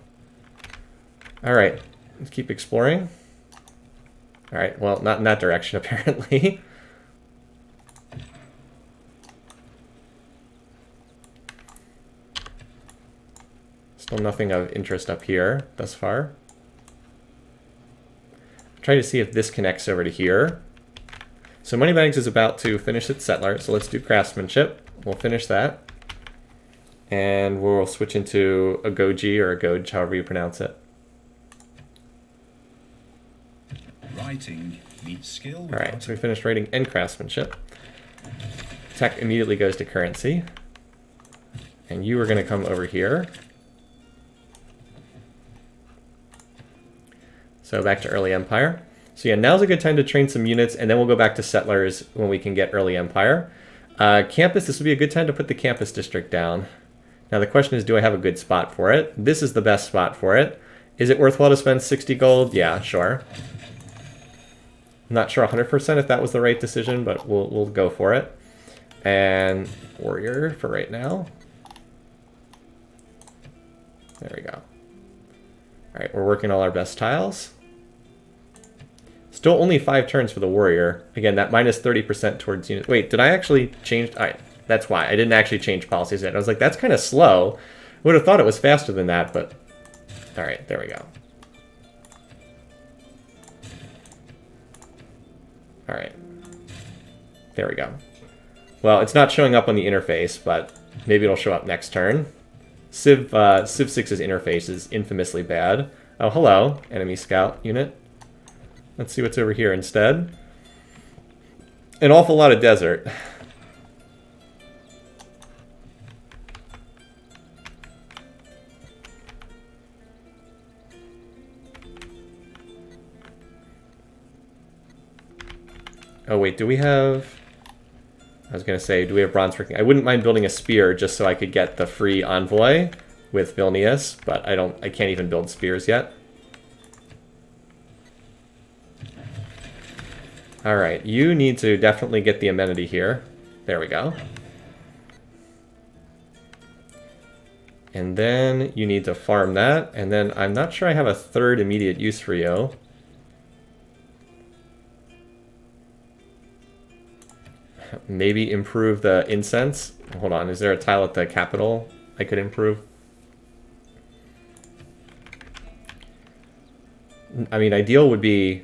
All right, let's keep exploring. All right, well, not in that direction apparently. Still nothing of interest up here thus far. Try to see if this connects over to here. So Moneybags is about to finish its settler, so let's do craftsmanship. We'll finish that. And we'll switch into a Goji or a Goj, however you pronounce it. Writing meets skill. All right, so we finished writing and craftsmanship. tech immediately goes to currency. And you are going to come over here. So back to early empire. So yeah, now's a good time to train some units, and then we'll go back to settlers when we can get early empire. Campus, this would be a good time to put the campus district down. Now the question is, do I have a good spot for it? This is the best spot for it. Is it worthwhile to spend 60 gold? Yeah, sure. I'm not sure 100% if that was the right decision, but we'll go for it. And warrior for right now. There we go. All right, we're working all our best tiles. Still only 5 turns for the warrior. Again, that minus 30% towards units. Wait, did I actually change? All right, that's why. I didn't actually change policies yet. I was like, that's kind of slow. I would have thought it was faster than that, but... All right, there we go. All right. There we go. Well, it's not showing up on the interface, but maybe it'll show up next turn. Civ 6's interface is infamously bad. Oh, hello, enemy scout unit. Let's see what's over here instead. An awful lot of desert. Oh wait, do we have... I was going to say, do we have bronze working? I wouldn't mind building a spear just so I could get the free envoy with Vilnius, but I can't even build spears yet. All right, you need to definitely get the amenity here. There we go. And then you need to farm that, and then I'm not sure I have a third immediate use for you. Maybe improve the incense. Hold on, is there a tile at the capital I could improve? I mean, ideal would be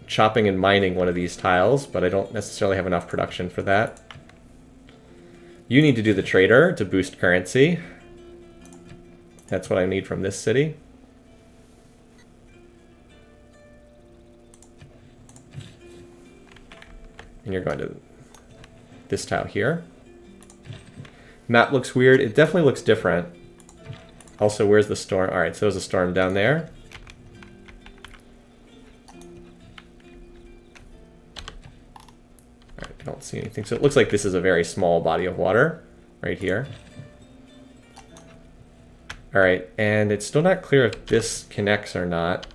chopping and mining one of these tiles, but I don't necessarily have enough production for that. You need to do the trader to boost currency. That's what I need from this city. And you're going to this tile here. Map looks weird. It definitely looks different. Also, where's the storm? All right, so there's a storm down there. All right, I don't see anything. So it looks like this is a very small body of water right here. All right, and it's still not clear if this connects or not.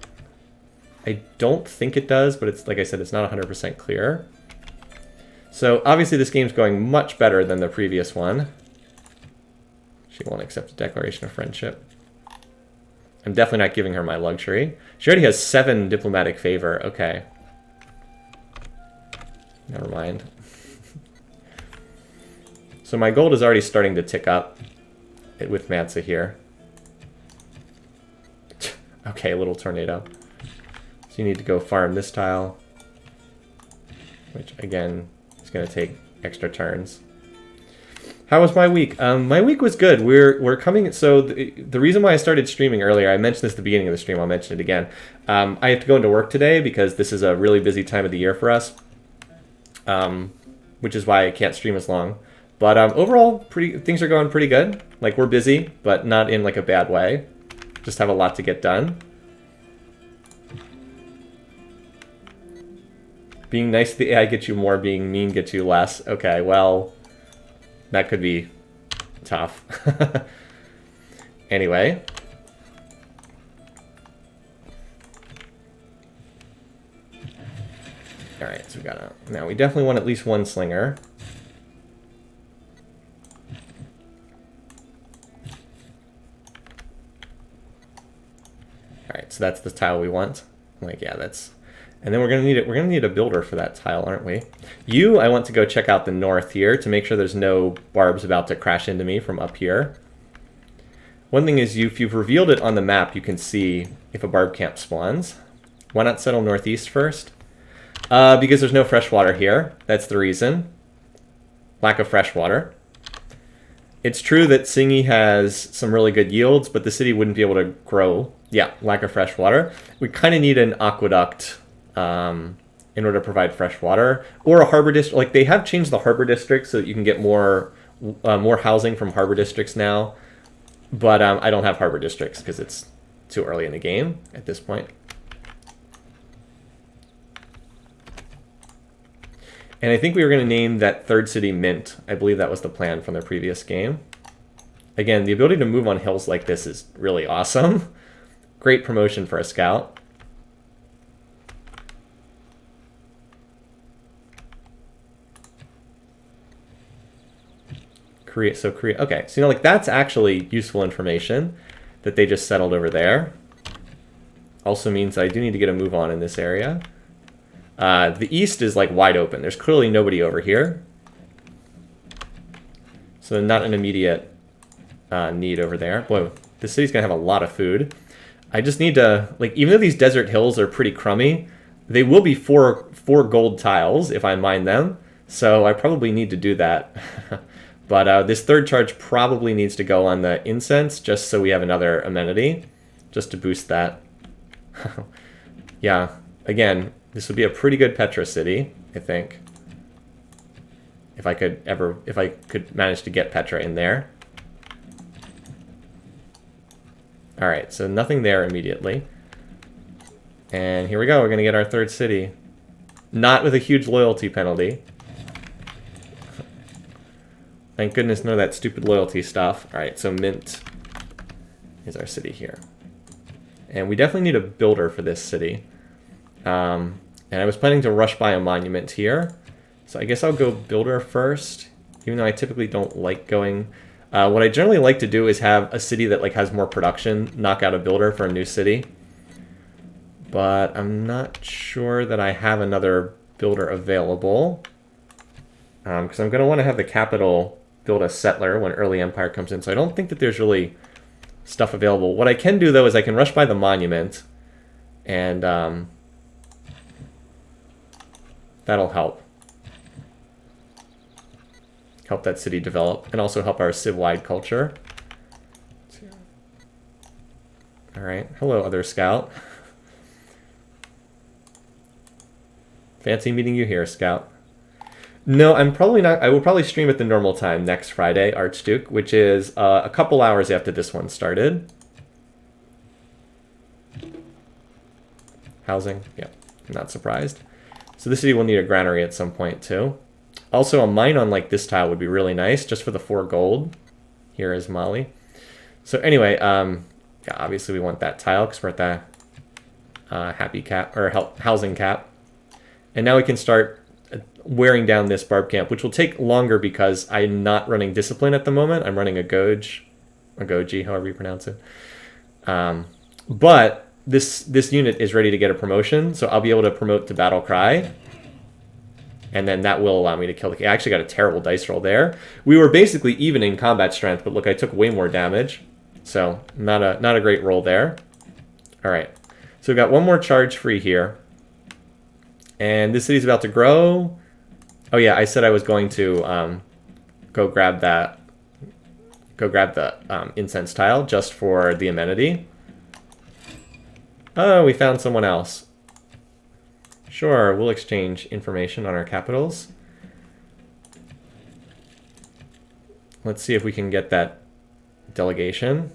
I don't think it does, but it's like I said, it's not 100% clear. So obviously this game's going much better than the previous one. She won't accept a declaration of friendship. I'm definitely not giving her my luxury. She already has 7 diplomatic favor. Okay. Never mind. So my gold is already starting to tick up with Mansa here. Okay, little tornado. So you need to go farm this tile, which again is going to take extra turns. How was my week? My week was good. We're coming. So the reason why I started streaming earlier, I mentioned this at the beginning of the stream. I'll mention it again. I have to go into work today because this is a really busy time of the year for us, which is why I can't stream as long. But overall, things are going pretty good. Like, we're busy, but not in like a bad way. Just have a lot to get done. Being nice to the AI gets you more. Being mean gets you less. Okay, well, that could be tough. Anyway. Alright, so we got a... Now, we definitely want at least one slinger. Alright, so that's the tile we want. Like, yeah, that's... And then we're gonna need it. We're gonna need a builder for that tile, aren't we? I want to go check out the north here to make sure there's no barbs about to crash into me from up here. One thing is, if you've revealed it on the map, you can see if a barb camp spawns. Why not settle northeast first? Because there's no fresh water here. That's the reason. Lack of fresh water. It's true that Singi has some really good yields, but the city wouldn't be able to grow. Yeah, lack of fresh water. We kind of need an aqueduct in order to provide fresh water, or a harbor district. Like they have changed the harbor district so that you can get more housing from harbor districts now. But I don't have harbor districts because it's too early in the game at this point. And I think we were going to name that third city Mint. I believe that was the plan from the previous game. Again, the ability to move on hills like this is really awesome. Great promotion for a scout. Korea, okay, so like that's actually useful information that they just settled over there. Also means I do need to get a move on in this area. The east is like wide open. There's clearly nobody over here. So not an immediate need over there. Boy, this city's gonna have a lot of food. I just need to, like, even though these desert hills are pretty crummy, they will be four gold tiles if I mine them. So I probably need to do that. But this third charge probably needs to go on the incense just so we have another amenity, just to boost that. Yeah, again, this would be a pretty good Petra city, I think. If I could manage to get Petra in there. All right, so nothing there immediately. And here we go, we're gonna get our third city. Not with a huge loyalty penalty. Thank goodness none of that stupid loyalty stuff. All right, so Mint is our city here. And we definitely need a builder for this city. And I was planning to rush by a monument here. So I guess I'll go builder first, even though I typically don't like going. What I generally like to do is have a city that like has more production, knock out a builder for a new city. But I'm not sure that I have another builder available. Because I'm going to want to have the capital build a settler when early empire comes in. So I don't think that there's really stuff available. What I can do, though, is I can rush by the monument. And that'll help. Help that city develop. And also help our civ-wide culture. Alright. Hello, other scout. Fancy meeting you here, Scout. No, I'm probably not. I will probably stream at the normal time next Friday, Archduke, which is a couple hours after this one started. Housing, yeah, not surprised. So this city will need a granary at some point too. Also, a mine on like this tile would be really nice, just for the 4 gold. Here is Mali. So anyway, yeah, obviously we want that tile because we're at the happy cap or housing cap, and now we can start wearing down this barb camp, which will take longer because I'm not running discipline at the moment. I'm running a Goji, however you pronounce it. But this unit is ready to get a promotion, so I'll be able to promote to battle cry, and then that will allow me to kill the king. I actually got a terrible dice roll there. We were basically even in combat strength, but look, I took way more damage, so not a great roll there. All right, so we've got one more charge free here, and this city's about to grow. Oh yeah, I said I was going to go grab the incense tile just for the amenity. Oh, we found someone else. Sure, we'll exchange information on our capitals. Let's see if we can get that delegation.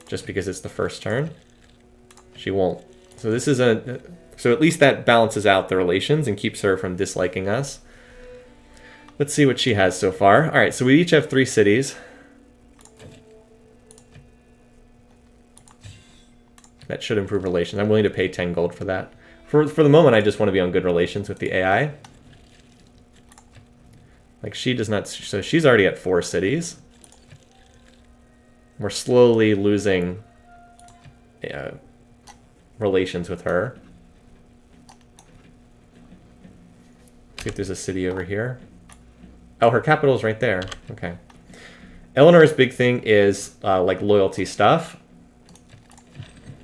Just because it's the first turn. She won't. So this is so at least that balances out the relations and keeps her from disliking us. Let's see what she has so far. All right, so we each have 3 cities. That should improve relations. I'm willing to pay 10 gold for that. For the moment, I just want to be on good relations with the AI. Like, she does not... So she's already at 4 cities. We're slowly losing relations with her. See if there's a city over here. Oh, her capital's right there. Okay. Eleanor's big thing is like loyalty stuff.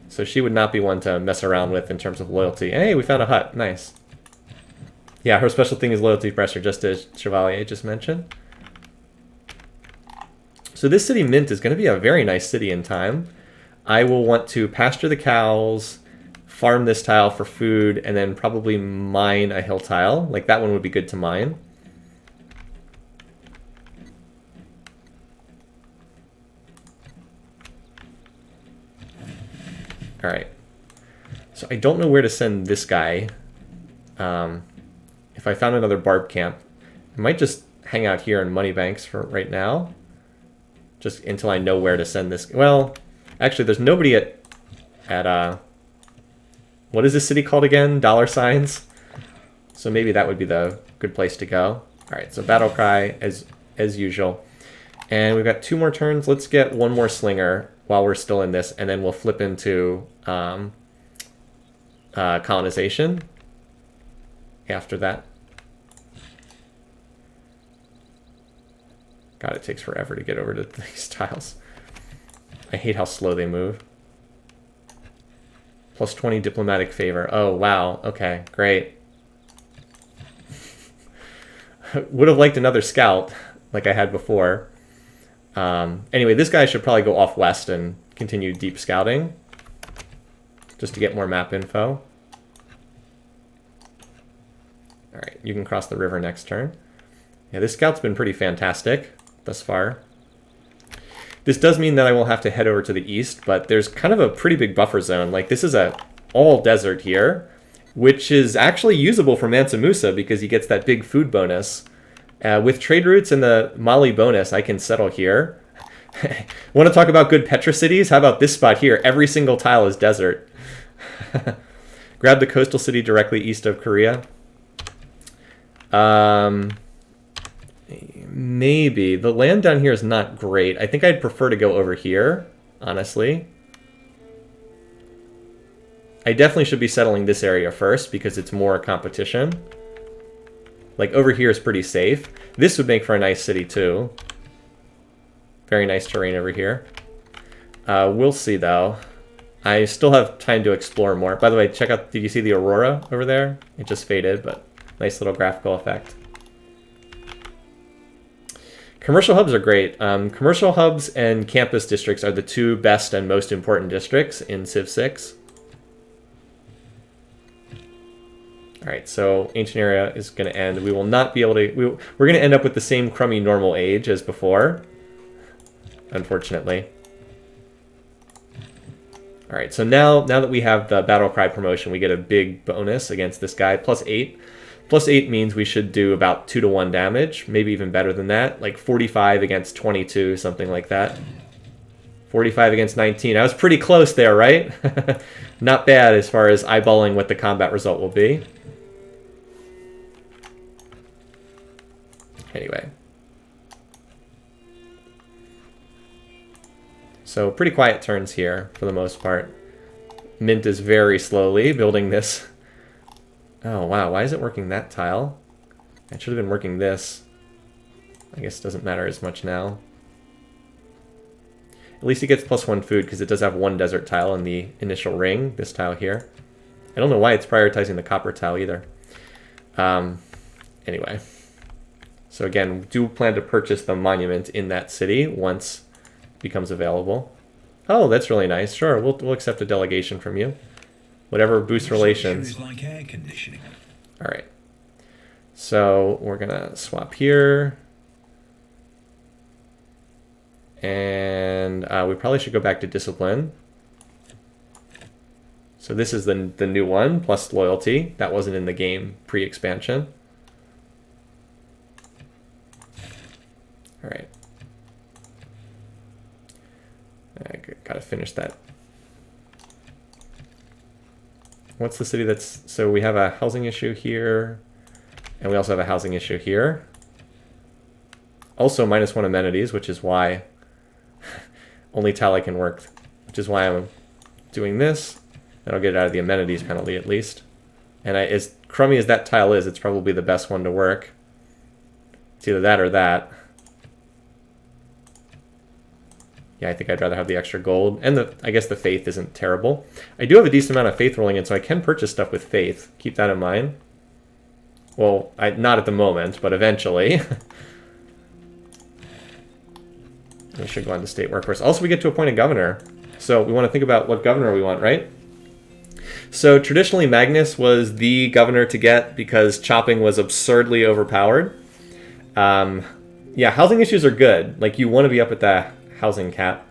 So she would not be one to mess around with in terms of loyalty. Hey, we found a hut. Nice. Yeah, her special thing is loyalty pressure, just as Chevalier just mentioned. So this city Mint is going to be a very nice city in time. I will want to pasture the cows, farm this tile for food, and then probably mine a hill tile. Like, that one would be good to mine. Alright. So I don't know where to send this guy. If I found another barb camp, I might just hang out here in Moneybanks for right now. Just until I know where to send this. Well, actually, there's nobody at what is this city called again? Dollar signs. So maybe that would be the good place to go. All right, so battle cry as usual, and we've got 2 more turns. Let's get 1 more slinger while we're still in this, and then we'll flip into colonization after that. God, it takes forever to get over to these tiles. I hate how slow they move. Plus 20 diplomatic favor. Oh, wow. Okay, great. Would have liked another scout like I had before. Anyway, this guy should probably go off west and continue deep scouting just to get more map info. All right, you can cross the river next turn. Yeah, this scout's been pretty fantastic thus far. This does mean that I will have to head over to the east, but there's kind of a pretty big buffer zone. Like, this is a all desert here, which is actually usable for Mansa Musa because he gets that big food bonus. With trade routes and the Mali bonus, I can settle here. Want to talk about good Petra cities? How about this spot here? Every single tile is desert. Grab the coastal city directly east of Korea. Maybe. The land down here is not great. I think I'd prefer to go over here, honestly. I definitely should be settling this area first because it's more competition. Like, over here is pretty safe. This would make for a nice city, too. Very nice terrain over here. We'll see, though. I still have time to explore more. By the way, check out, did you see the aurora over there? It just faded, but nice little graphical effect. Commercial hubs are great. Commercial hubs and campus districts are the 2 best and most important districts in Civ 6. All right, so ancient area is going to end. We will not be able to... We're going to end up with the same crummy normal age as before, unfortunately. All right, so now that we have the battle cry promotion, we get a big bonus against this guy, +8. +8 means we should do about 2-to-1 damage, maybe even better than that, like 45 against 22, something like that. 45 against 19. I was pretty close there, right? Not bad as far as eyeballing what the combat result will be. Anyway. So pretty quiet turns here for the most part. Mint is very slowly building this. Oh, wow. Why is it working that tile? I should have been working this. I guess it doesn't matter as much now. At least he gets +1 food because it does have 1 desert tile in the initial ring, this tile here. I don't know why it's prioritizing the copper tile either. Anyway. So again, do plan to purchase the monument in that city once it becomes available. Oh, that's really nice. Sure, we'll accept a delegation from you. Whatever boosts relations. Like air conditioning. All right. So we're going to swap here. And we probably should go back to discipline. So this is the new one, plus loyalty. That wasn't in the game pre-expansion. All right. I gotta finish that. What's the city that's... So we have a housing issue here, and we also have a housing issue here. Also -1 amenities, which is why only tile I can work, which is why I'm doing this. And I'll get it out of the amenities penalty at least. And as crummy as that tile is, it's probably the best one to work. It's either that or that. Yeah, I think I'd rather have the extra gold. And I guess the faith isn't terrible. I do have a decent amount of faith rolling in, so I can purchase stuff with faith. Keep that in mind. Well, not at the moment, but eventually. We should go on to state workforce. Also, we get to appoint a governor. So we want to think about what governor we want, right? So traditionally Magnus was the governor to get because chopping was absurdly overpowered. Yeah, housing issues are good. Like, you want to be up at the housing cap.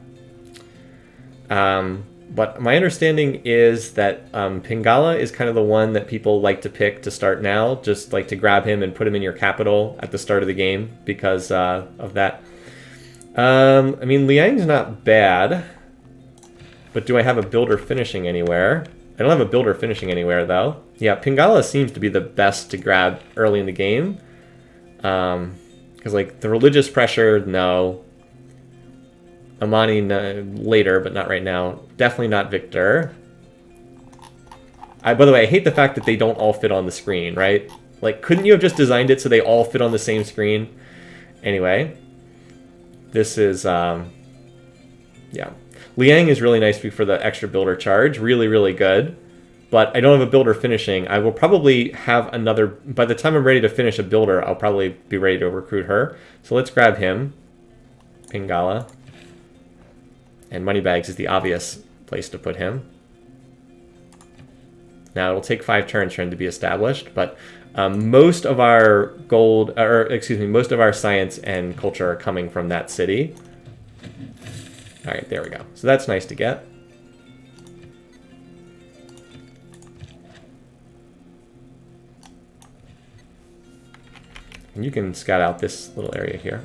But my understanding is that Pingala is kind of the one that people like to pick to start now, just like to grab him and put him in your capital at the start of the game because of that. I mean, Liang's not bad, but do I have a builder finishing anywhere? I don't have a builder finishing anywhere, though. Yeah, Pingala seems to be the best to grab early in the game. Because, like, the religious pressure, no. Amani later, but not right now. Definitely not Victor. By the way, I hate the fact that they don't all fit on the screen, right? Like, couldn't you have just designed it so they all fit on the same screen? Anyway, this is, yeah. Liang is really nice for the extra builder charge. Really, really good. But I don't have a builder finishing. I will probably have another... By the time I'm ready to finish a builder, I'll probably be ready to recruit her. So let's grab him. Pingala. And Moneybags is the obvious place to put him. Now, it'll take 5 turns for him to be established, but most of our gold... Or, excuse me, most of our science and culture are coming from that city. All right, there we go. So that's nice to get. And you can scout out this little area here.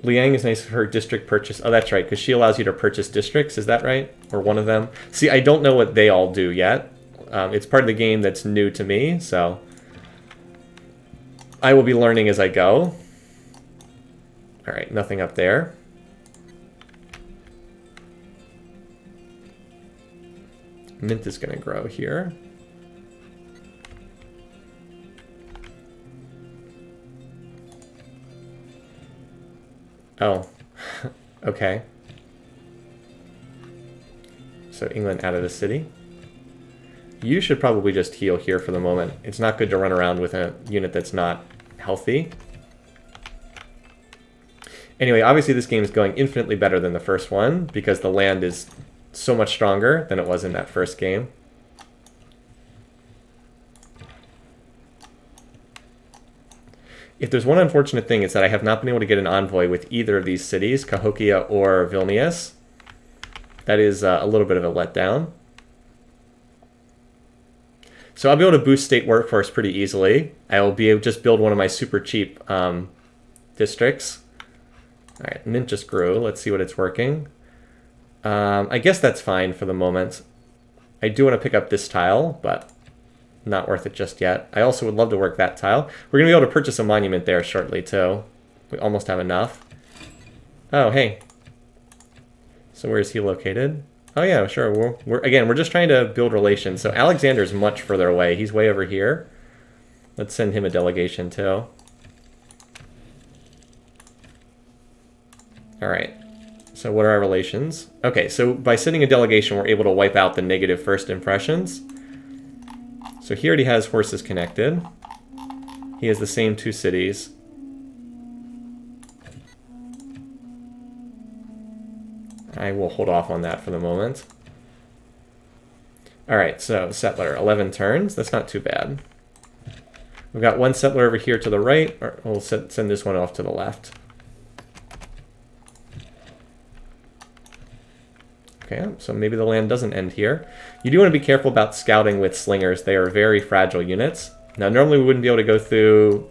Liang is nice for her district purchase. Oh, that's right, because she allows you to purchase districts. Is that right? Or one of them? See, I don't know what they all do yet. It's part of the game that's new to me, so I will be learning as I go. All right, nothing up there. Mint is going to grow here. Oh, okay. So England added a city. You should probably just heal here for the moment. It's not good to run around with a unit that's not healthy. Anyway, obviously this game is going infinitely better than the first one because the land is so much stronger than it was in that first game. If there's one unfortunate thing, it's that I have not been able to get an envoy with either of these cities, Cahokia or Vilnius. That is a little bit of a letdown. So I'll be able to boost state workforce pretty easily. I will be able to just build one of my super cheap districts. All right, Mint just grew. Let's see what it's working. I guess that's fine for the moment. I do want to pick up this tile, but not worth it just yet. I also would love to work that tile. We're going to be able to purchase a monument there shortly, too. We almost have enough. Oh, hey. So where is he located? Oh, yeah, sure. We're just trying to build relations. So Alexander's much further away. He's way over here. Let's send him a delegation, too. All right. So what are our relations? Okay, so by sending a delegation, we're able to wipe out the negative first impressions. So he already has horses connected. He has the same 2 cities. I will hold off on that for the moment. All right, so settler, 11 turns. That's not too bad. We've got 1 settler over here to the right. Or we'll send this one off to the left. Okay, so maybe the land doesn't end here. You do want to be careful about scouting with slingers. They are very fragile units. Now, normally we wouldn't be able to go through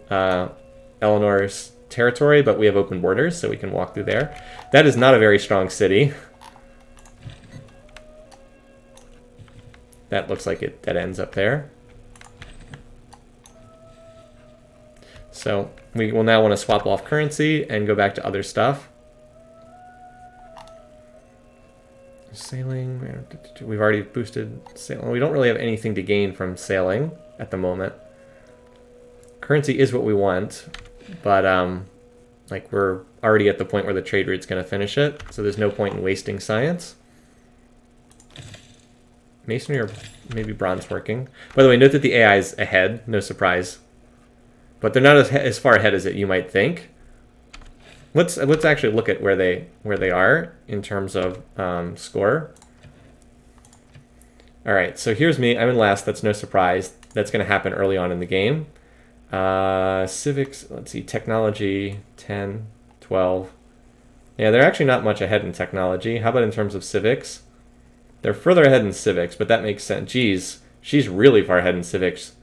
Eleanor's territory, but we have open borders, so we can walk through there. That is not a very strong city. That looks like it dead ends up there. So we will now want to swap off currency and go back to other stuff. Sailing, we've already boosted sailing. We don't really have anything to gain from sailing at the moment. Currency is what we want, but like we're already at the point where the trade route's going to finish it, so there's no point in wasting science. Masonry or maybe bronze working. By the way, note that the AI is ahead, no surprise. But they're not as far ahead as you might think. Let's actually look at where they are in terms of score. Alright, so here's me. I'm in last. That's no surprise. That's going to happen early on in the game. Civics, let's see, technology, 10, 12. Yeah, they're actually not much ahead in technology. How about in terms of civics? They're further ahead in civics, but that makes sense. Geez, she's really far ahead in civics.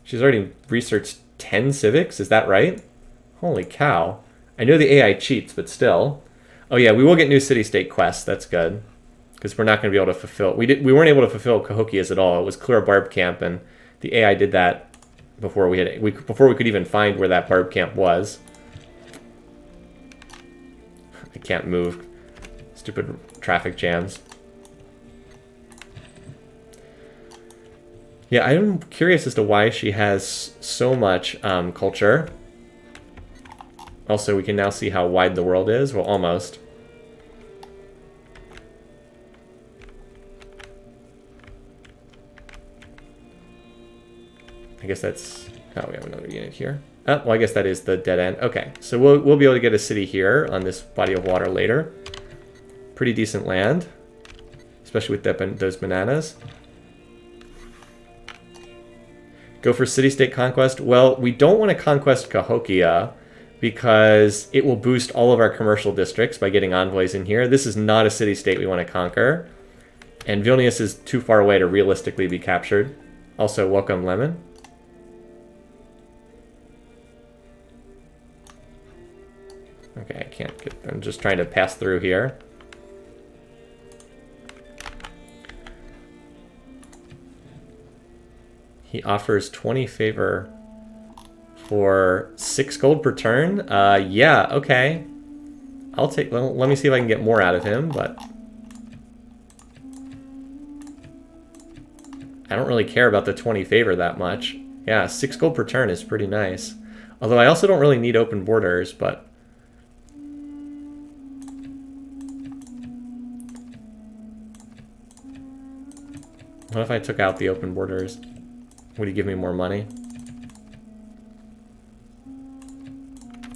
She's already researched 10 civics, is that right? Holy cow. I know the AI cheats, but still. Oh yeah, we will get new city-state quests. That's good. Because we're not going to be able to fulfill... We weren't able to fulfill Cahokias at all. It was clear a barb camp, and the AI did that before before we could even find where that barb camp was. I can't move. Stupid traffic jams. Yeah, I'm curious as to why she has so much culture. Also, we can now see how wide the world is. Well, almost. I guess that's... Oh, we have another unit here. Oh, well, I guess that is the dead end. Okay, so we'll be able to get a city here on this body of water later. Pretty decent land. Especially with those bananas. Go for city-state conquest. Well, we don't want to conquest Cahokia because it will boost all of our commercial districts by getting envoys in here. This is not a city-state we want to conquer. And Vilnius is too far away to realistically be captured. Also, welcome Lemon. Okay, I can't get... I'm just trying to pass through here. He offers 20 favor for 6 gold per turn. Yeah, okay. I'll take... Let me see if I can get more out of him, but... I don't really care about the 20 favor that much. Yeah, 6 gold per turn is pretty nice. Although I also don't really need open borders, but... What if I took out the open borders? Would he give me more money?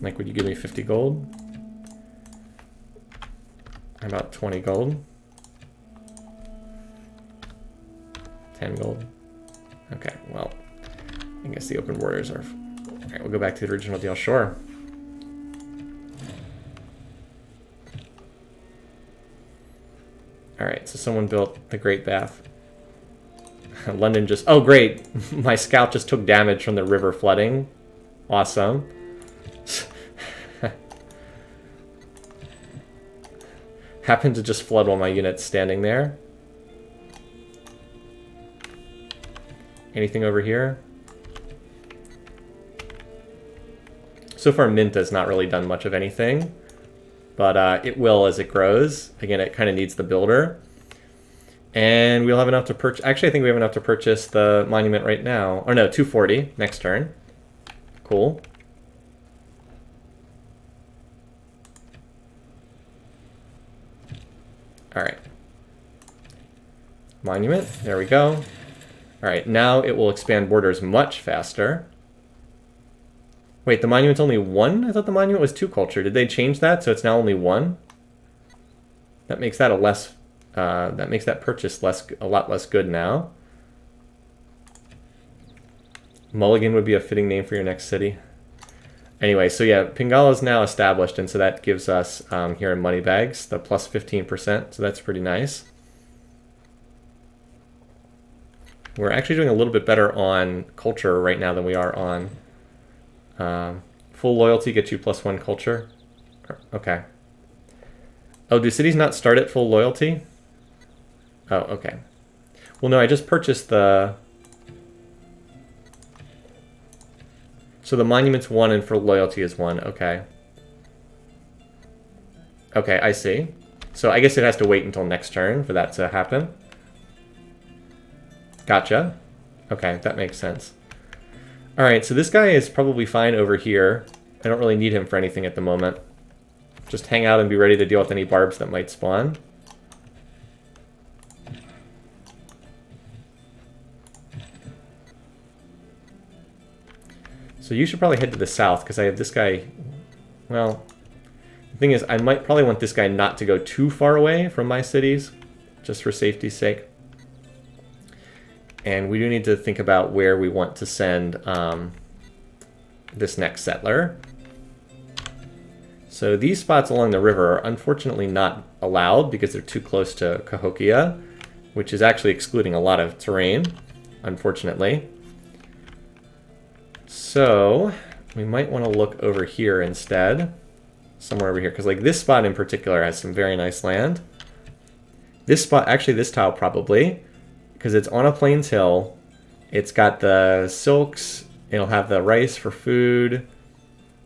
Like, would you give me 50 gold? How about 20 gold? 10 gold? Okay, well, I guess the open borders are... Alright, we'll go back to the original deal, sure. Alright, so someone built the Great Bath. London just... Oh, great! My scout just took damage from the river flooding. Awesome. Happened to just flood while my unit's standing there. Anything over here? So far, Minta has not really done much of anything. But it will as it grows. Again, it kind of needs the builder. And we'll have enough to purchase... Actually, I think we have enough to purchase the monument right now. Or no, 240 next turn. Cool. Alright. Monument. There we go. Alright, now it will expand borders much faster. Wait, the monument's only 1? I thought the monument was 2 culture. Did they change that so it's now only 1? That makes that a less... that makes that purchase a lot less good now. Mulligan would be a fitting name for your next city. Anyway, so yeah, Pingala is now established, and so that gives us, here in money bags, the plus 15%, so that's pretty nice. We're actually doing a little bit better on culture right now than we are on... full loyalty gets you plus 1 culture. Okay. Oh, do cities not start at full loyalty? Oh, okay. Well, no, I just purchased the... So the monument's 1 and for loyalty is 1. Okay. Okay, I see. So I guess it has to wait until next turn for that to happen. Gotcha. Okay, that makes sense. Alright, so this guy is probably fine over here. I don't really need him for anything at the moment. Just hang out and be ready to deal with any barbs that might spawn. So you should probably head to the south, because I have this guy... Well, the thing is, I might probably want this guy not to go too far away from my cities, just for safety's sake. And we do need to think about where we want to send this next settler. So these spots along the river are unfortunately not allowed because they're too close to Cahokia, which is actually excluding a lot of terrain, unfortunately. So we might want to look over here instead, somewhere over here, because like this spot in particular has some very nice land. This spot, actually this tile probably, because it's on a plains hill. It's got the silks, it'll have the rice for food,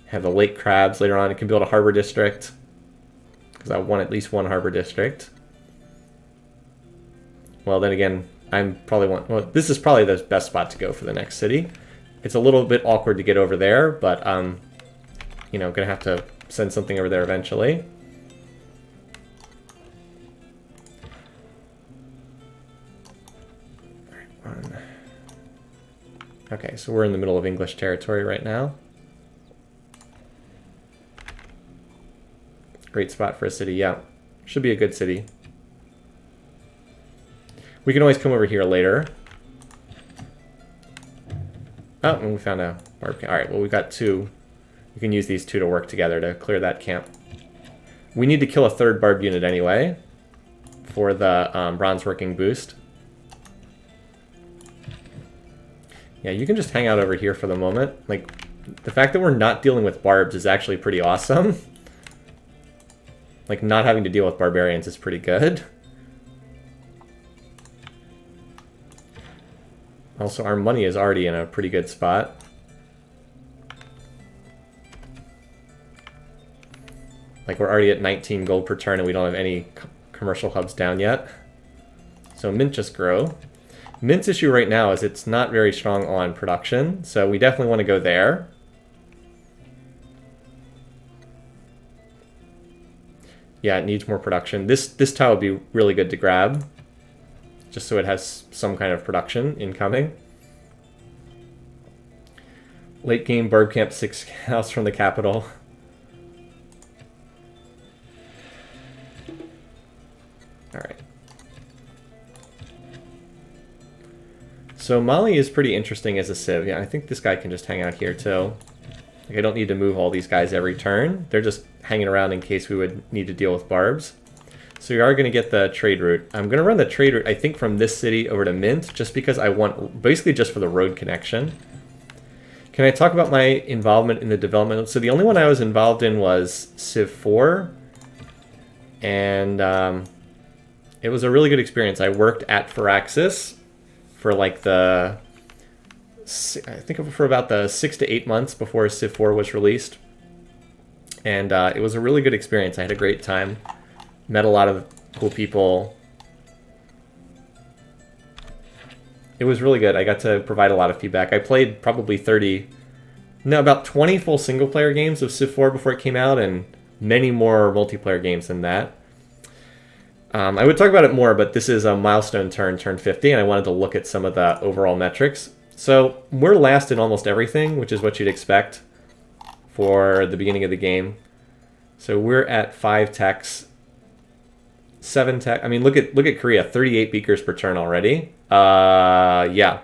have the lake crabs later on. It can build a harbor district, because I want at least one harbor district. Well, then again, well, this is probably the best spot to go for the next city. It's a little bit awkward to get over there, but you know, gonna have to send something over there eventually. Okay, so we're in the middle of English territory right now. Great spot for a city, yeah. Should be a good city. We can always come over here later. Oh, and we found a barb camp. Alright, well, we've got two. We can use these two to work together to clear that camp. We need to kill a third barb unit anyway for the bronze working boost. Yeah, you can just hang out over here for the moment. Like, the fact that we're not dealing with barbs is actually pretty awesome. Like, not having to deal with barbarians is pretty good. Also, our money is already in a pretty good spot. Like, we're already at 19 gold per turn and we don't have any commercial hubs down yet. So mint just grow. Mint's issue right now is it's not very strong on production, so we definitely want to go there. Yeah, it needs more production. This tile would be really good to grab, just so it has some kind of production incoming. Late game barb camp 6 house from the capital. Alright. So Mali is pretty interesting as a civ. Yeah, I think this guy can just hang out here too. Like, I don't need to move all these guys every turn. They're just hanging around in case we would need to deal with barbs. So we are going to get the trade route. I'm going to run the trade route, I think, from this city over to Mint, just because I want, basically just for the road connection. Can I talk about my involvement in the development? So the only one I was involved in was Civ 4. And it was a really good experience. I worked at Firaxis for like I think for about the 6 to 8 months before Civ 4 was released. And it was a really good experience. I had a great time. Met a lot of cool people. It was really good. I got to provide a lot of feedback. I played probably about 20 full single player games of Civ 4 before it came out, and many more multiplayer games than that. I would talk about it more, but this is a milestone turn 50, and I wanted to look at some of the overall metrics. So we're last in almost everything, which is what you'd expect for the beginning of the game. So we're at 5 techs, 7 tech. I mean, look at Korea, 38 beakers per turn already. Yeah,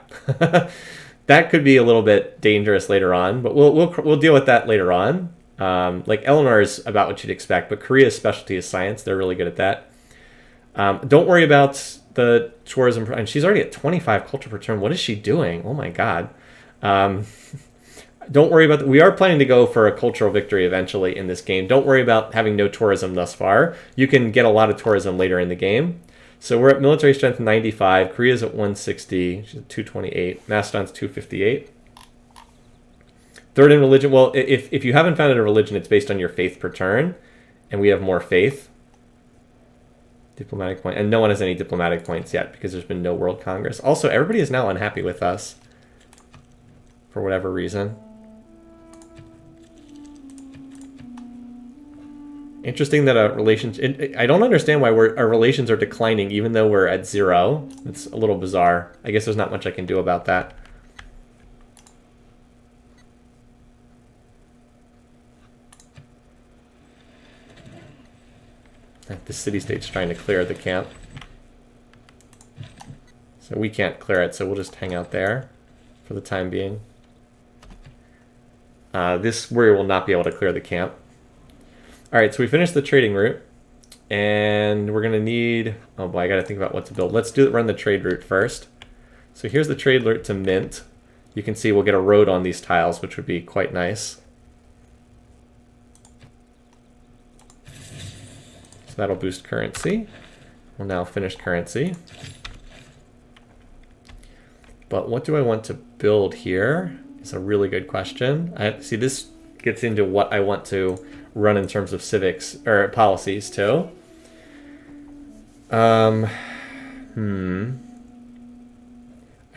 that could be a little bit dangerous later on, but we'll deal with that later on. Like Eleanor is about what you'd expect, but Korea's specialty is science. They're really good at that. Don't worry about the tourism, and she's already at 25 culture per turn. What is she doing? Oh my god. Don't worry about that. We are planning to go for a cultural victory eventually in this game. Don't worry about having no tourism thus far. You can get a lot of tourism later in the game. So we're at military strength 95. Korea's at 160. She's at 228. Macedon's 258. Third in religion. Well, if you haven't founded a religion, it's based on your faith per turn, and we have more faith. Diplomatic point, and no one has any diplomatic points yet because there's been no World Congress. Also, everybody is now unhappy with us for whatever reason. Interesting that I don't understand why our relations are declining even though we're at 0. It's a little bizarre. I guess there's not much I can do about that. The city-state's trying to clear the camp. So we can't clear it, so we'll just hang out there for the time being. This warrior will not be able to clear the camp. All right, so we finished the trading route, and we're gonna need, oh boy, I gotta think about what to build. Let's run the trade route first. So here's the trade route to Mint. You can see we'll get a road on these tiles, which would be quite nice. So that'll boost currency. We'll now finish currency. But what do I want to build here? It's a really good question. See, this gets into what I want to run in terms of civics or policies too. I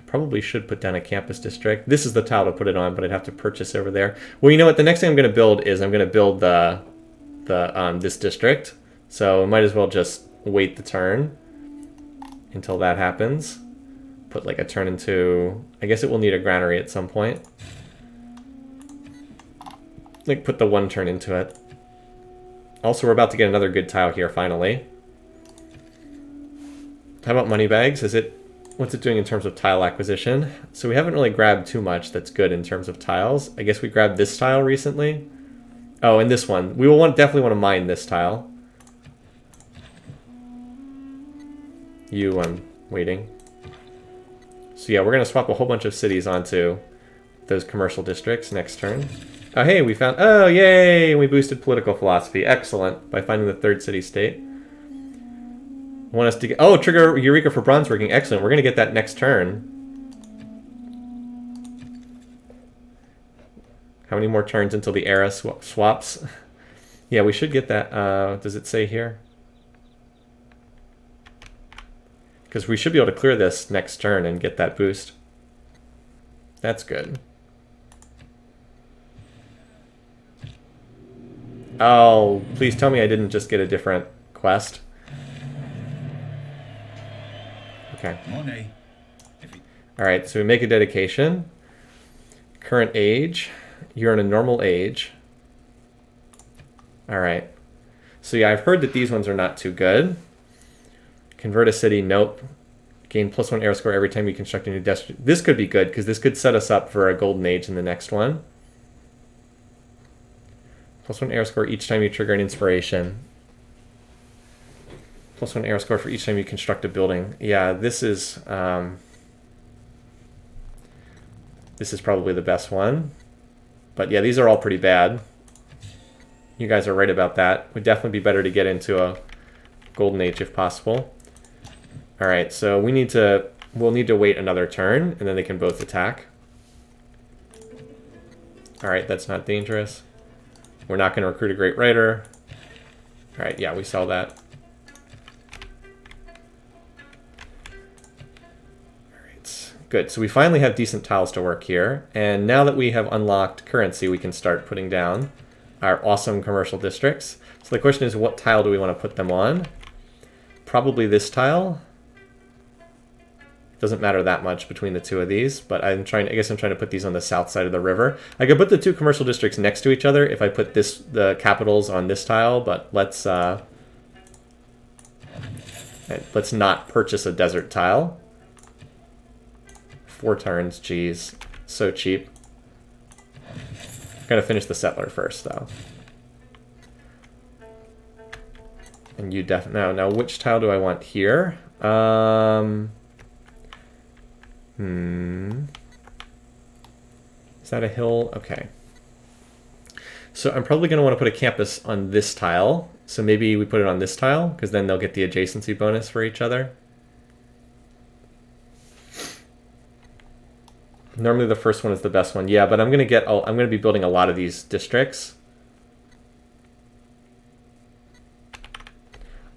probably should put down a campus district. This is the tile to put it on, but I'd have to purchase over there. Well, you know what? The next thing I'm going to build is I'm going to build this district. So I might as well just wait the turn until that happens. Put like a turn into, I guess it will need a granary at some point. Like put the one turn into it. Also, we're about to get another good tile here finally. How about money bags? What's it doing in terms of tile acquisition? So we haven't really grabbed too much that's good in terms of tiles. I guess we grabbed this tile recently. Oh, and this one. We will definitely want to mine this tile. I'm waiting. So yeah, we're going to swap a whole bunch of cities onto those commercial districts next turn. Oh, hey, we found... Oh, yay! We boosted political philosophy. Excellent. By finding the third city-state. Want us to get... Oh, trigger Eureka for bronze working. Excellent. We're going to get that next turn. How many more turns until the era swaps? Yeah, we should get that. Does it say here? Because we should be able to clear this next turn and get that boost. That's good. Oh, please tell me I didn't just get a different quest. Okay. Alright, so we make a dedication. Current age. You're in a normal age. Alright. So yeah, I've heard that these ones are not too good. Convert a city, nope. Gain +1 air score every time you construct a new district. This could be good, because this could set us up for a golden age in the next one. +1 air score each time you trigger an inspiration. +1 air score for each time you construct a building. Yeah, this is probably the best one. But yeah, these are all pretty bad. You guys are right about that. Would definitely be better to get into a golden age if possible. All right, so we'll need to wait another turn, and then they can both attack. All right, that's not dangerous. We're not going to recruit a great writer. All right, yeah, we saw that. All right, good. So we finally have decent tiles to work here. And now that we have unlocked currency, we can start putting down our awesome commercial districts. So the question is, what tile do we want to put them on? Probably this tile. Doesn't matter that much between the two of these, but I guess I'm trying to put these on the south side of the river. I could put the two commercial districts next to each other if I put the capitals on this tile, but let's not purchase a desert tile. 4 turns, geez, so cheap. Gotta finish the settler first, though. And you definitely now which tile do I want here? Is that a hill? Okay. So I'm probably going to want to put a campus on this tile. So maybe we put it on this tile, because then they'll get the adjacency bonus for each other. Normally the first one is the best one. Yeah, but I'm going to be building a lot of these districts.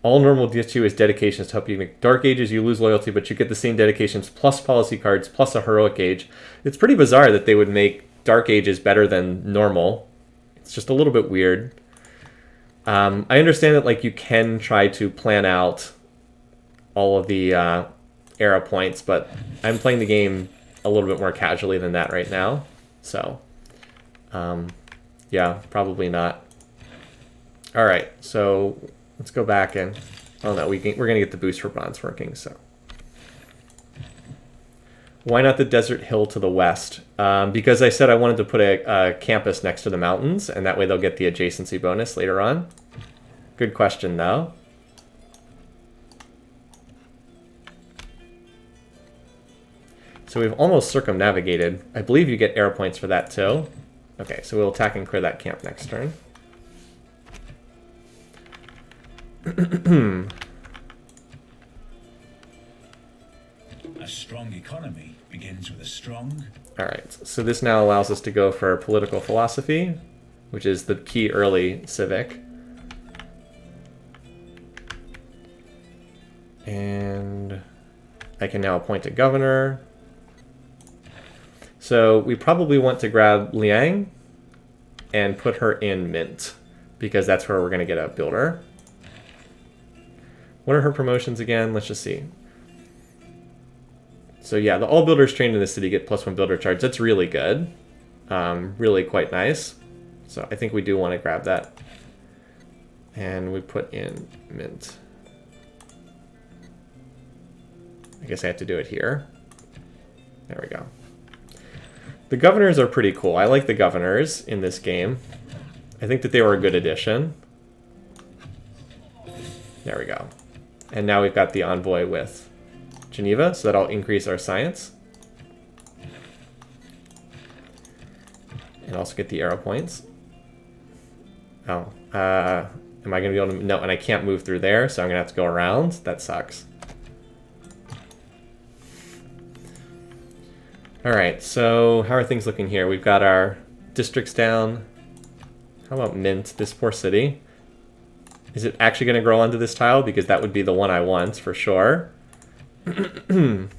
All normal DS2 is dedications to help you make Dark Ages. You lose loyalty, but you get the same dedications plus policy cards plus a heroic age. It's pretty bizarre that they would make Dark Ages better than normal. It's just a little bit weird. I understand that like you can try to plan out all of the era points, but I'm playing the game a little bit more casually than that right now. So, yeah, probably not. All right, so let's go back and, oh no, we're going to get the boost for bonds working, so. Why not the desert hill to the west? Because I said I wanted to put a campus next to the mountains, and that way they'll get the adjacency bonus later on. Good question, though. So we've almost circumnavigated. I believe you get arrow points for that, too. Okay, so we'll attack and clear that camp next turn. A strong economy begins with a strong... Alright, so this now allows us to go for political philosophy, which is the key early civic. And I can now appoint a governor. So we probably want to grab Liang and put her in Mint, because that's where we're going to get a builder. What are her promotions again? Let's just see. So yeah, the all builders trained in the city get +1 builder charge. That's really good. Really quite nice. So I think we do want to grab that. And we put in Mint. I guess I have to do it here. There we go. The governors are pretty cool. I like the governors in this game. I think that they were a good addition. There we go. And now we've got the envoy with Geneva, so that'll increase our science. And also get the arrow points. Oh, am I going to be able to... No, and I can't move through there, so I'm going to have to go around. That sucks. Alright, so how are things looking here? We've got our districts down. How about Mint, this poor city? Is it actually going to grow onto this tile? Because that would be the one I want, for sure. And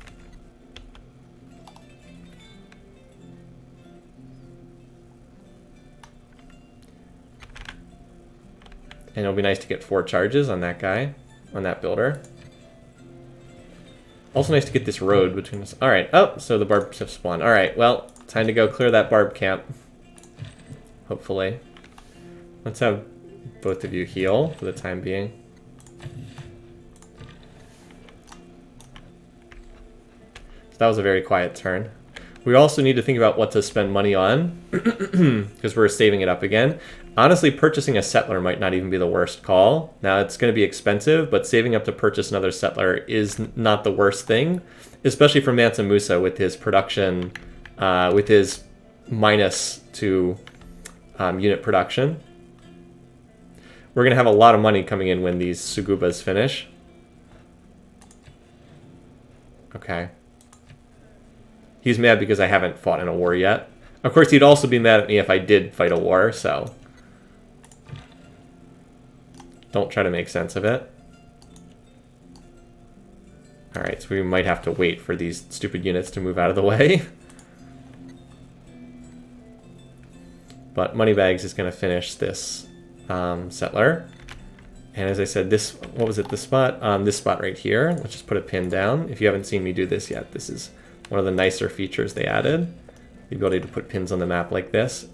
it'll be nice to get 4 charges on that guy, on that builder. Also nice to get this road between us. Alright, oh, so the barbs have spawned. Alright, well, time to go clear that barb camp. Hopefully. Let's have both of you heal for the time being. So that was a very quiet turn. We also need to think about what to spend money on, because we're saving it up again. Honestly, purchasing a settler might not even be the worst call. Now, it's going to be expensive, but saving up to purchase another settler is not the worst thing, especially for Mansa Musa with his production, with his minus to unit production. We're going to have a lot of money coming in when these Sugubas finish. Okay. He's mad because I haven't fought in a war yet. Of course, he'd also be mad at me if I did fight a war, so... Don't try to make sense of it. Alright, so we might have to wait for these stupid units to move out of the way. But Moneybags is going to finish this settler. And as I said, this, what was it, this spot? This spot right here. Let's just put a pin down. If you haven't seen me do this yet, this is one of the nicer features they added. The ability to put pins on the map like this.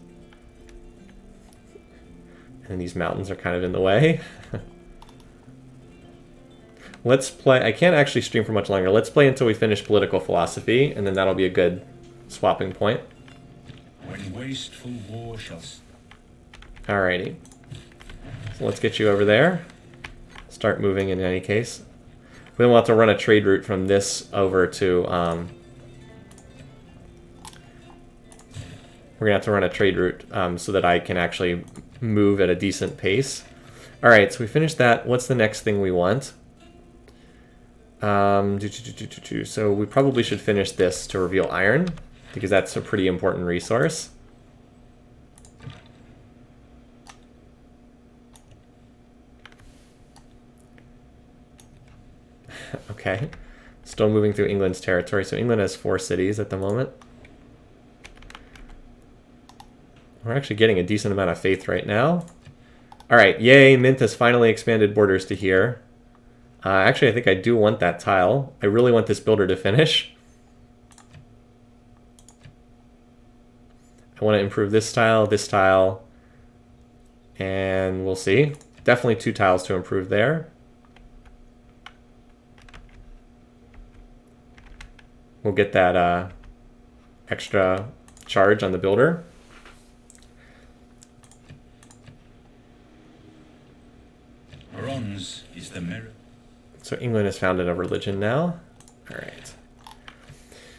And these mountains are kind of in the way. Let's play. I can't actually stream for much longer. Let's play until we finish political philosophy, and then that'll be a good swapping point. When wasteful war shall... Alrighty. So let's get you over there. Start moving in any case. Then we'll have to run a trade route from this over to... we're going to have to run a trade route so that I can actually move at a decent pace. Alright, so we finished that. What's the next thing we want? So we probably should finish this to reveal iron, because that's a pretty important resource. Okay. Still moving through England's territory. So England has 4 cities at the moment. We're actually getting a decent amount of faith right now. Alright, yay, Mint has finally expanded borders to here. Actually, I think I do want that tile. I really want this builder to finish. I want to improve this tile, and we'll see. Definitely 2 tiles to improve there. we'll get that extra charge on the builder. Bronze is the mirror. So England has founded a religion now. All right.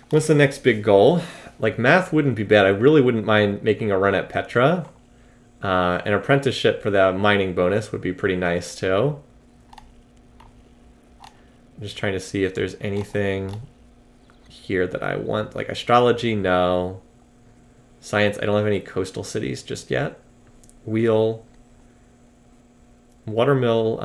What's the next big goal? Like, math wouldn't be bad. I really wouldn't mind making a run at Petra. An apprenticeship for the mining bonus would be pretty nice, too. I'm just trying to see if there's anything here that I want. Like, astrology, no. Science, I don't have any coastal cities just yet. Wheel. Watermill,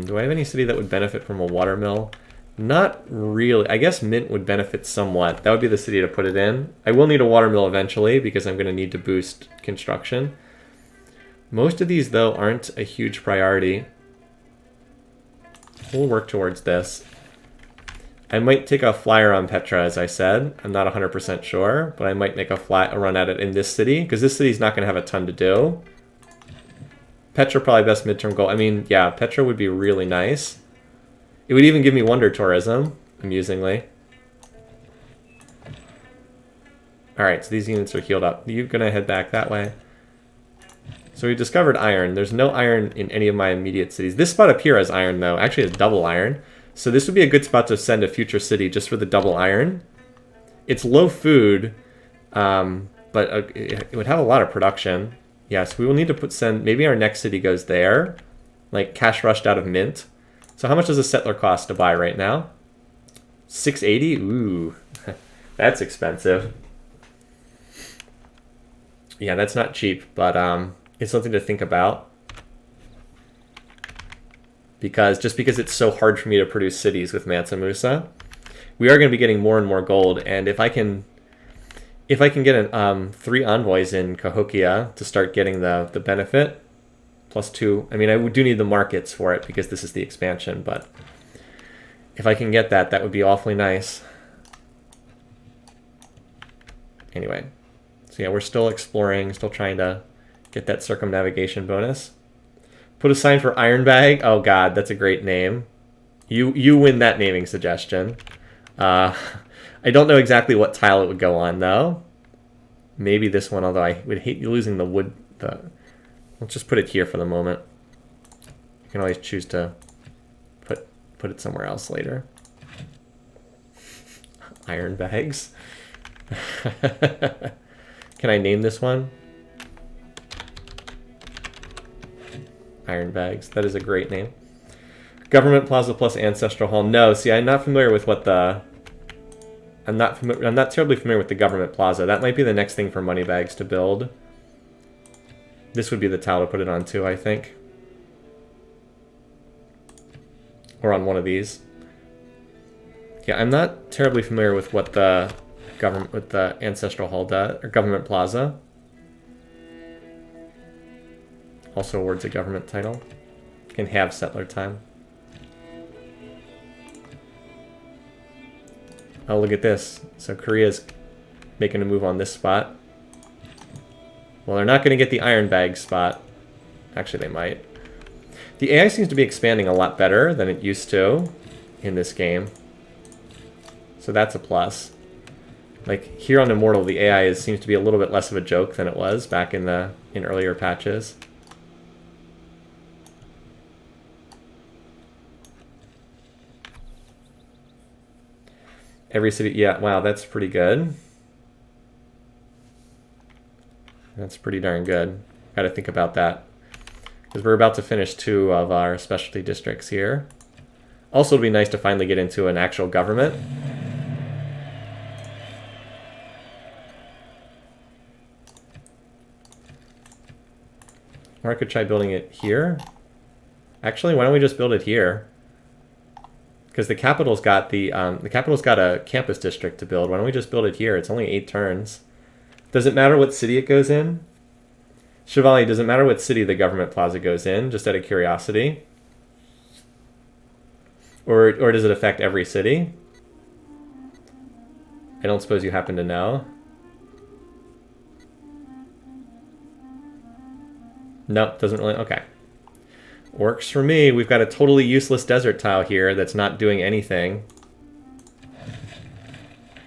do I have any city that would benefit from a watermill? Not really. I guess Mint would benefit somewhat. That would be the city to put it in. I will need a watermill eventually because I'm going to need to boost construction. Most of these, though, aren't a huge priority. We'll work towards this. I might take a flyer on Petra, as I said. I'm not 100% sure, but I might make a run at it in this city because this city's not going to have a ton to do. Petra probably best midterm goal. I mean, yeah, Petra would be really nice. It would even give me wonder tourism, amusingly. Alright, so these units are healed up. You're going to head back that way. So we discovered iron. There's no iron in any of my immediate cities. This spot up here has iron, though. Actually, it's double iron. So this would be a good spot to send a future city just for the double iron. It's low food, but it would have a lot of production. Yes, we will need to send, maybe our next city goes there, like cash rushed out of Mint. So how much does a settler cost to buy right now? 680? Ooh, that's expensive. Yeah, that's not cheap, but it's something to think about. Because it's so hard for me to produce cities with Mansa Musa, we are going to be getting more and more gold, and if I can get 3 envoys in Cahokia to start getting the benefit, +2. I mean, I do need the markets for it because this is the expansion, but if I can get that, that would be awfully nice. Anyway, so yeah, we're still exploring, still trying to get that circumnavigation bonus. Put a sign for Iron Bag. Oh god, that's a great name. You win that naming suggestion. I don't know exactly what tile it would go on, though. Maybe this one, although I would hate losing the wood. Let's just put it here for the moment. You can always choose to put it somewhere else later. Iron bags. Can I name this one? Iron bags. That is a great name. Government Plaza plus Ancestral Hall. No, see, I'm not familiar with what the... I'm not terribly familiar with the Government Plaza. That might be the next thing for Moneybags to build. This would be the tile to put it on too, I think. Or on one of these. Yeah, I'm not terribly familiar with what the Ancestral Hall does, or Government Plaza. Also awards a government title. Can have settler time. Oh, look at this. So Korea's making a move on this spot. Well, they're not going to get the Iron Bag spot. Actually, they might. The AI seems to be expanding a lot better than it used to in this game. So that's a plus. Like, here on Immortal, the AI seems to be a little bit less of a joke than it was back in earlier patches. Every city, yeah, wow, that's pretty good. That's pretty darn good. Got to think about that. Because we're about to finish 2 of our specialty districts here. Also, it'd be nice to finally get into an actual government. Or I could try building it here. Actually, why don't we just build it here? Because the capital's got a campus district to build. Why don't we just build it here? It's only 8 turns. Does it matter what city it goes in? Chevalier, does it matter what city the government plaza goes in? Just out of curiosity. Or does it affect every city? I don't suppose you happen to know. Nope, doesn't really. Okay. Works for me. We've got a totally useless desert tile here that's not doing anything.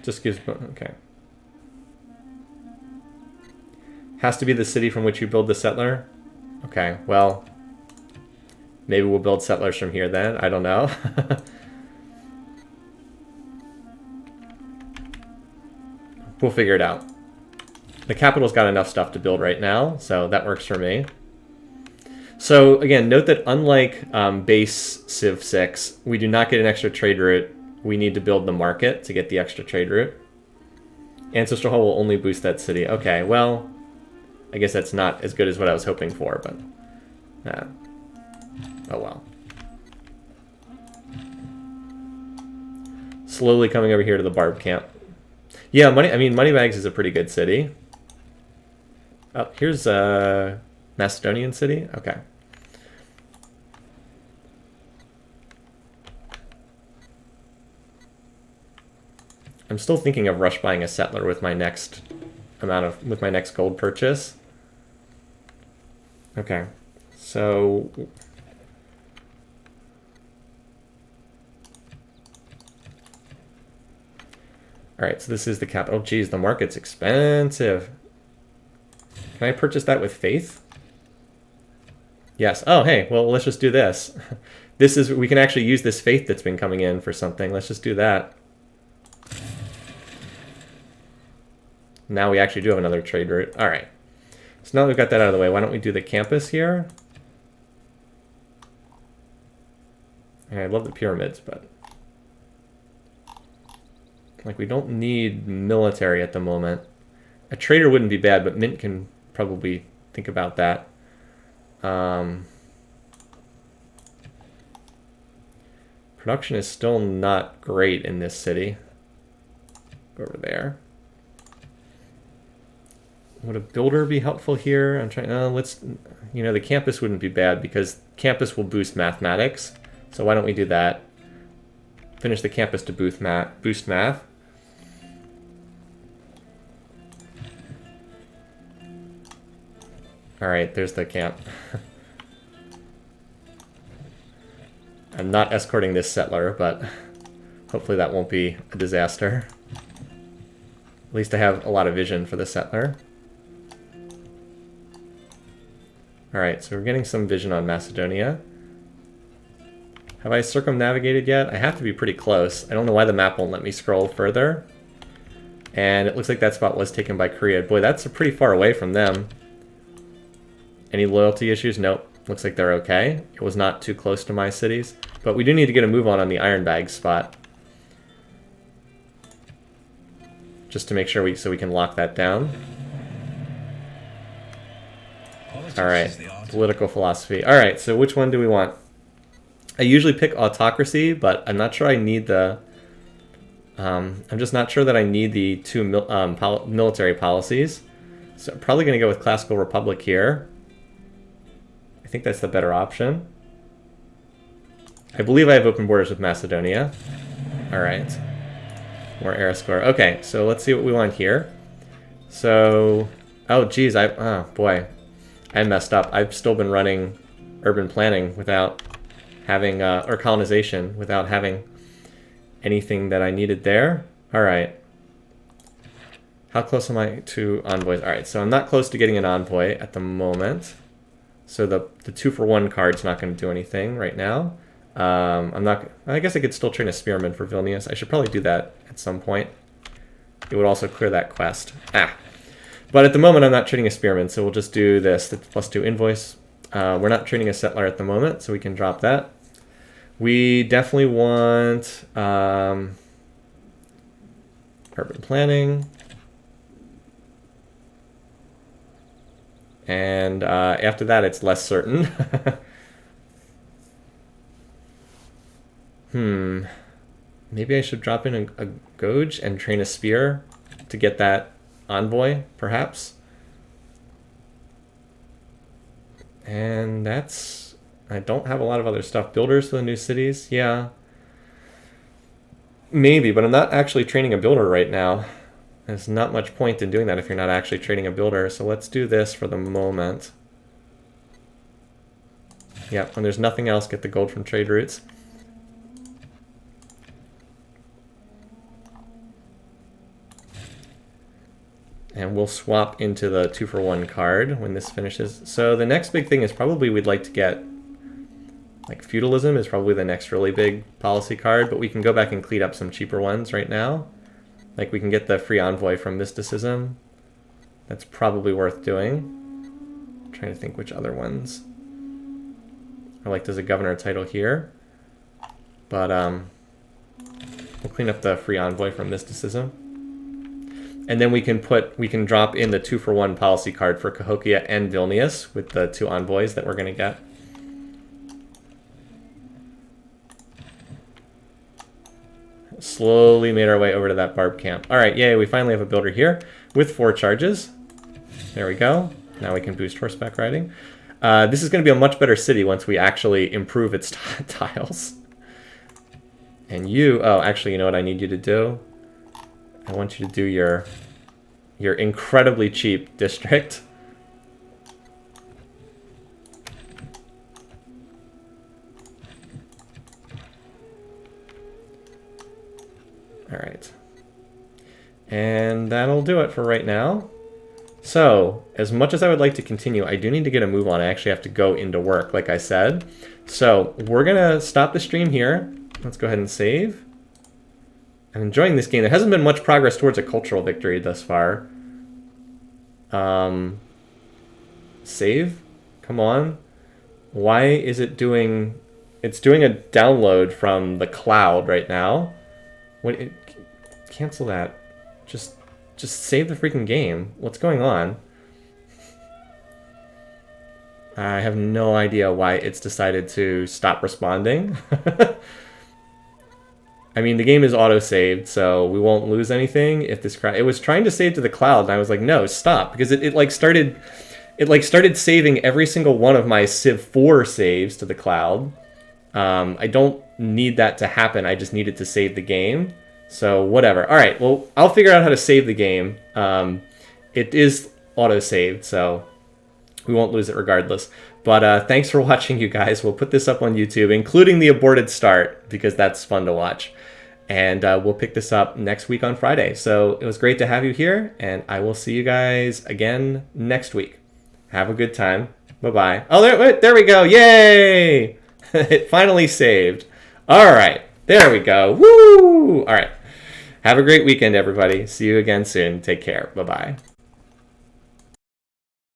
Just gives... Okay. Has to be the city from which you build the settler? Okay, well... Maybe we'll build settlers from here then. I don't know. We'll figure it out. The capital's got enough stuff to build right now, so that works for me. So again, note that unlike base Civ 6, we do not get an extra trade route. We need to build the market to get the extra trade route. Ancestral Hall will only boost that city. Okay, well, I guess that's not as good as what I was hoping for, but... oh well. Slowly coming over here to the Barb camp. Yeah, Moneybags is a pretty good city. Oh, here's a Macedonian city? Okay. I'm still thinking of rush buying a settler with my next gold purchase. Okay. So all right, so this is the capital. Geez, the market's expensive. Can I purchase that with faith? Yes. Oh, hey, well, let's just do this. We can actually use this faith that's been coming in for something. Let's just do that. Now we actually do have another trade route. All right. So now that we've got that out of the way, why don't we do the campus here? And I love the pyramids, but... like, we don't need military at the moment. A trader wouldn't be bad, but Mint can probably think about that. Production is still not great in this city. Go over there. Would a builder be helpful here? I'm trying. The campus wouldn't be bad because campus will boost mathematics. So why don't we do that? Finish the campus to boost math. All right, there's the camp. I'm not escorting this settler, but hopefully that won't be a disaster. At least I have a lot of vision for the settler. All right, so we're getting some vision on Macedonia. Have I circumnavigated yet? I have to be pretty close. I don't know why the map won't let me scroll further. And it looks like that spot was taken by Korea. Boy, that's pretty far away from them. Any loyalty issues? Nope. Looks like they're okay. It was not too close to my cities. But we do need to get a move on the Iron Bag spot. Just to make sure so we can lock that down. Alright, political philosophy. Alright, so which one do we want? I usually pick autocracy, but I'm not sure I need the... I'm just not sure that I need the two military policies. So I'm probably going to go with classical republic here. I think that's the better option. I believe I have open borders with Macedonia. Alright. More era score. Okay, so let's see what we want here. So... oh, geez, oh, boy. I messed up. I've still been running urban planning without having... or colonization without having anything that I needed there. Alright. How close am I to envoys? Alright, so I'm not close to getting an envoy at the moment. So the 2-for-1 card's not going to do anything right now. I'm not... I guess I could still train a spearman for Vilnius. I should probably do that at some point. It would also clear that quest. But at the moment, I'm not training a spearman, so we'll just do this. The +2 invoice. We're not training a settler at the moment, so we can drop that. We definitely want urban planning. And after that, it's less certain. Maybe I should drop in a Goj and train a spear to get that envoy, perhaps. And that's... I don't have a lot of other stuff. Builders for the new cities? Yeah. Maybe, but I'm not actually training a builder right now. There's not much point in doing that if you're not actually training a builder. So let's do this for the moment. Yep, when there's nothing else, get the gold from trade routes. And we'll swap into the 2-for-1 card when this finishes. So the next big thing is probably we'd like to get, like, feudalism is probably the next really big policy card, but we can go back and clean up some cheaper ones right now. Like, we can get the free envoy from mysticism. That's probably worth doing. I'm trying to think which other ones. Or like, there's a governor title here. But we'll clean up the free envoy from mysticism. And then we can drop in the 2-for-1 policy card for Cahokia and Vilnius with the 2 envoys that we're going to get. Slowly made our way over to that barb camp. All right, yay, we finally have a builder here with 4 charges. There we go. Now we can boost horseback riding. This is going to be a much better city once we actually improve its tiles. And you, oh, actually, you know what I need you to do? I want you to do your incredibly cheap district. All right. And that'll do it for right now. So, as much as I would like to continue, I do need to get a move on. I actually have to go into work, like I said. So, we're going to stop the stream here. Let's go ahead and save. I'm enjoying this game. There hasn't been much progress towards a cultural victory thus far. Save? Come on. Why is it doing... It's doing a download from the cloud right now. Cancel that. Just save the freaking game. What's going on? I have no idea why it's decided to stop responding. I mean, the game is auto-saved, so we won't lose anything if this it was trying to save to the cloud, and I was like, no, stop, because it started saving every single one of my Civ 4 saves to the cloud. I don't need that to happen. I just need it to save the game. So whatever. All right. Well, I'll figure out how to save the game. It is auto-saved, so we won't lose it regardless. But thanks for watching, you guys. We'll put this up on YouTube, including the aborted start, because that's fun to watch. And we'll pick this up next week on Friday. So it was great to have you here, and I will see you guys again next week. Have a good time. Bye-bye. Oh, there we go. Yay! It finally saved. All right. There we go. Woo! All right. Have a great weekend, everybody. See you again soon. Take care. Bye-bye.